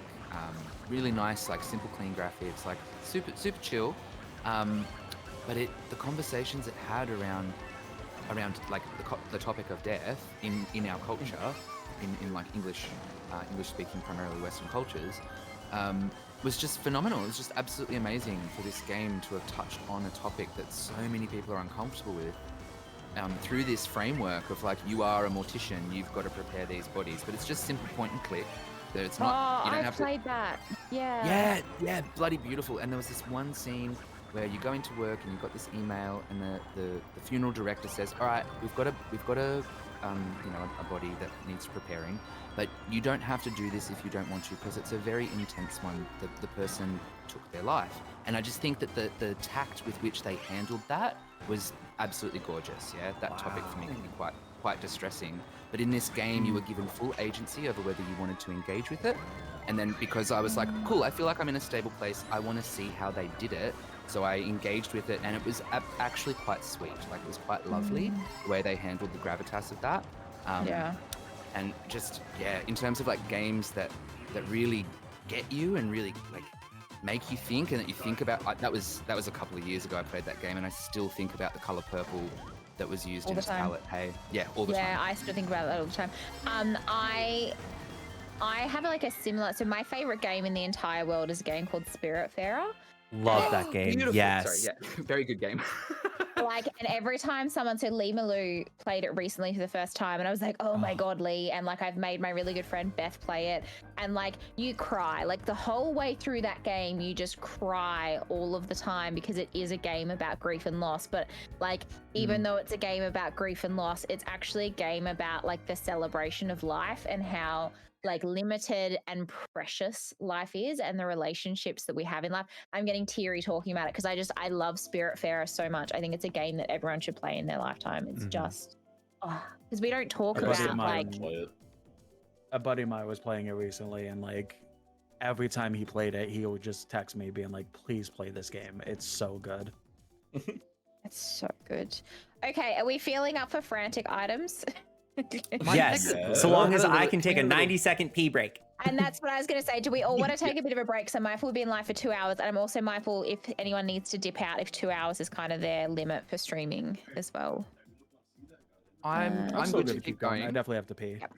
really nice, like simple, clean graphics, like super chill. But the conversations it had around like the topic of death in our culture, in like English speaking primarily Western cultures, was just phenomenal. It was just absolutely amazing for this game to have touched on a topic that so many people are uncomfortable with, through this framework of like, you are a mortician, you've got to prepare these bodies, but it's just simple point and click. That it's not. You don't I have played that. Yeah. yeah, bloody beautiful. And there was this one scene where you go into work and you've got this email, and the funeral director says, all right, we've got a body that needs preparing, but you don't have to do this if you don't want to, because it's a very intense one. The person took their life. And I just think that the tact with which they handled that was absolutely gorgeous. Yeah, that topic for me can be quite distressing. But in this game, you were given full agency over whether you wanted to engage with it. And then because I was like, cool, I feel like I'm in a stable place, I want to see how they did it. So I engaged with it, and it was actually quite sweet. Like, it was quite lovely the way they handled the gravitas of that. Yeah. And just, in terms of like games that really get you and really like make you think, and that you think about, like, that was a couple of years ago I played that game, and I still think about the color purple that was used All in the its time. palette. Hey, yeah, all the Yeah, time. I still think about that all the time. I have like a similar. So my favorite game in the entire world is a game called Spiritfarer. Love that game. Beautiful. Yes. Sorry, yeah, very good game. Like, and every time someone said Lee Malou played it recently for the first time, and I was like, oh my God, Lee. And like, I've made my really good friend Beth play it. And like, you cry. Like, the whole way through that game, you just cry all of the time because it is a game about grief and loss. But like, even though it's a game about grief and loss, it's actually a game about like the celebration of life and how like limited and precious life is and the relationships that we have in life. I'm getting teary talking about it because I love Spiritfarer so much. I think it's a game that everyone should play in their lifetime. It's just because we don't talk A buddy about of mine- like A buddy of mine was playing it recently, and like every time he played it, he would just text me being like, please play this game. It's so good. it's so good. Okay, are we feeling up for frantic items? Yes, so long as I can take a 90-second pee break. And that's what I was going to say. Do we all want to take a bit of a break? So mindful we've been live for 2 hours. And I'm also mindful if anyone needs to dip out, if 2 hours is kind of their limit for streaming as well. I'm still good to keep going. I definitely have to pee. Yep.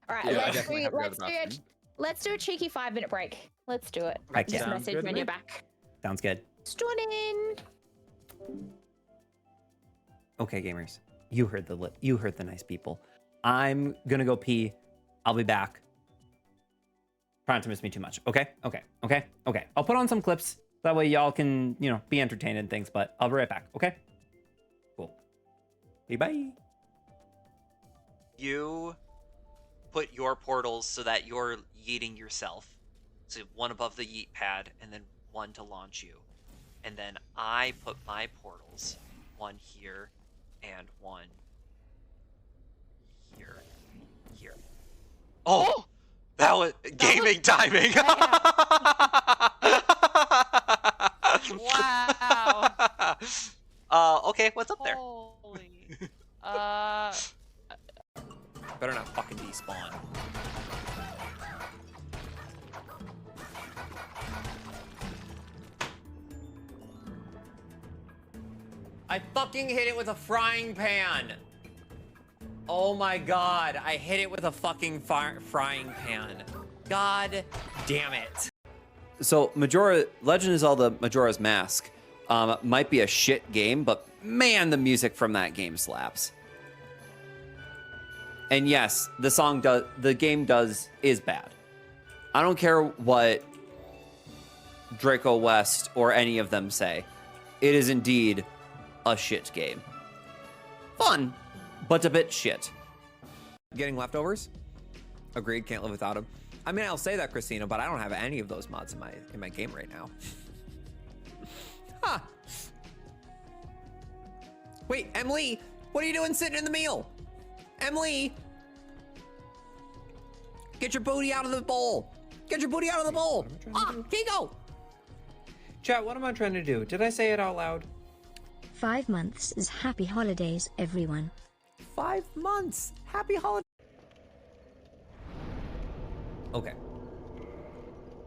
All right, Yeah, I let's definitely have to go to the bathroom. let's do a cheeky 5-minute break. Let's do it. Heck Just yeah. Sounds message good when to you're me. back. Sounds good. Stunning. Okay, gamers, you heard the nice people. I'm gonna go pee. I'll be back. Try not to miss me too much. Okay. I'll put on some clips. That way y'all can, be entertained and things, but I'll be right back. Okay. Cool. Bye. You put your portals so that you're yeeting yourself. So one above the yeet pad and then one to launch you. And then I put my portals, one here and one here. Oh! That was gaming timing! Wow. Okay, what's up there? Holy. Better not fucking despawn. I fucking hit it with a frying pan. Oh my God, I hit it with a fucking frying pan. God damn it. So Legend of Zelda Majora's Mask might be a shit game, but man, the music from that game slaps. And yes, the game is bad. I don't care what Draco West or any of them say. It is indeed a shit game. Fun, but a bit shit. Getting leftovers? Agreed, can't live without them. I mean, I'll say that, Christina, but I don't have any of those mods in my game right now. Huh. Wait, Emily, what are you doing sitting in the meal? Emily! Get your booty out of the bowl! Get your booty out of the bowl! Kiko! Chat, what am I trying to do? Did I say it out loud? 5 months is happy holidays, everyone. 5 months! Happy holiday! Okay.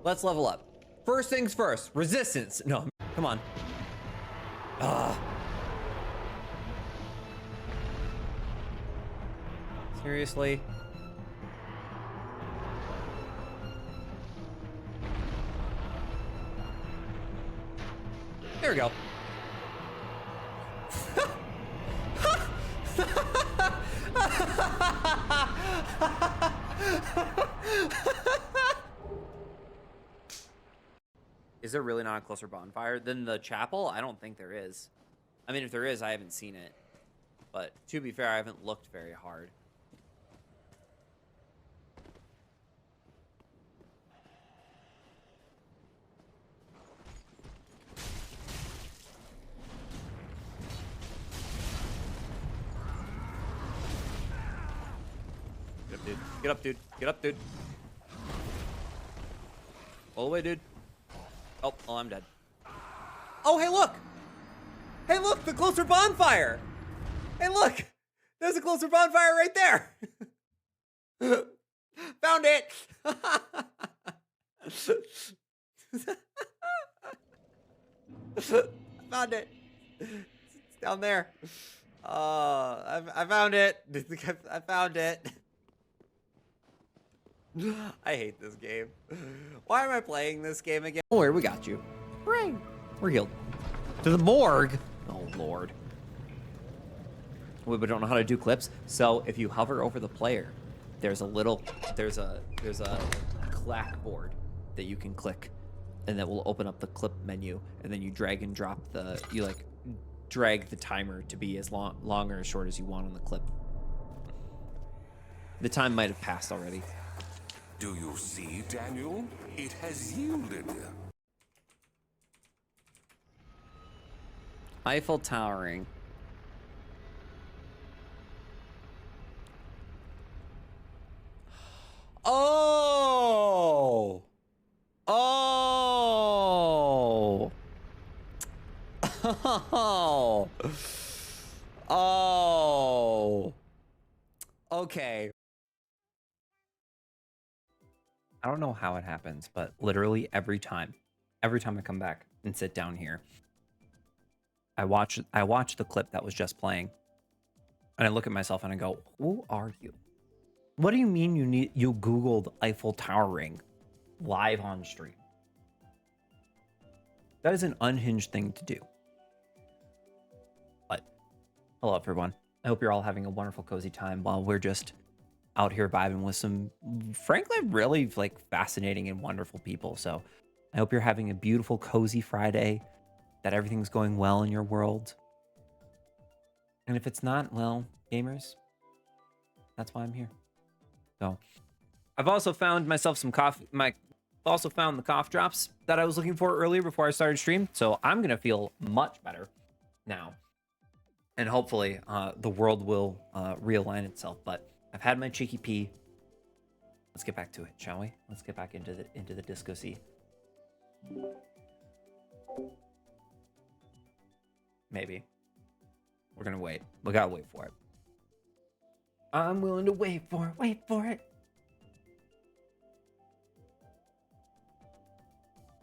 Let's level up. First things first, resistance. No, come on. Seriously? There we go. Is there really not a closer bonfire than the chapel? I don't think there is. I mean, if there is, I haven't seen it. But to be fair, I haven't looked very hard. Get up, dude. Get up, dude. Get up, dude. All the way, dude. Oh, well, I'm dead. Oh, hey, look! Hey, look, the closer bonfire! Hey, look! There's a closer bonfire right there! Found it! Found it! It's down there. I found it. I found it. I hate this game. Why am I playing this game again? Oh, here, we got you. Hooray! We're healed. To the morgue. Oh, Lord. we don't know how to do clips. So if you hover over the player, there's a clackboard that you can click, and that will open up the clip menu, and then you drag and drop drag the timer to be as long or as short as you want on the clip. The time might have passed already. Do you see, Daniel? It has yielded. Eiffel Towering. Oh! Oh! Oh! Oh! Okay. I don't know how it happens, but literally every time I come back and sit down here, I watch the clip that was just playing, and I look at myself and I go, "Who are you? What do you mean you Googled Eiffel Towering live on stream?" That is an unhinged thing to do. But hello everyone. I hope you're all having a wonderful cozy time while we're just out here vibing with some frankly really like fascinating and wonderful people. So I hope you're having a beautiful cozy Friday, that everything's going well in your world. And if it's not, well, gamers, that's why I'm here. So I've also found myself some coffee. Also found the cough drops that I was looking for earlier before I started stream. So I'm gonna feel much better now, and hopefully the world will realign itself. But I've had my cheeky pee. Let's get back to it, shall we? Let's get back into the disco sea. Maybe. We're gonna wait. We gotta wait for it. I'm willing to wait for it. Wait for it.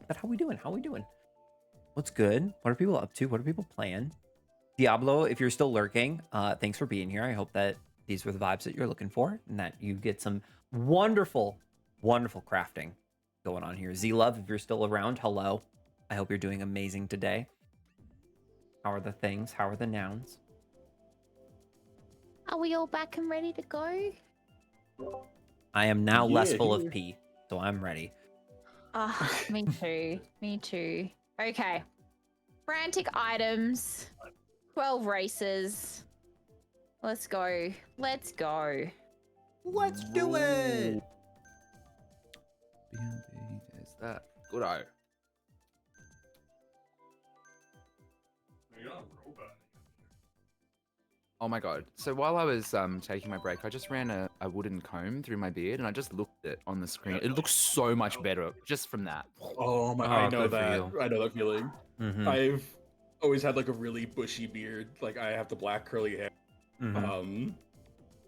But how we doing? How we doing? What's good? What are people up to? What are people playing? Diablo, if you're still lurking, thanks for being here. I hope that these were the vibes that you're looking for, and that you get some wonderful, wonderful crafting going on here. Z-Love, if you're still around, hello. I hope you're doing amazing today. How are the things? How are the nouns? Are we all back and ready to go? I am now less Yeah. full of pee, so I'm ready. Me too. Me too. Okay. Frantic items. 12 races. Let's go. Let's go. Let's do it! There's that. Good eye. Oh my god. So while I was taking my break, I just ran a wooden comb through my beard, and I just looked at it on the screen. It looks so much better just from that. Oh my! Oh, I know good for that. you. I know that feeling. Mhm. I've always had like a really bushy beard. Like I have the black curly hair. Mhm.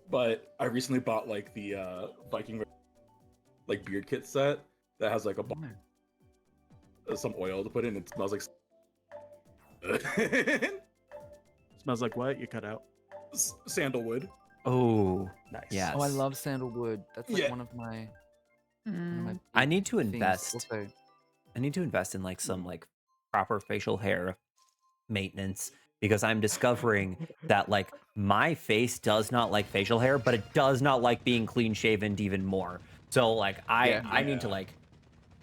But I recently bought like the Viking like beard kit set that has like some oil to put in. It smells like Smells like what? You cut out. sandalwood. Oh, Nice. yes. Oh, I love sandalwood. That's like Yeah. one of my. I need to things. invest. Also, I need to invest in like some like proper facial hair maintenance, because I'm discovering that like my face does not like facial hair, but it does not like being clean shaven even more. So like I need to like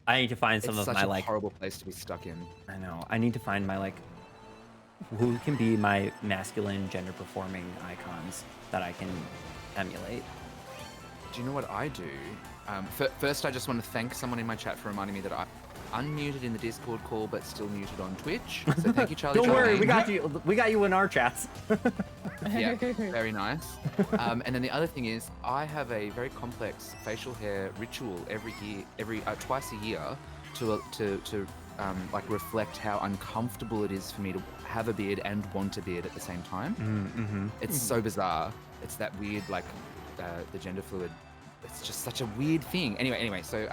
I need to find some it's of such my a like horrible place to be stuck in. I know. I need to find my like who can be my masculine gender performing icons that I can emulate. Do you know what I do? First, I just want to thank someone in my chat for reminding me that I'm unmuted in the Discord call, but still muted on Twitch. So thank you, Charlie. Don't worry, Charlie. we got you. We got you in our chats. Yeah, very nice. And then the other thing is, I have a very complex facial hair ritual every year, twice a year, to like reflect how uncomfortable it is for me to have a beard and want a beard at the same time. Mm-hmm. It's so bizarre. It's that weird, like the gender fluid. It's just such a weird thing. Anyway, so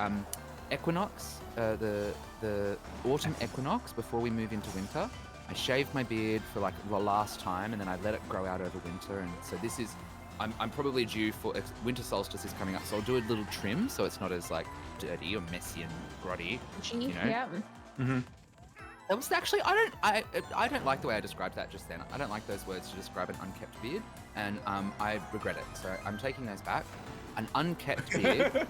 equinox, the autumn equinox before we move into winter, I shave my beard for like the last time, and then I let it grow out over winter. And so this is, I'm probably due for winter solstice is coming up, so I'll do a little trim so it's not as like dirty or messy and grotty. You know? Yeah. Mm-hmm. That was actually I don't like the way I described that just then. I don't like those words to describe an unkept beard, and I regret it. So I'm taking those back. An unkept beard.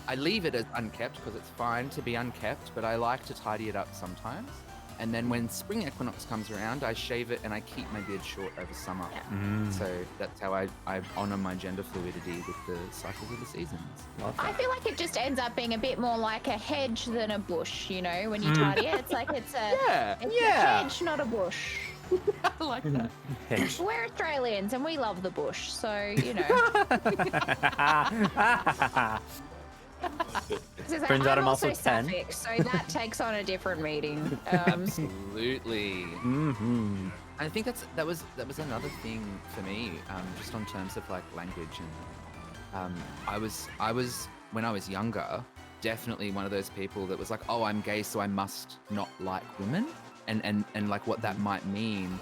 I leave it as unkept because it's fine to be unkept, but I like to tidy it up sometimes. And then when spring equinox comes around, I shave it and I keep my beard short over summer. So that's how I honor my gender fluidity with the cycles of the seasons. I feel like it just ends up being a bit more like a hedge than a bush, you know, when you tidy it. It's like it's a hedge, not a bush. I like that. We're Australians and we love the bush, so, you know. Turns out I'm also 10. Sapphic, so that takes on a different meaning. Absolutely. I think that was another thing for me, just on terms of like language, and I was when I was younger, definitely one of those people that was like, oh, I'm gay, so I must not like women, and like what that might mean.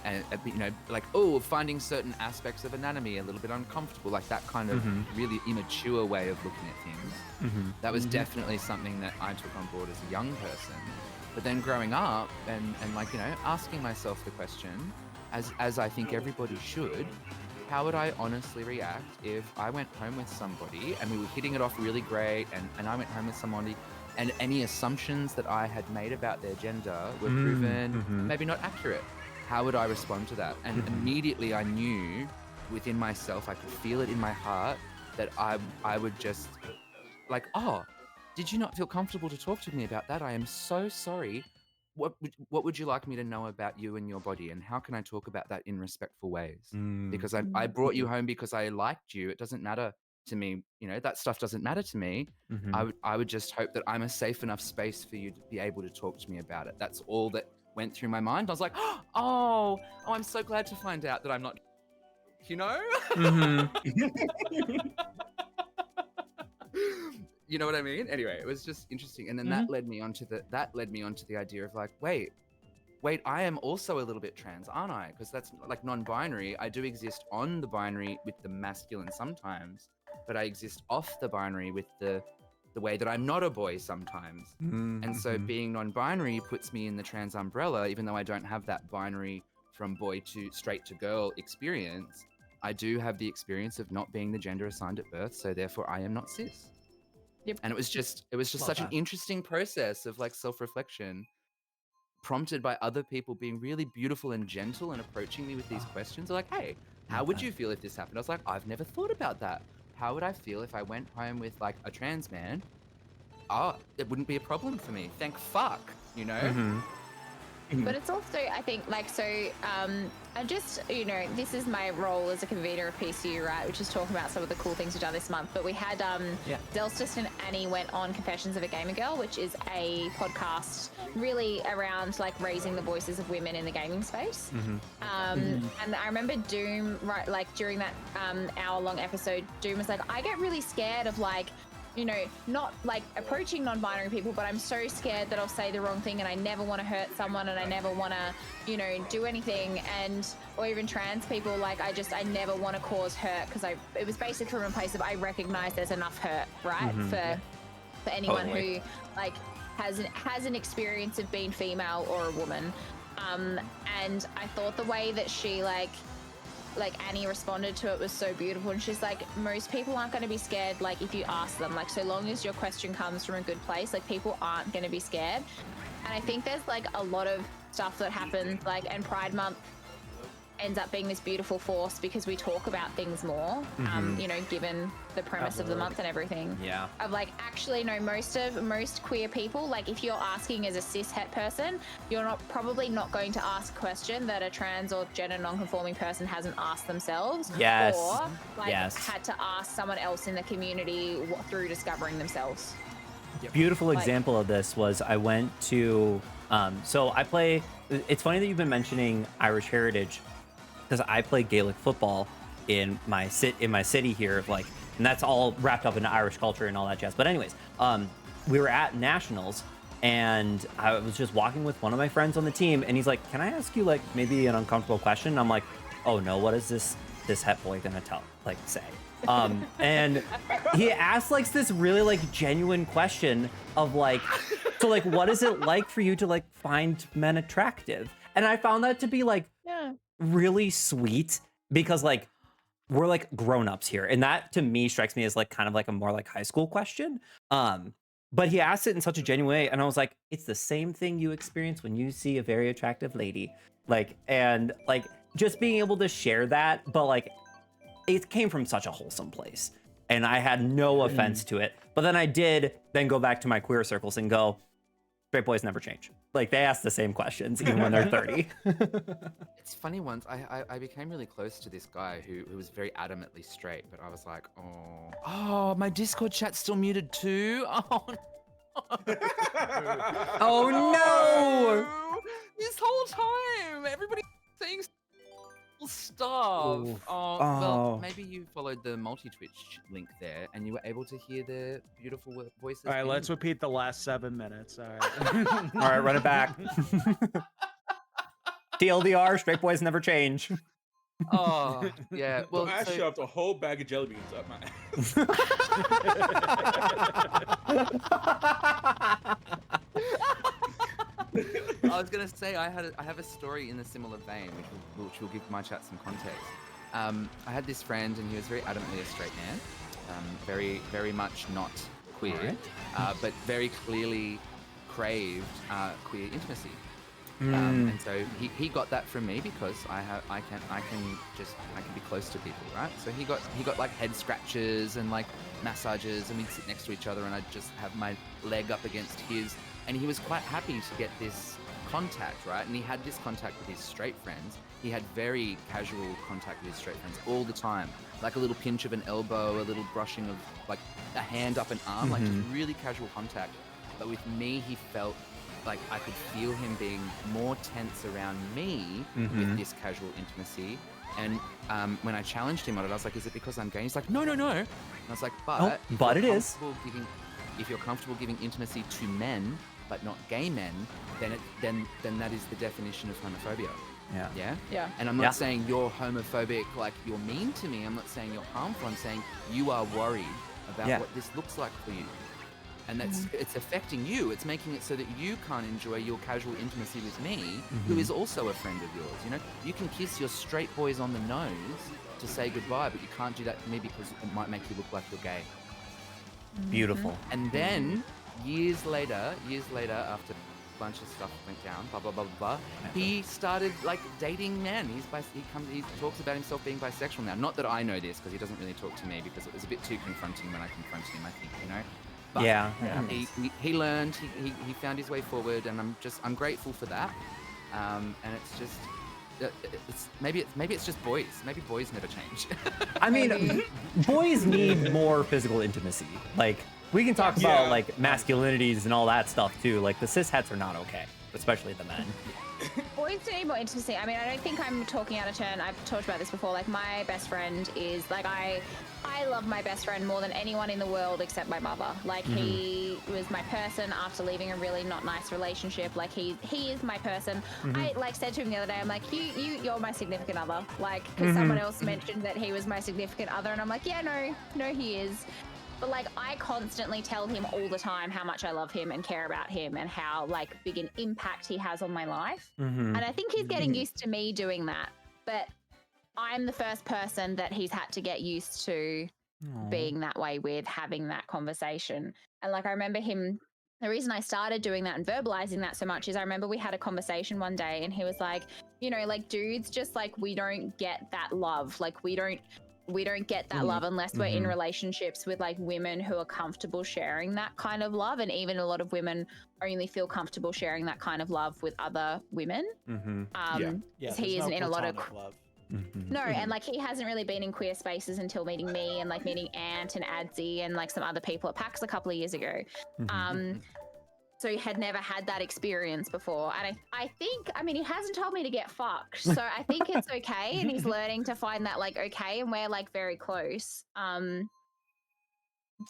And you know, like, oh, finding certain aspects of anatomy a little bit uncomfortable, like that kind of really immature way of looking at things. That was definitely something that I took on board as a young person. But then growing up and like, you know, asking myself the question, as I think everybody should, how would I honestly react if I went home with somebody and we were hitting it off really great, and I went home with somebody and any assumptions that I had made about their gender were proven maybe not accurate? How would I respond to that? And immediately I knew within myself, I could feel it in my heart, that I would just like, oh, did you not feel comfortable to talk to me about that? I am so sorry. What would you like me to know about you and your body? And how can I talk about that in respectful ways? Because I brought you home because I liked you. It doesn't matter to me. You know, that stuff doesn't matter to me. I would just hope that I'm a safe enough space for you to be able to talk to me about it. That's all that went through my mind. I was like, oh, I'm so glad to find out that I'm not, you know? You know what I mean? Anyway, it was just interesting. And then that led me onto the idea of like, wait, I am also a little bit trans, aren't I? Because that's like non-binary. I do exist on the binary with the masculine sometimes, but I exist off the binary with the way that I'm not a boy sometimes. And so being non-binary puts me in the trans umbrella, even though I don't have that binary from boy to straight to girl experience. I do have the experience of not being the gender assigned at birth, so therefore I am not cis. Yep. And it was just such an interesting process of like self-reflection, prompted by other people being really beautiful and gentle and approaching me with these questions. They're like, hey, how would you feel if this happened? I was like, I've never thought about that. How would I feel if I went home with like a trans man? Oh, it wouldn't be a problem for me. Thank fuck, you know? But it's also, I think, like, so, I just, you know, this is my role as a convener of PCU, right, which is talking about some of the cool things we've done this month. But we had, Delstis and Annie went on Confessions of a Gamer Girl, which is a podcast really around, like, raising the voices of women in the gaming space. And I remember Doom, right, like, during that hour-long episode, Doom was like, I get really scared of, like, you know, not like approaching non-binary people, but I'm so scared that I'll say the wrong thing, and I never want to hurt someone, and I never want to, you know, do anything. And or even trans people, like I never want to cause hurt, because it was basically from a place of I recognize there's enough hurt, right, for anyone who like has an experience of being female or a woman. And I thought the way that she like Annie responded to it was so beautiful, and she's like, most people aren't going to be scared, like if you ask them, like so long as your question comes from a good place, like people aren't going to be scared. And I think there's like a lot of stuff that happens, like, and Pride Month ends up being this beautiful force because we talk about things more, you know, given the premise of the month and everything. Yeah. Of like, actually, no, most queer people, like if you're asking as a cis het person, you're probably not going to ask a question that a trans or gender non-conforming person hasn't asked themselves. Yes. Or like had to ask someone else in the community through discovering themselves. Beautiful example of this was I went to, so I play, it's funny that you've been mentioning Irish heritage, because I play Gaelic football in my city here, like, and that's all wrapped up into Irish culture and all that jazz. But anyways, we were at nationals, and I was just walking with one of my friends on the team, and he's like, "Can I ask you like maybe an uncomfortable question?" And I'm like, "Oh no, what is this het boy gonna say?" And he asked like this really like genuine question of like, So like, what is it like for you to like find men attractive? And I found that to be like Yeah. really sweet because like we're like grown-ups here. And that to me strikes me as like kind of like a more like high school question. But he asked it in such a genuine way, and I was like, it's the same thing you experience when you see a very attractive lady. Like, and like just being able to share that, but like it came from such a wholesome place. And I had no offense to it. But then I did then go back to my queer circles and go, straight boys never change. Like they ask the same questions even when they're 30. It's funny, once I became really close to this guy who was very adamantly straight, but I was like, oh, my Discord chat's still muted too. Oh, Oh no! This whole time, everybody saying stuff. Oof. Oh, Oh. well, maybe you followed the multi-Twitch link there, and you were able to hear their beautiful voices. All right, in- let's repeat the last 7 minutes. All right. All right, run it back. TLDR, straight boys never change. Oh, yeah. Well, Well, I so- shoved a whole bag of jelly beans up my I was gonna say I have a story in a similar vein, which will give my chat some context. I had this friend, and he was very adamantly a straight man, very much not queer, but very clearly craved queer intimacy. And so he got that from me because I can be close to people, right? So he got like head scratches and like massages, and we'd sit next to each other, and I'd just have my leg up against his, and he was quite happy to get this contact, right? And he had this contact with his straight friends. He had very casual contact with his straight friends all the time, like a little pinch of an elbow, a little brushing of like a hand up an arm, like just really casual contact. But with me, he felt like I could feel him being more tense around me with this casual intimacy. And when I challenged him on it, I was like, is it because I'm gay? He's like, no. And I was like, but it is. If you're comfortable giving intimacy to men, but not gay men, then that is the definition of homophobia. Yeah. And I'm not saying you're homophobic, like you're mean to me. I'm not saying you're harmful. I'm saying you are worried about what this looks like for you. And it's affecting you. It's making it so that you can't enjoy your casual intimacy with me, who is also a friend of yours. You know, you can kiss your straight boys on the nose to say goodbye, but you can't do that to me because it might make you look like you're gay. Beautiful. And then years later, after a bunch of stuff went down, blah blah blah blah, he started like dating men. He talks about himself being bisexual now. Not that I know this, because he doesn't really talk to me, because it was a bit too confronting when I confronted him, I think, you know. But he learned, he found his way forward, and I'm grateful for that. And it's just maybe it's just boys. Maybe boys never change. I mean, boys need more physical intimacy. Like, we can talk about like masculinities and all that stuff too. Like, the cis hets are not okay, especially the men. Boys need more intimacy. I mean, I don't think I'm talking out of turn. I've talked about this before. Like, my best friend is like, I love my best friend more than anyone in the world except my mother. Like, he was my person after leaving a really not nice relationship. Like, he is my person. I like said to him the other day, I'm like, you're my significant other. Like, because someone else mentioned that he was my significant other, and I'm like, yeah, no, he is. But like, I constantly tell him all the time how much I love him and care about him, and how like big an impact he has on my life. And I think he's getting used to me doing that. But I'm the first person that he's had to get used to being that way with, having that conversation. And like, I remember him, the reason I started doing that and verbalizing that so much is I remember we had a conversation one day, and he was like, you know, like, dudes just like, we don't get that love. Like, we don't get that love unless we're in relationships with like women who are comfortable sharing that kind of love. And even a lot of women only feel comfortable sharing that kind of love with other women. He isn't in a lot of love. no, and like, he hasn't really been in queer spaces until meeting me and like meeting Ant and Adzi and like some other people at PAX a couple of years ago. So he had never had that experience before. And I think, I mean, he hasn't told me to get fucked. So I think it's okay. And he's learning to find that like okay. And we're like very close.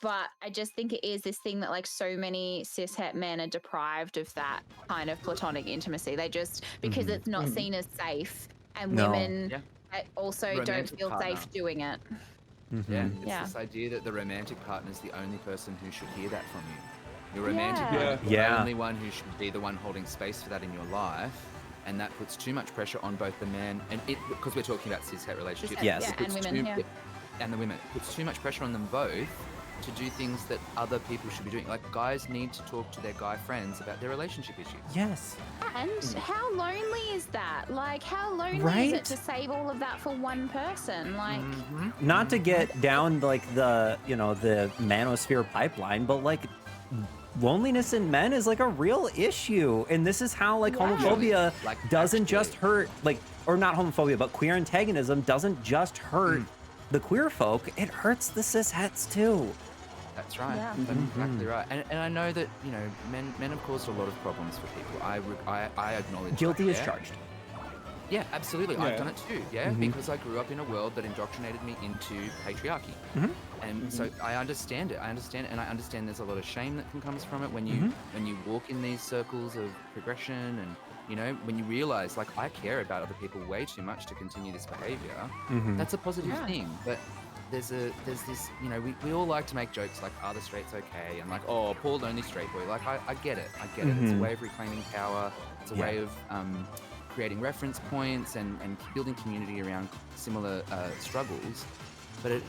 But I just think it is this thing that like so many cishet men are deprived of that kind of platonic intimacy. They just, because it's not seen as safe. And women also Romantic don't feel partner. safe doing it. It's this idea that the romantic partner is the only person who should hear that from you. You're romantic. Yeah. You're Yeah. the only one who should be the one holding space for that in your life. And that puts too much pressure on both the men and it, because we're talking about cis-het relationships. Yes. Yeah, it puts and women. Yeah. and the women. It puts too much pressure on them both to do things that other people should be doing. Like guys need to talk to their guy friends about their relationship issues. Yes. And how lonely is that? Like, how lonely is Right? it to save all of that for one person? Like, Not to get down like the the manosphere pipeline, but like loneliness in men is like a real issue, and this is how like Yeah. homophobia Like, doesn't just actually. hurt like, or not homophobia, but queer antagonism doesn't just hurt the queer folk, it hurts the cis-hets too. That's right. Yeah. That's exactly right. And I know that men have caused a lot of problems for people. I acknowledge. Guilty that, is yeah? charged. Yeah, absolutely. Yeah. I've done it too. Yeah, because I grew up in a world that indoctrinated me into patriarchy, and so I understand it. I understand it, and I understand there's a lot of shame that can comes from it when you walk in these circles of progression, and when you realize like I care about other people way too much to continue this behavior. That's a positive Yeah. thing, but. There's this, we all like to make jokes like, are the straights okay? And like, oh, Paul, only straight boy. Like, I get it. I get it. It's a way of reclaiming power. It's a way of creating reference points and building community around similar struggles. But it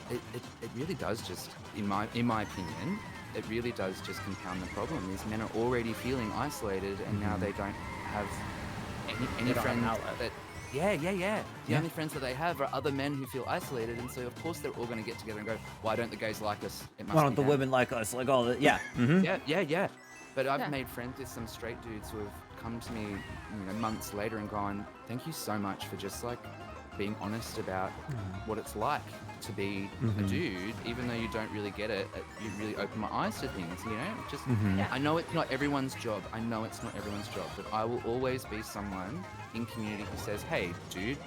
really does just, in my opinion, it really does just compound the problem. These men are already feeling isolated, and now they don't have any They don't have an friends outlet. that. The only friends that they have are other men who feel isolated, and so of course they're all going to get together and go, "Why don't the gays like us? It must Why don't be the them." women like us? Like all the Yeah. But I've Yeah. made friends with some straight dudes who have come to me, months later and gone, "Thank you so much for just like being honest about what it's like to be a dude, even though you don't really get it. You really open my eyes to things, Just I know it's not everyone's job. But I will always be someone in community who says, "Hey, dude,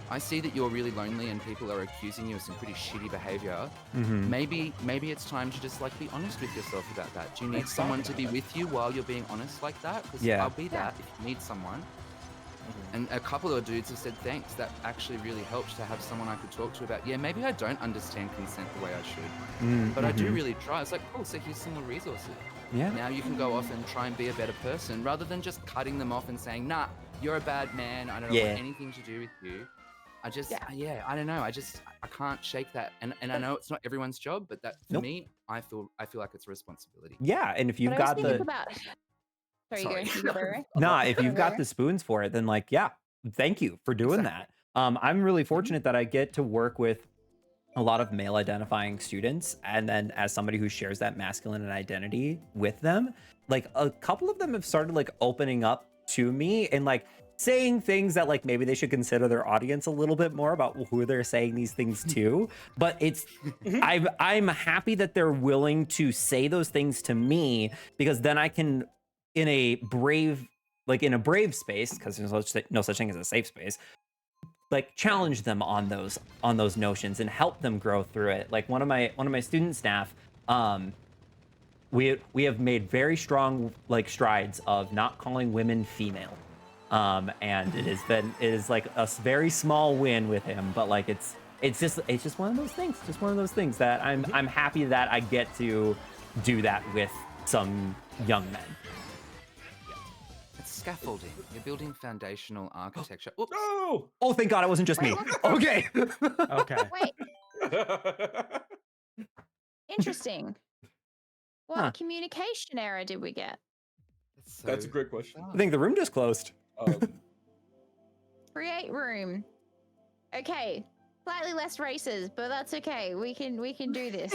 I see that you're really lonely and people are accusing you of some pretty shitty behavior. Maybe it's time to just like be honest with yourself about that. Do you need someone to be with you while you're being honest like that? Because Yeah. I'll be that if you need someone." And a couple of dudes have said, "Thanks, that actually really helped to have someone I could talk to about, maybe I don't understand consent the way I should, but I do really try." It's like, cool, so here's some more resources. Yeah. Now you can go off and try and be a better person rather than just cutting them off and saying, "Nah, you're a bad man. I don't Yeah. want anything to do with you." I just, I don't know. I can't shake that. And I know it's not everyone's job, but that for Nope. me, I feel like it's a responsibility. Yeah, and if you've but I was got thinking the about. Sorry, Sorry. you go. Ray. nah, if you've got Ray. the spoons for it, then like, yeah, thank you for doing that. I'm really fortunate that I get to work with a lot of male identifying students, and then as somebody who shares that masculine identity with them, like a couple of them have started like opening up to me and like saying things that like maybe they should consider their audience a little bit more about who they're saying these things to. But it's I'm happy that they're willing to say those things to me, because then I can, in a brave space, because there's no such thing as a safe space, like challenge them on those notions and help them grow through it. Like one of my student staff, we have made very strong like strides of not calling women female. And it is like a very small win with him, but like it's just one of those things that I'm happy that I get to do that with some young men. It's scaffolding. You're building foundational architecture. Oops. No! Oh, thank God it wasn't just me. Okay. Okay. Wait, interesting. What Huh. communication error did we get? That's a great question. I think the room just closed. Create room. Okay, slightly less races, but that's okay. We can do this.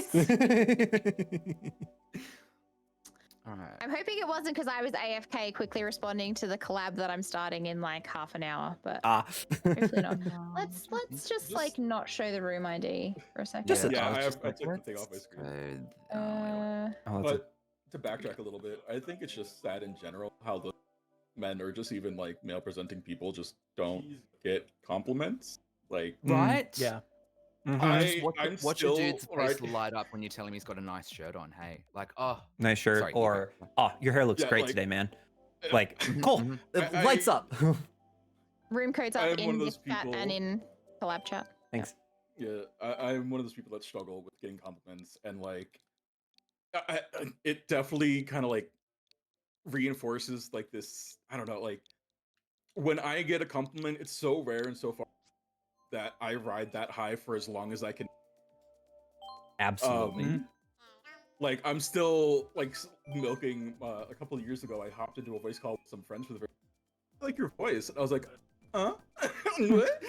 All right. I'm hoping it wasn't because I was AFK quickly responding to the collab that I'm starting in like half an hour, but hopefully not. Let's just like not show the room ID for a second. Just a- Yeah, was I just took the thing off my screen. Uh, But to backtrack a little bit, I think it's just sad in general how the men or just even like male presenting people just don't get compliments. Like, Right? Yeah. Watch a dude's still, face right? light up when you tell him he's got a nice shirt on. Hey, like, oh, Nice shirt. Sorry, you Or go. oh, your hair looks Yeah, great like- today, man. Like cool. I- Lights up. room codes I up am one in of those this chat and people- in collab chat. Thanks. Yeah, I'm one of those people that struggle with getting compliments, and like It definitely kind of like reinforces like this. I don't know, like when I get a compliment, it's so rare and so far that I ride that high for as long as I can. Absolutely. Like I'm still like milking. A couple of years ago, I hopped into a voice call with some friends for the very. I like your voice, and I was like, huh? What?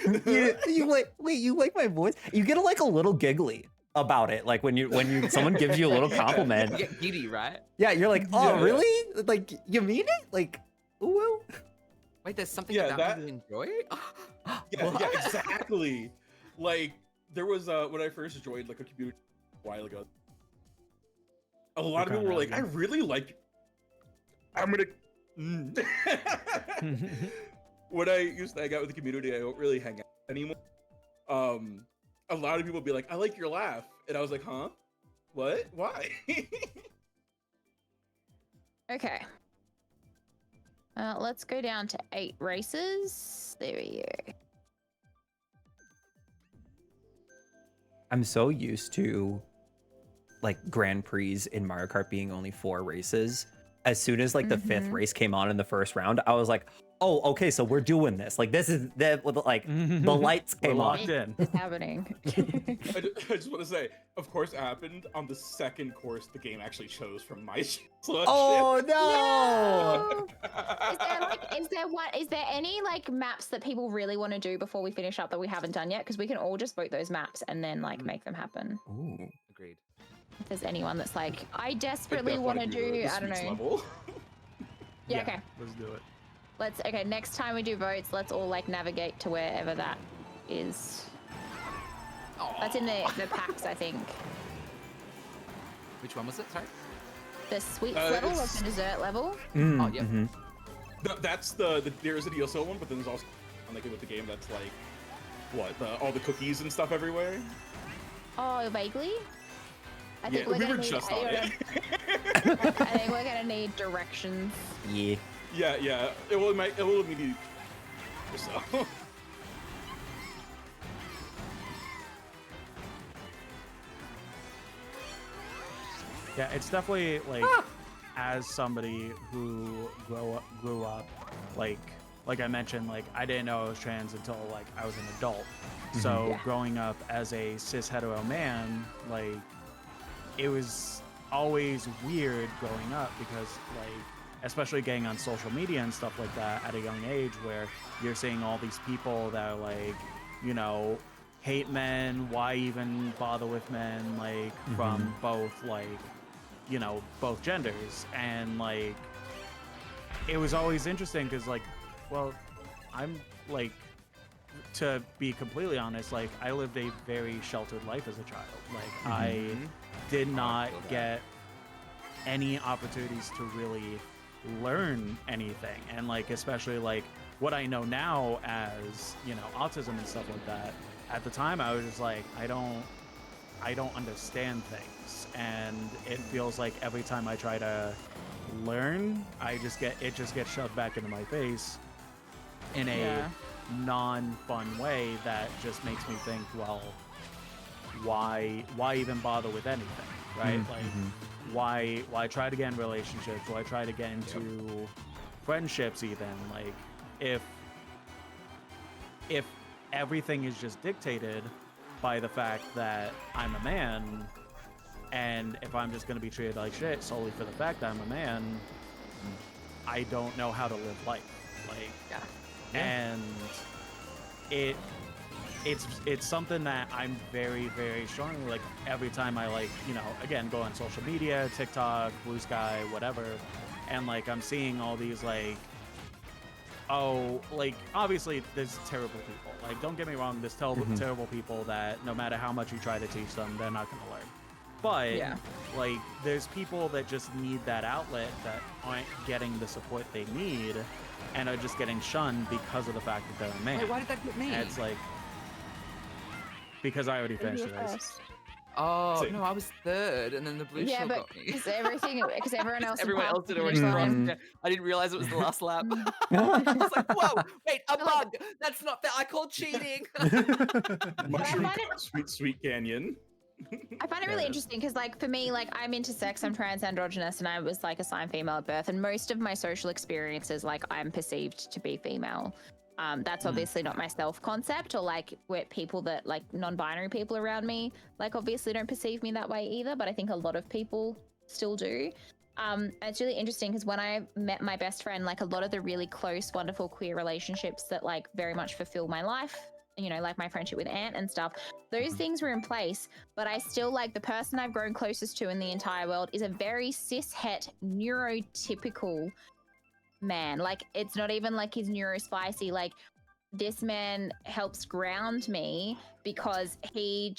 You like wait, you like my voice? You get like a little giggly about it, like when you someone gives you a little compliment. You get giddy, right? Yeah, you're like, oh Yeah. really? Like you mean it? Like, ooh. Wait, there's something Yeah, about that- me you enjoy? Yeah, exactly. Like there was when I first joined like a community a while ago. A lot of people were like, I really like. I'm gonna. When I used to hang out with the community, I don't really hang out anymore. A lot of people be like, I like your laugh, and I was like, huh? What? Why? Okay. Let's go down to 8 races. There we go. I'm so used to like Grand Prix in Mario Kart being only 4 races. As soon as like the 5th race came on in the first round, I was like, oh, okay, so we're doing this. Like this is the like the lights We're came on. locked in. It's happening. I just want to say, of course, it happened on the second course the game actually chose from my selection. Oh no! Is there any like maps that people really want to do before we finish up that we haven't done yet? Because we can all just vote those maps and then like make them happen. Ooh. Agreed. If there's anyone that's like, I I desperately definitely want to do do, the I don't sweets know. level. Yeah, okay. Let's do it. Okay, next time we do votes, let's all like navigate to wherever that is. That's in the packs, I think. Which one was it? Sorry. The sweets level or it's- the dessert level. Oh, yep. That's there's a DLC one, but then there's also like with the game that's like what all the cookies and stuff everywhere. Oh, vaguely. I Yeah, think we're we gonna were need, just on it. I think we're gonna need directions. Yeah. Yeah. It will immediately. So. Yeah, it's definitely like as somebody who grew up like I mentioned, like I didn't know I was trans until like I was an adult. So Yeah. growing up as a cis hetero man, like it was always weird growing up because like especially getting on social media and stuff like that at a young age where you're seeing all these people that are like, you know, hate men, why even bother with men, like from both like, you know, both genders. And like it was always interesting because like, well, I'm like, to be completely honest, like I lived a very sheltered life as a child. Like I did not get any opportunities to really learn anything, and like especially like what I know now as, you know, autism and stuff like that. At the time I was just like, I don't understand things, and it feels like every time I try to learn, it just gets shoved back into my face in a non-fun way that just makes me think, well, why even bother with anything, right? Like why try to get in relationships, why try to get into friendships even, like if everything is just dictated by the fact that I'm a man, and if I'm just going to be treated like shit solely for the fact that I'm a man, I don't know how to live life. Like and it's something that I'm very, very strongly, like every time I like, you know, again, go on social media, TikTok, Blue Sky, whatever, and like I'm seeing all these like, oh, like obviously there's terrible people, like don't get me wrong, there's terrible people that no matter how much you try to teach them, they're not going to learn. But like there's people that just need that outlet that aren't getting the support they need and are just getting shunned because of the fact that they're a man. Wait, why did that get me? And it's like, because I already finished the race. Oh, Same. no, I was third, and then the blue shell but got me. because everyone else Everyone passed else did the already finish pass. line. Yeah, I didn't realize it was the last lap. I was like, whoa, wait, a bug. That's not fair. I call cheating. Mushroom find it- Sweet Canyon. I find it really interesting because, like, for me, like, I'm intersex, I'm trans androgynous, and I was like assigned female at birth. And most of my social experiences, like, I'm perceived to be female. That's obviously not my self concept, or like where people that like non-binary people around me, like, obviously don't perceive me that way either. But I think a lot of people still do. And it's really interesting because when I met my best friend, like, a lot of the really close, wonderful queer relationships that like very much fulfill my life, you know, like my friendship with Ant and stuff, those things were in place. But I still, like, the person I've grown closest to in the entire world is a very cis-het, neurotypical man. Like, it's not even like he's neurospicy. Like, this man helps ground me because he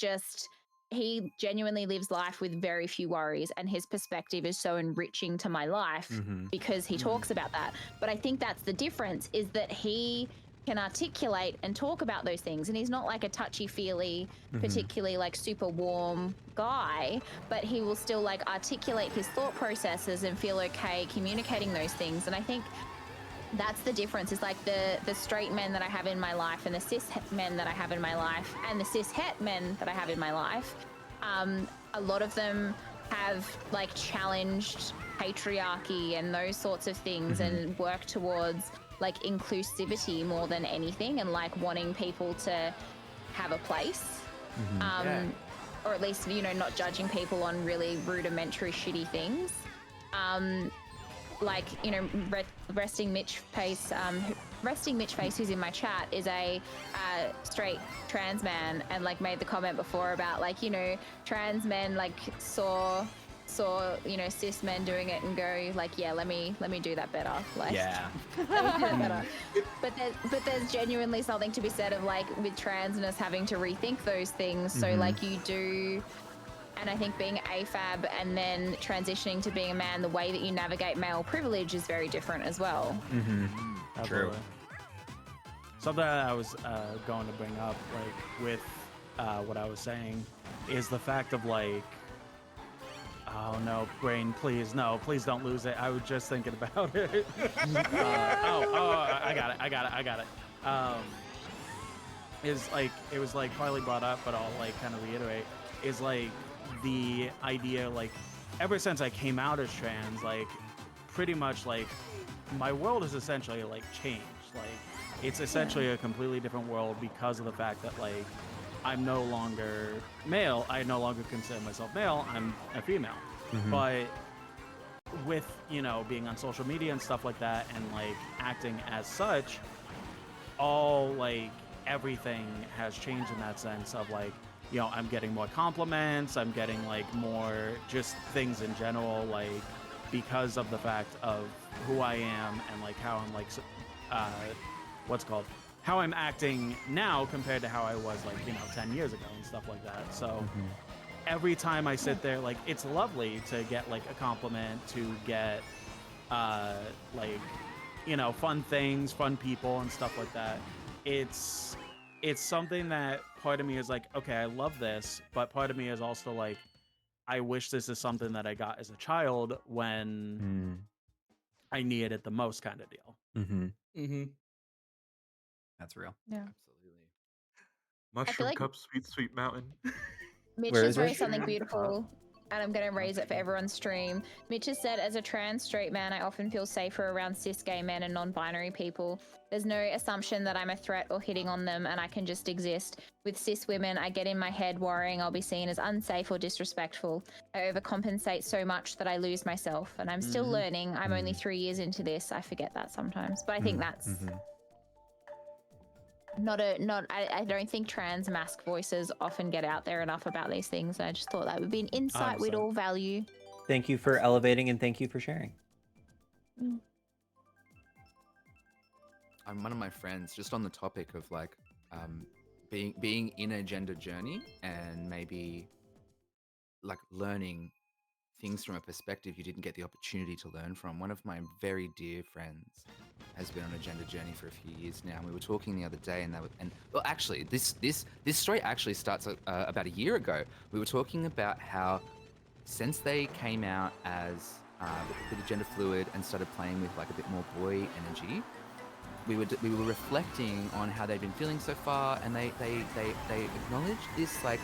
genuinely lives life with very few worries, and his perspective is so enriching to my life because he talks about that. But I think that's the difference, is that he can articulate and talk about those things, and he's not like a touchy-feely, particularly like super warm guy, but he will still like articulate his thought processes and feel okay communicating those things. And I think that's the difference, is like the straight men that I have in my life and the cis men that I have in my life and the cis het men that I have in my life, a lot of them have like challenged patriarchy and those sorts of things and work towards like inclusivity more than anything, and like wanting people to have a place, or at least, you know, not judging people on really rudimentary shitty things. Like, you know, Resting Mitch Face, who's in my chat, is a straight trans man, and like made the comment before about like, you know, trans men like saw you know, cis men doing it and go like, yeah, let me do that better. Like, Yeah. let me do that better. But there's genuinely something to be said of like with transness having to rethink those things. So like you do. And I think being AFAB and then transitioning to being a man, the way that you navigate male privilege is very different as well. True. Something that I was going to bring up, like with what I was saying, is the fact of like, oh no, brain, please, no, please don't lose it. I was just thinking about it. I got it. Is like, it was like partly brought up, but I'll like kind of reiterate, is like the idea, like, ever since I came out as trans, like pretty much like my world is essentially like changed. Like, it's essentially a completely different world because of the fact that like I'm no longer male. I no longer consider myself male. I'm a female. But with, you know, being on social media and stuff like that and like acting as such, all like everything has changed in that sense of like, you know, I'm getting more compliments, I'm getting like more just things in general, like because of the fact of who I am and like how I'm like how I'm acting now compared to how I was like, you know, 10 years ago and stuff like that. So every time I sit there, like, it's lovely to get like a compliment, to get like, you know, fun things, fun people and stuff like that. It's something that part of me is like, okay, I love this, but part of me is also like, I wish this is something that I got as a child when I needed it the most, kind of deal. That's real. Yeah. Absolutely. Mushroom like- cup, sweet mountain. Mitch Where has is raised it? something beautiful, and I'm going to raise it for everyone's stream. Mitch has said, as a trans straight man, I often feel safer around cis gay men and non-binary people. There's no assumption that I'm a threat or hitting on them, and I can just exist. With cis women, I get in my head worrying I'll be seen as unsafe or disrespectful. I overcompensate so much that I lose myself, and I'm still learning. I'm only 3 years into this. I forget that sometimes, but I think that's I don't think trans mask voices often get out there enough about these things. I just thought that would be an insight we'd all value. Thank you for elevating and thank you for sharing. I'm one of my friends, just on the topic of like being in a gender journey and maybe like learning things from a perspective you didn't get the opportunity to learn from. One of my very dear friends has been on a gender journey for a few years now, and we were talking the other day, and well, actually, this story actually starts about a year ago. We were talking about how since they came out as a bit of gender fluid and started playing with like a bit more boy energy, we were reflecting on how they'd been feeling so far, and they acknowledged this like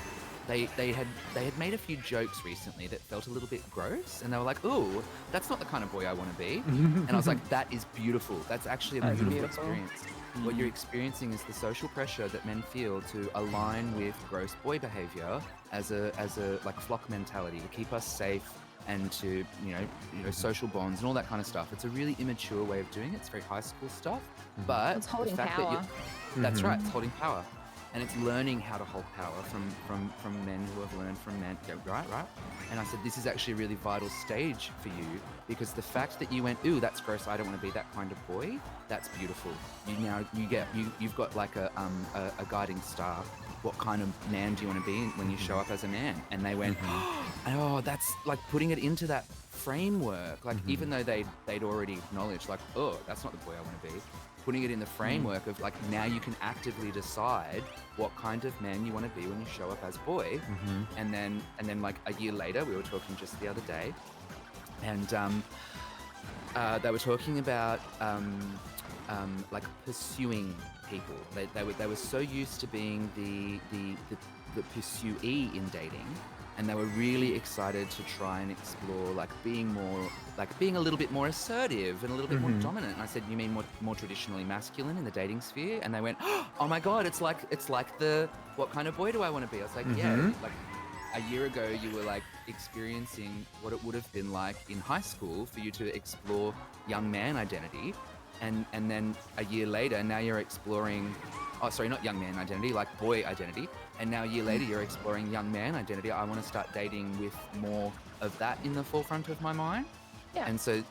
they had made a few jokes recently that felt a little bit gross, and they were like, "Ooh, that's not the kind of boy I want to be." And I was like, "That is beautiful. That's actually a That's beautiful beautiful. experience. What you're experiencing is the social pressure that men feel to align with gross boy behavior as a like flock mentality to keep us safe and to you know social bonds and all that kind of stuff. It's a really immature way of doing it. It's very high school stuff, but It's holding the fact power. that that's right, it's holding power. And it's learning how to hold power from men who have learned from men. Yeah, right. And I said, this is actually a really vital stage for you, because the fact that you went, ooh, that's gross, I don't want to be that kind of boy, that's beautiful. You've got like a guiding star. What kind of man do you want to be when you show up as a man? And they went, oh, that's like putting it into that framework. Like even though they'd already acknowledged, like, oh, that's not the boy I want to be. Putting it in the framework of like, now you can actively decide what kind of man you want to be when you show up as boy. And then like a year later, we were talking just the other day, and they were talking about like pursuing people. They were so used to being the pursuee in dating, and they were really excited to try and explore like being a little bit more assertive and a little bit more dominant. And I said, you mean more traditionally masculine in the dating sphere? And they went, oh my god, it's like the what kind of boy do I want to be? I was like, yeah, like a year ago you were like experiencing what it would have been like in high school for you to explore young man identity, and then a year later now you're exploring not young man identity, like boy identity. And now a year later, you're exploring young man identity. I want to start dating with more of that in the forefront of my mind. Yeah. And so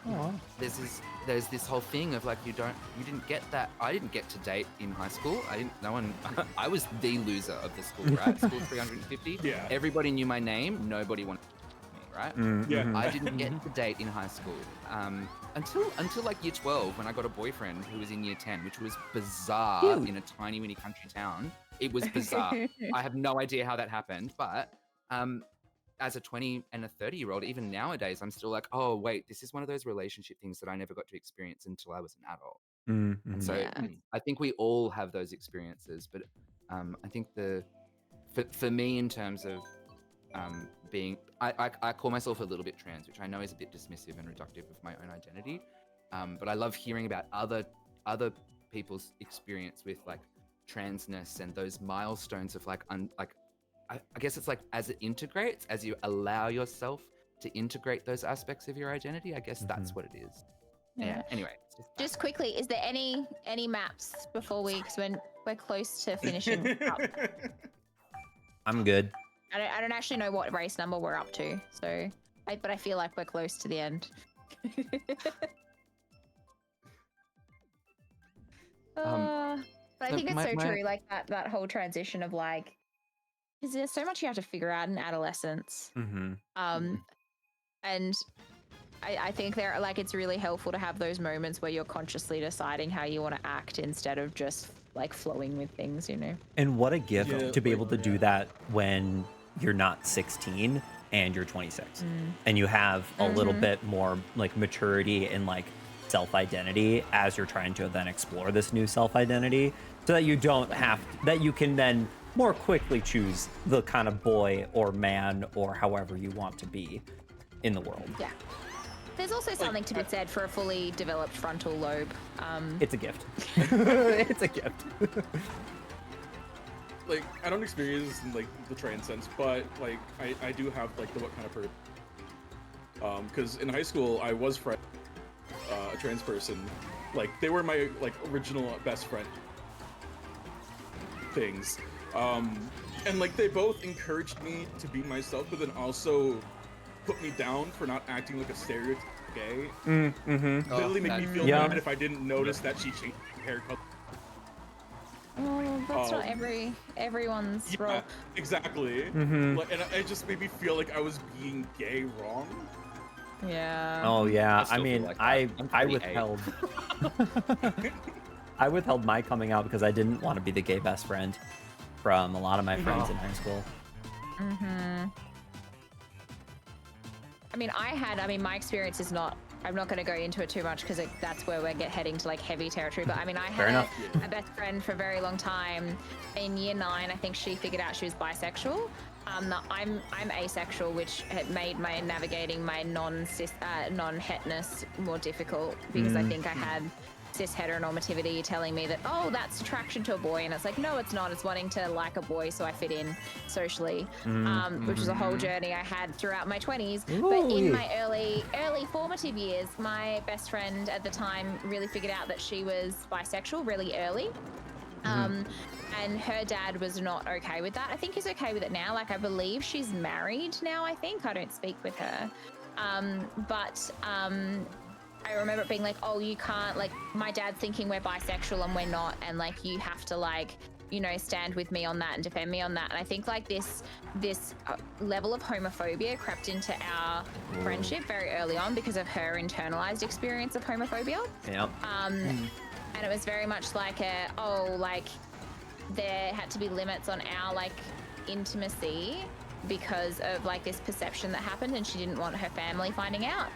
there's this whole thing of like, you didn't get that. I didn't get to date in high school. I was the loser of the school, right? School 350. Yeah. Everybody knew my name. Nobody wanted me, right? Yeah. I didn't get to date in high school until like year 12, when I got a boyfriend who was in year 10, which was bizarre in a tiny mini country town. It was bizarre. I have no idea how that happened, but as a 20 and a 30-year-old, even nowadays, I'm still like, oh wait, this is one of those relationship things that I never got to experience until I was an adult. And so I think we all have those experiences, but I think for me, in terms of being, I call myself a little bit trans, which I know is a bit dismissive and reductive of my own identity, but I love hearing about other people's experience with like transness and those milestones of like I guess it's like as it integrates, as you allow yourself to integrate those aspects of your identity, I guess that's what it is. Yeah. Anyway, Just quickly, is there any maps before because we're close to finishing up. I'm good. I don't actually know what race number we're up to, so but I feel like we're close to the end. But I think it's so true, like that whole transition of like, because there's so much you have to figure out in adolescence. And I think there, like, it's really helpful to have those moments where you're consciously deciding how you want to act instead of just like flowing with things, you know. And what a gift to be able to do that when you're not 16 and you're 26 and you have a little bit more like maturity and like self-identity as you're trying to then explore this new self-identity, so that you don't have that you can then more quickly choose the kind of boy or man or however you want to be in the world. Yeah. There's also something to be said for a fully developed frontal lobe. It's a gift. It's a gift. Like, I don't experience like the trans sense, but like I do have like the what kind of person. Because in high school I was friend a trans person. Like, they were my like original best friend things. And like they both encouraged me to be myself, but then also put me down for not acting like a stereotype gay. Literally make me feel bad if I didn't notice that she changed her hair color. Oh, that's not everyone's role. Exactly. Like, and it just made me feel like I was being gay wrong. Yeah. Oh yeah. I still mean, feel like that. I withheld. I withheld my coming out because I didn't want to be the gay best friend from a lot of my friends in high school. I mean, my experience is not I'm not going to go into it too much because that's where we're heading to like heavy territory. But I mean, I Fair had enough. a best friend for a very long time. In year 9, I think she figured out she was bisexual. I'm asexual, which had made my navigating my non-hetness more difficult because I think I had cis heteronormativity telling me that, oh, that's attraction to a boy, and it's like, no, it's not. It's wanting to like a boy so I fit in socially, which is a whole journey I had throughout my 20s. But in my early formative years, my best friend at the time really figured out that she was bisexual really early. And her dad was not okay with that. I think he's okay with it now. Like, I believe she's married now, I think. I don't speak with her. I remember it being like, oh, you can't, like, my dad thinking we're bisexual and we're not, and like, you have to, like, you know, stand with me on that and defend me on that. And I think like this level of homophobia crept into our friendship very early on because of her internalized experience of homophobia. Yep. And it was very much like there had to be limits on our like intimacy because of like this perception that happened, and she didn't want her family finding out.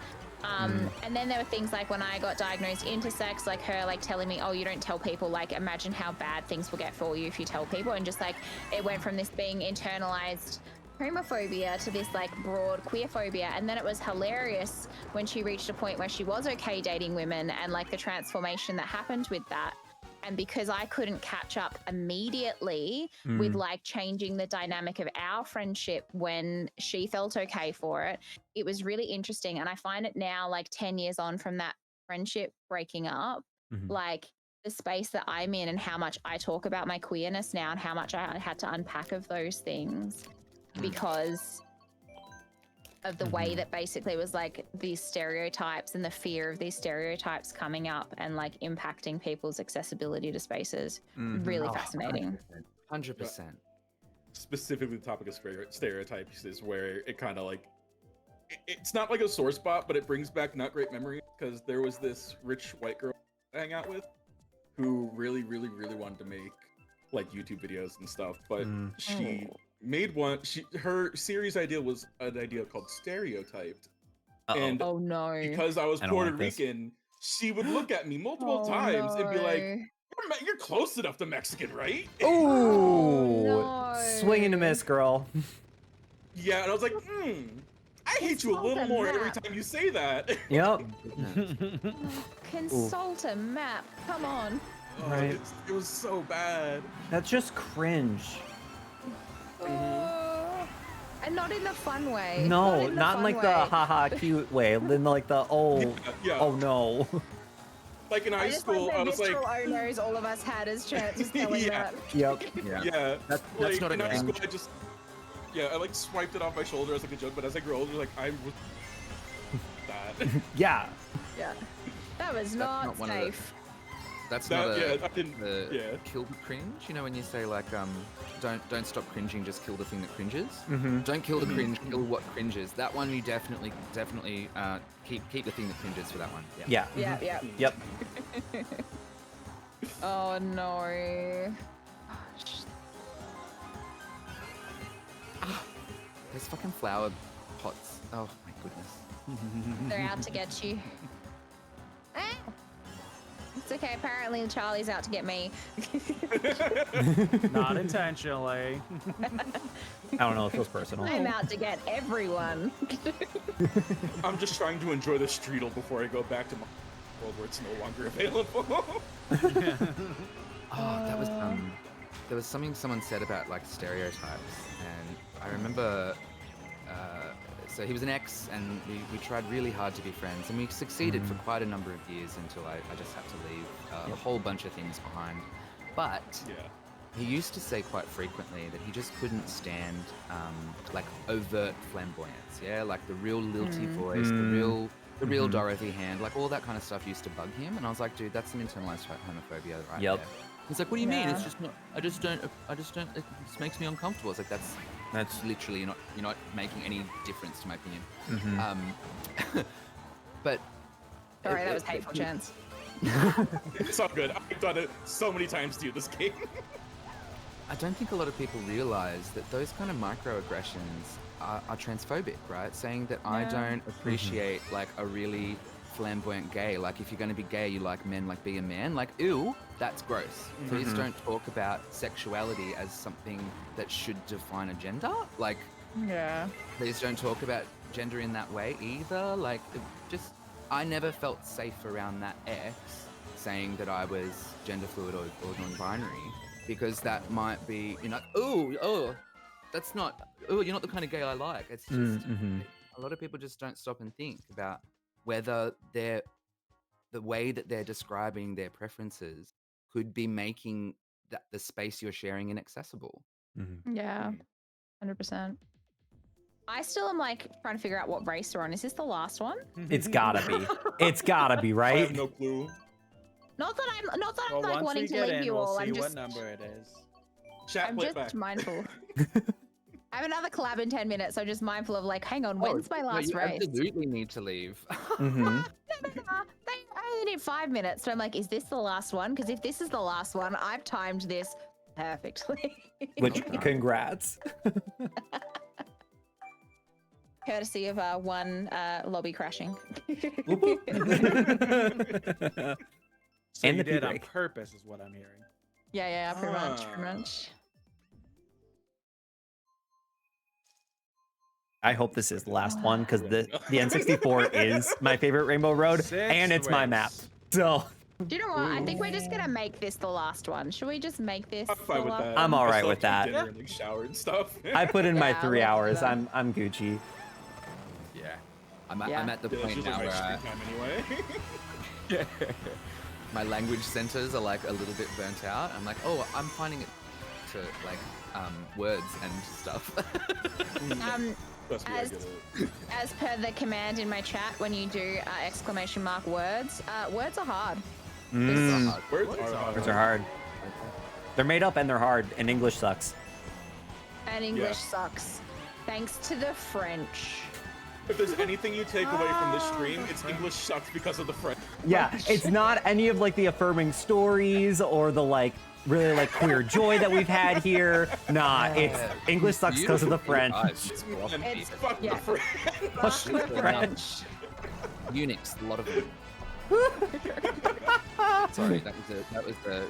And then there were things like when I got diagnosed intersex, like her like telling me, oh, you don't tell people, like imagine how bad things will get for you if you tell people. And just like it went from this being internalized homophobia to this like broad queer phobia. And then it was hilarious when she reached a point where she was okay dating women and like the transformation that happened with that. And because I couldn't catch up immediately with like changing the dynamic of our friendship when she felt okay for it, it was really interesting. And I find it now, like 10 years on from that friendship breaking up, like the space that I'm in and how much I talk about my queerness now and how much I had to unpack of those things because of the way that basically was like these stereotypes and the fear of these stereotypes coming up and like impacting people's accessibility to spaces. Really fascinating. 100%. Specifically, the topic of stereotypes is where it kind of like, it's not like a sore spot, but it brings back not great memories because there was this rich white girl I hang out with who really, really, really wanted to make like YouTube videos and stuff, but she made one. Her series idea was an idea called Stereotyped. And oh no, because I was Puerto Rican, she would look at me multiple times and be like, you're close enough to Mexican, right? Oh, swing and a miss, girl. Yeah, and I was like, I hate you a little more every time you say that. Yep. Consult a map. Come on. Right. It was so bad. That's just cringe. And not in the fun way. No, not in like the haha cute way. In like the oh no. Like in high school, I was like, oh no's all of us had as chances telling that. Yep. Yeah. That's Like, not a in high cringe. school, I like swiped it off my shoulder as like a joke, but as I grew older, like I was that. Yeah. Yeah. That was not one of the- safe. That's That- not yeah, I didn't- kill the cringe. You know when you say like don't stop cringing, just kill the thing that cringes. Don't kill the cringe, kill what cringes. That one you definitely keep the thing that cringes for that one. Yeah. Yeah. Yep. Oh no. There's fucking flower pots. Oh my goodness. They're out to get you. It's okay. Apparently, Charlie's out to get me. Not intentionally. I don't know. It feels personal. I'm out to get everyone. I'm just trying to enjoy the streetle before I go back to my world where it's no longer available. Oh, that was there was something someone said about like stereotypes, and I remember. So he was an ex, and we tried really hard to be friends, and we succeeded for quite a number of years until I just had to leave a whole bunch of things behind. But he used to say quite frequently that he just couldn't stand like overt flamboyance, like the real lilty voice, the real Dorothy hand, like all that kind of stuff used to bug him, and I was like, dude, that's some internalized homophobia right there. He's like, what do you mean? It's just not. I just don't. It just makes me uncomfortable. It's like that's literally you're not making any difference to my opinion. But Sorry, that was hateful, Chance. It's all good. I've done it so many times to you this game. I don't think a lot of people realize that those kind of microaggressions are transphobic, right? Saying that I don't appreciate like a really flamboyant gay. Like, if you're going to be gay, you like men, like, be a man. Like, ew, that's gross. Please don't talk about sexuality as something that should define a gender. Like, Yeah. please don't talk about gender in that way either. Like, I never felt safe around that ex saying that I was gender fluid or non-binary, because that might be, that's not, you're not the kind of gay I like. It's just, a lot of people just don't stop and think about whether the way that they're describing their preferences could be making the space you're sharing inaccessible. Yeah. 100%. I still am like trying to figure out what race we're on. Is this the last one? It's gotta be. It's gotta be, I right? have no clue. Not that I'm Well, like once wanting we to get leave in, you we'll all. see I'm what just number it is. Chat, I'm play it just back. mindful. I have another collab in 10 minutes, so just mindful of like, hang on, when's my last you race? absolutely need to leave. Mm-hmm. I only need 5 minutes, so I'm like, is this the last one? Because if this is the last one, I've timed this perfectly. Which, congrats. Courtesy of one lobby crashing. So And you the did on P-break. purpose, is what I'm hearing. Yeah, pretty much. I hope this is the last one, because the N64 is my favorite Rainbow Road, and it's my map. So Do you know what? I think we're just gonna make this the last one. Should we just make this I'm the fine with last that. I'm one? all I right still with have to eat that. dinner and, like, shower and stuff. I put in my Yeah, 3 let's do hours. that. I'm Gucci. Yeah. I'm Yeah. at the Yeah, it's point just now like my where stream time anyway. my language centers are like a little bit burnt out. I'm like, oh, I'm finding it to like words and stuff. Trust me, I As- get it. As per the command in my chat, when you do exclamation mark words, words are hard. Mm, Words are hard. words are hard. They're made up and they're hard, and English sucks. And English sucks. Thanks to the French. If there's anything you take away from this stream, it's English sucks because of the French. Yeah, it's not any of like the affirming stories or the like really like queer joy that we've had here. Nah, it's English sucks because of the French. And fuck yeah. the French. Fuck the French. Unix, a lot of them. Sorry, that was the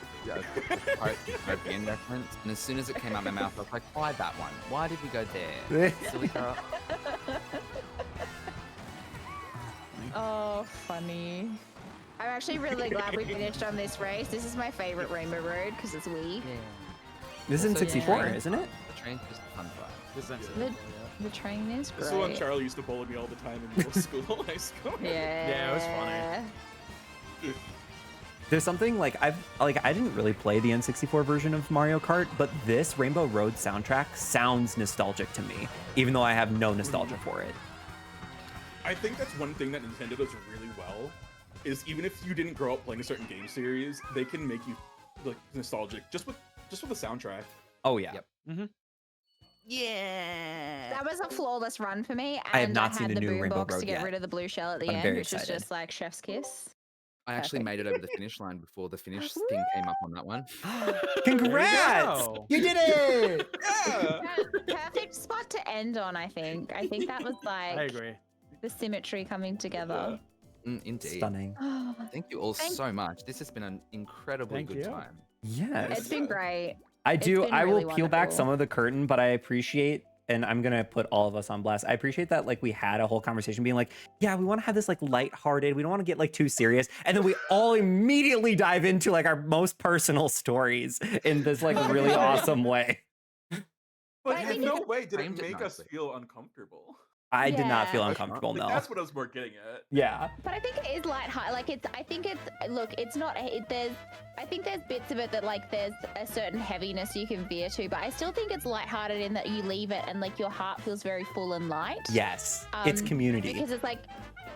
European reference. And as soon as it came out my mouth, I was like, why that one? Why did we go there? Silly girl. Oh, funny. I'm actually really glad we finished on this race. This is my favorite Rainbow Road because it's Wii. This is in Also, 64, train- isn't it? The train's just a fun ride. This is The train is This is when great. Charlie used to bully me all the time in middle school, high school. Yeah. it was funny. There's something like I didn't really play the N64 version of Mario Kart, but this Rainbow Road soundtrack sounds nostalgic to me, even though I have no nostalgia for it. I think that's one thing that Nintendo does really well, is even if you didn't grow up playing a certain game series, they can make you like nostalgic just with the soundtrack. Oh yeah. Yep. That was a flawless run for me. And I have not seen had the new Rainbow boombox Road to get yet, rid of the blue shell at the but I'm end, very which is excited. just like chef's kiss. I actually Perfect. made it over the finish line before the finish thing came up on that one. Congrats! go. You did it! Yeah. Perfect spot to end on, I think. I think that was I like agree. the symmetry coming together. Indeed. Stunning. Thank you all Thank- so much. This has been an incredibly Thank good you. time. Yes. It's been great. I It's do. been I will really peel back wonderful. some of the curtain, but I appreciate, and I'm gonna put all of us on blast. I appreciate that, like, we had a whole conversation being like, yeah, we want to have this like lighthearted. We don't want to get like too serious, and then we all immediately dive into like our most personal stories in this like really awesome way. But I in think no it's- way did it framed it make us nicely. feel uncomfortable. I did not feel Yeah. uncomfortable. Like, No. that's what I was more getting at. Yeah. But I think it is lighthearted. Like it's. I think it's. Look, it's not. There's. I think there's bits of it that like there's a certain heaviness you can veer to, but I still think it's lighthearted in that you leave it and like your heart feels very full and light. Yes. It's community. Because it's like.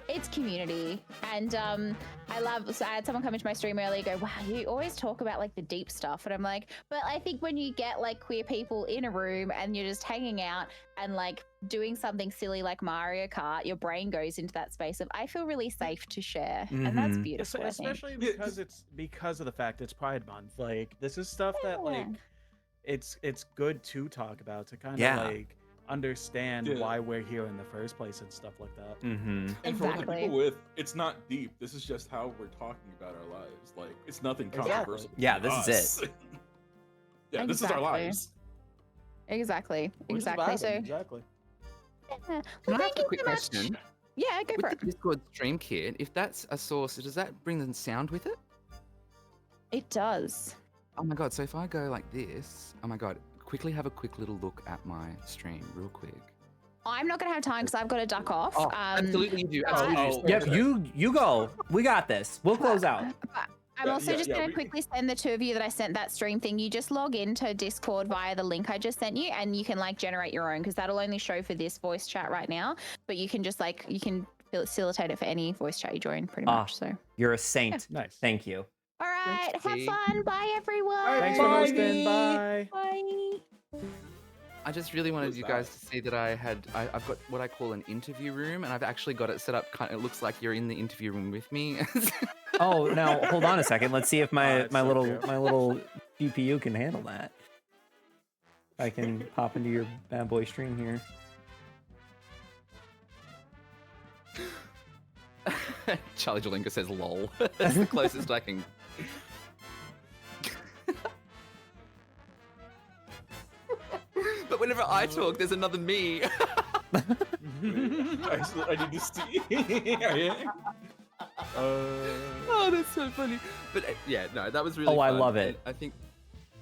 It's community, and I love. So I had someone come into my stream earlier, go, "Wow, you always talk about like the deep stuff," and I'm like, "But I think when you get like queer people in a room and you're just hanging out and like doing something silly like Mario Kart, your brain goes into that space of I feel really safe to share, and that's Mhm. beautiful. I think. Especially because of the fact it's Pride Month. Like this is stuff that like Yeah. it's good to talk about, to kind of Yeah. like understand Yeah. why we're here in the first place and stuff like that. Mm-hmm. And for all the Exactly. people with, it's not deep. This is just how we're talking about our lives. Like, it's nothing Exactly. controversial. Yeah, between this is us. Yeah, this is our Exactly. lives. Exactly. Which is Exactly. valid, So, exactly. yeah. Can Well, I thank ask a you quick so much. question? Yeah, go for With it. the Discord stream kit, if that's a source, does that bring the sound with it? It does. Oh my god, so if I go like this, oh my god, quickly have a quick little look at my stream real quick. I'm not gonna have time because I've got to duck off. Oh, absolutely you do. but- Absolutely. Yep, you go. We got this. We'll close out. But I'm Yeah, also yeah, just yeah, going to we- quickly send the two of you that I sent that stream thing. You just log into Discord via the link I just sent you, and you can like generate your own because that'll only show for this voice chat right now. But you can just like you can facilitate it for any voice chat you join, pretty Ah. much. So, You're a saint. Nice. Thank you. all right, have Thanks, fun. Bye, everyone. Thanks for Bye, hosting. V. Bye. Bye. I just really wanted was you guys that? to see that I've got what I call an interview room, and I've actually got it set up. It looks like you're in the interview room with me. Oh, now hold on a second. Let's see if my it's so cute. my little GPU can handle that. I can pop into your bad boy stream here. Charlie Jalinka says "lol." That's the closest I can. But whenever I talk, there's another me. I need to see. Yeah. Oh, that's so funny. But yeah, no, that was really. Oh, I fun, love and it. I think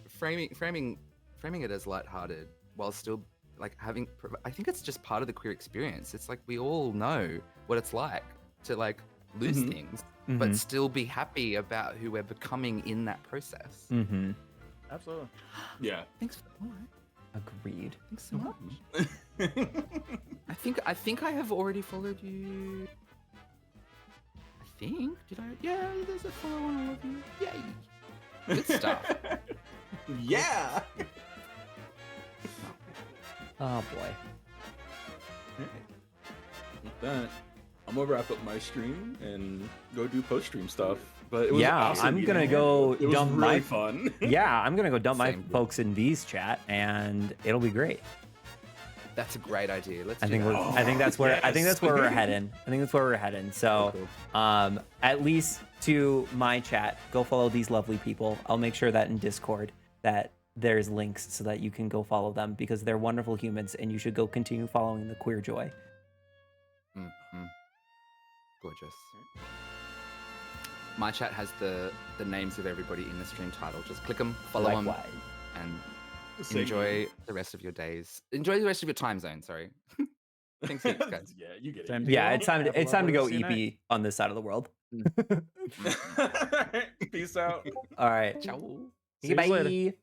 framing it as lighthearted while still like having. I think it's just part of the queer experience. It's like we all know what it's like to like lose Mhm. things, Mhm. but still be happy about who we're becoming in that process. Mm-hmm. Absolutely. Yeah. Thanks. All right. Agreed. Thanks so much. I think I have already followed you. I think. Did I? Yeah, there's a follow on all of you. Yay. Good stuff. Yeah. Oh boy. With that, I'm gonna wrap up my stream and go do post stream stuff. But it was Yeah, awesome I'm meeting gonna you. go It was dump really my- fun. Yeah, I'm gonna go dump my Same. folks in V's chat, and it'll be great. That's a great idea. Let's I do think we're. that. I think that's where. I think yes. that's where we're heading. I think that's where we're heading. So, at least to my chat, go follow these lovely people. I'll make sure that in Discord that there's links so that you can go follow them because they're wonderful humans, and you should go continue following the Queer Joy. Mhm. Gorgeous. My chat has the names of everybody in the stream title. Just click them, follow them, Likewise. and Same enjoy the rest of your days. Enjoy the rest of your time zone. Sorry. Thanks, heaps, guys. Yeah, you get Same it. to Yeah, you it's all. time. To, Have a it's time to lovely go rest of your EP on this side of the world. Peace out. All right. Ciao. See you Bye. later.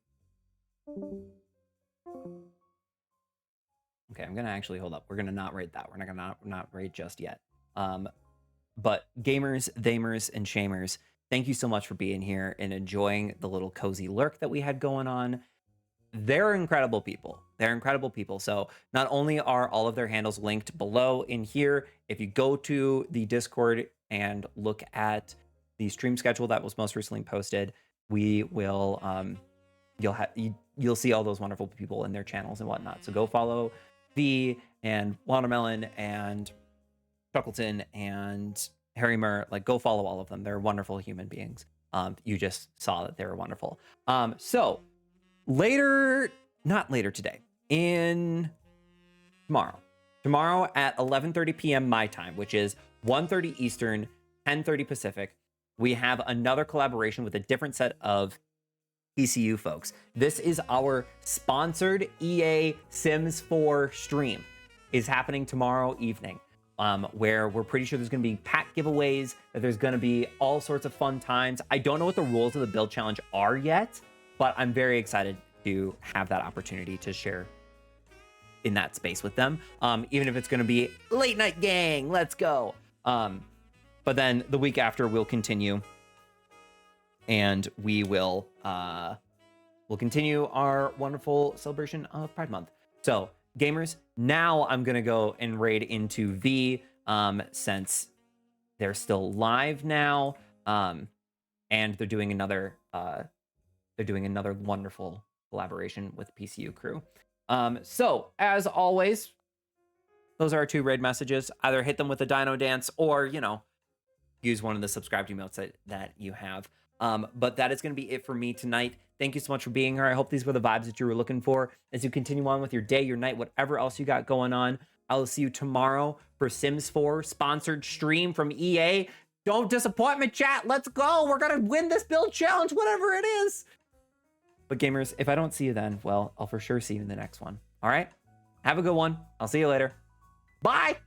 Okay, I'm gonna actually hold up. We're gonna not rate that. We're not gonna not rate just yet. But gamers, themers, and shamers, thank you so much for being here and enjoying the little cozy lurk that we had going on. They're incredible people. They're incredible people. So not only are all of their handles linked below in here, if you go to the Discord and look at the stream schedule that was most recently posted, we will you'll see all those wonderful people in their channels and whatnot. So go follow V and Watermelon and Chuckleton and Harry Murr. Like, go follow all of them. They're wonderful human beings. You just saw that they were wonderful. So not later today, in tomorrow at 11:30 p.m. my time, which is 1:30 Eastern, 10:30 Pacific, we have another collaboration with a different set of PCU folks. This is our sponsored EA Sims 4 stream. Is happening tomorrow evening, where we're pretty sure there's going to be pack giveaways, that there's going to be all sorts of fun times. I don't know what the rules of the build challenge are yet, but I'm very excited to have that opportunity to share in that space with them. Even if it's going to be late night gang, let's go. But then the week after we'll continue, and we'll continue our wonderful celebration of Pride Month. So gamers, now I'm gonna go and raid into V, since they're still live now, and they're doing another wonderful collaboration with the PCU crew. So as always, those are our 2 raid messages. Either hit them with a dino dance or, you know, use one of the subscribed emotes that you have. But that is going to be it for me tonight. Thank you so much for being here. I hope these were the vibes that you were looking for as you continue on with your day, your night, whatever else you got going on. I will see you tomorrow for Sims 4 sponsored stream from EA. Don't disappoint me, chat. Let's go. We're going to win this build challenge, whatever it is. But gamers, if I don't see you then, well, I'll for sure see you in the next one. All right? Have a good one. I'll see you later. Bye.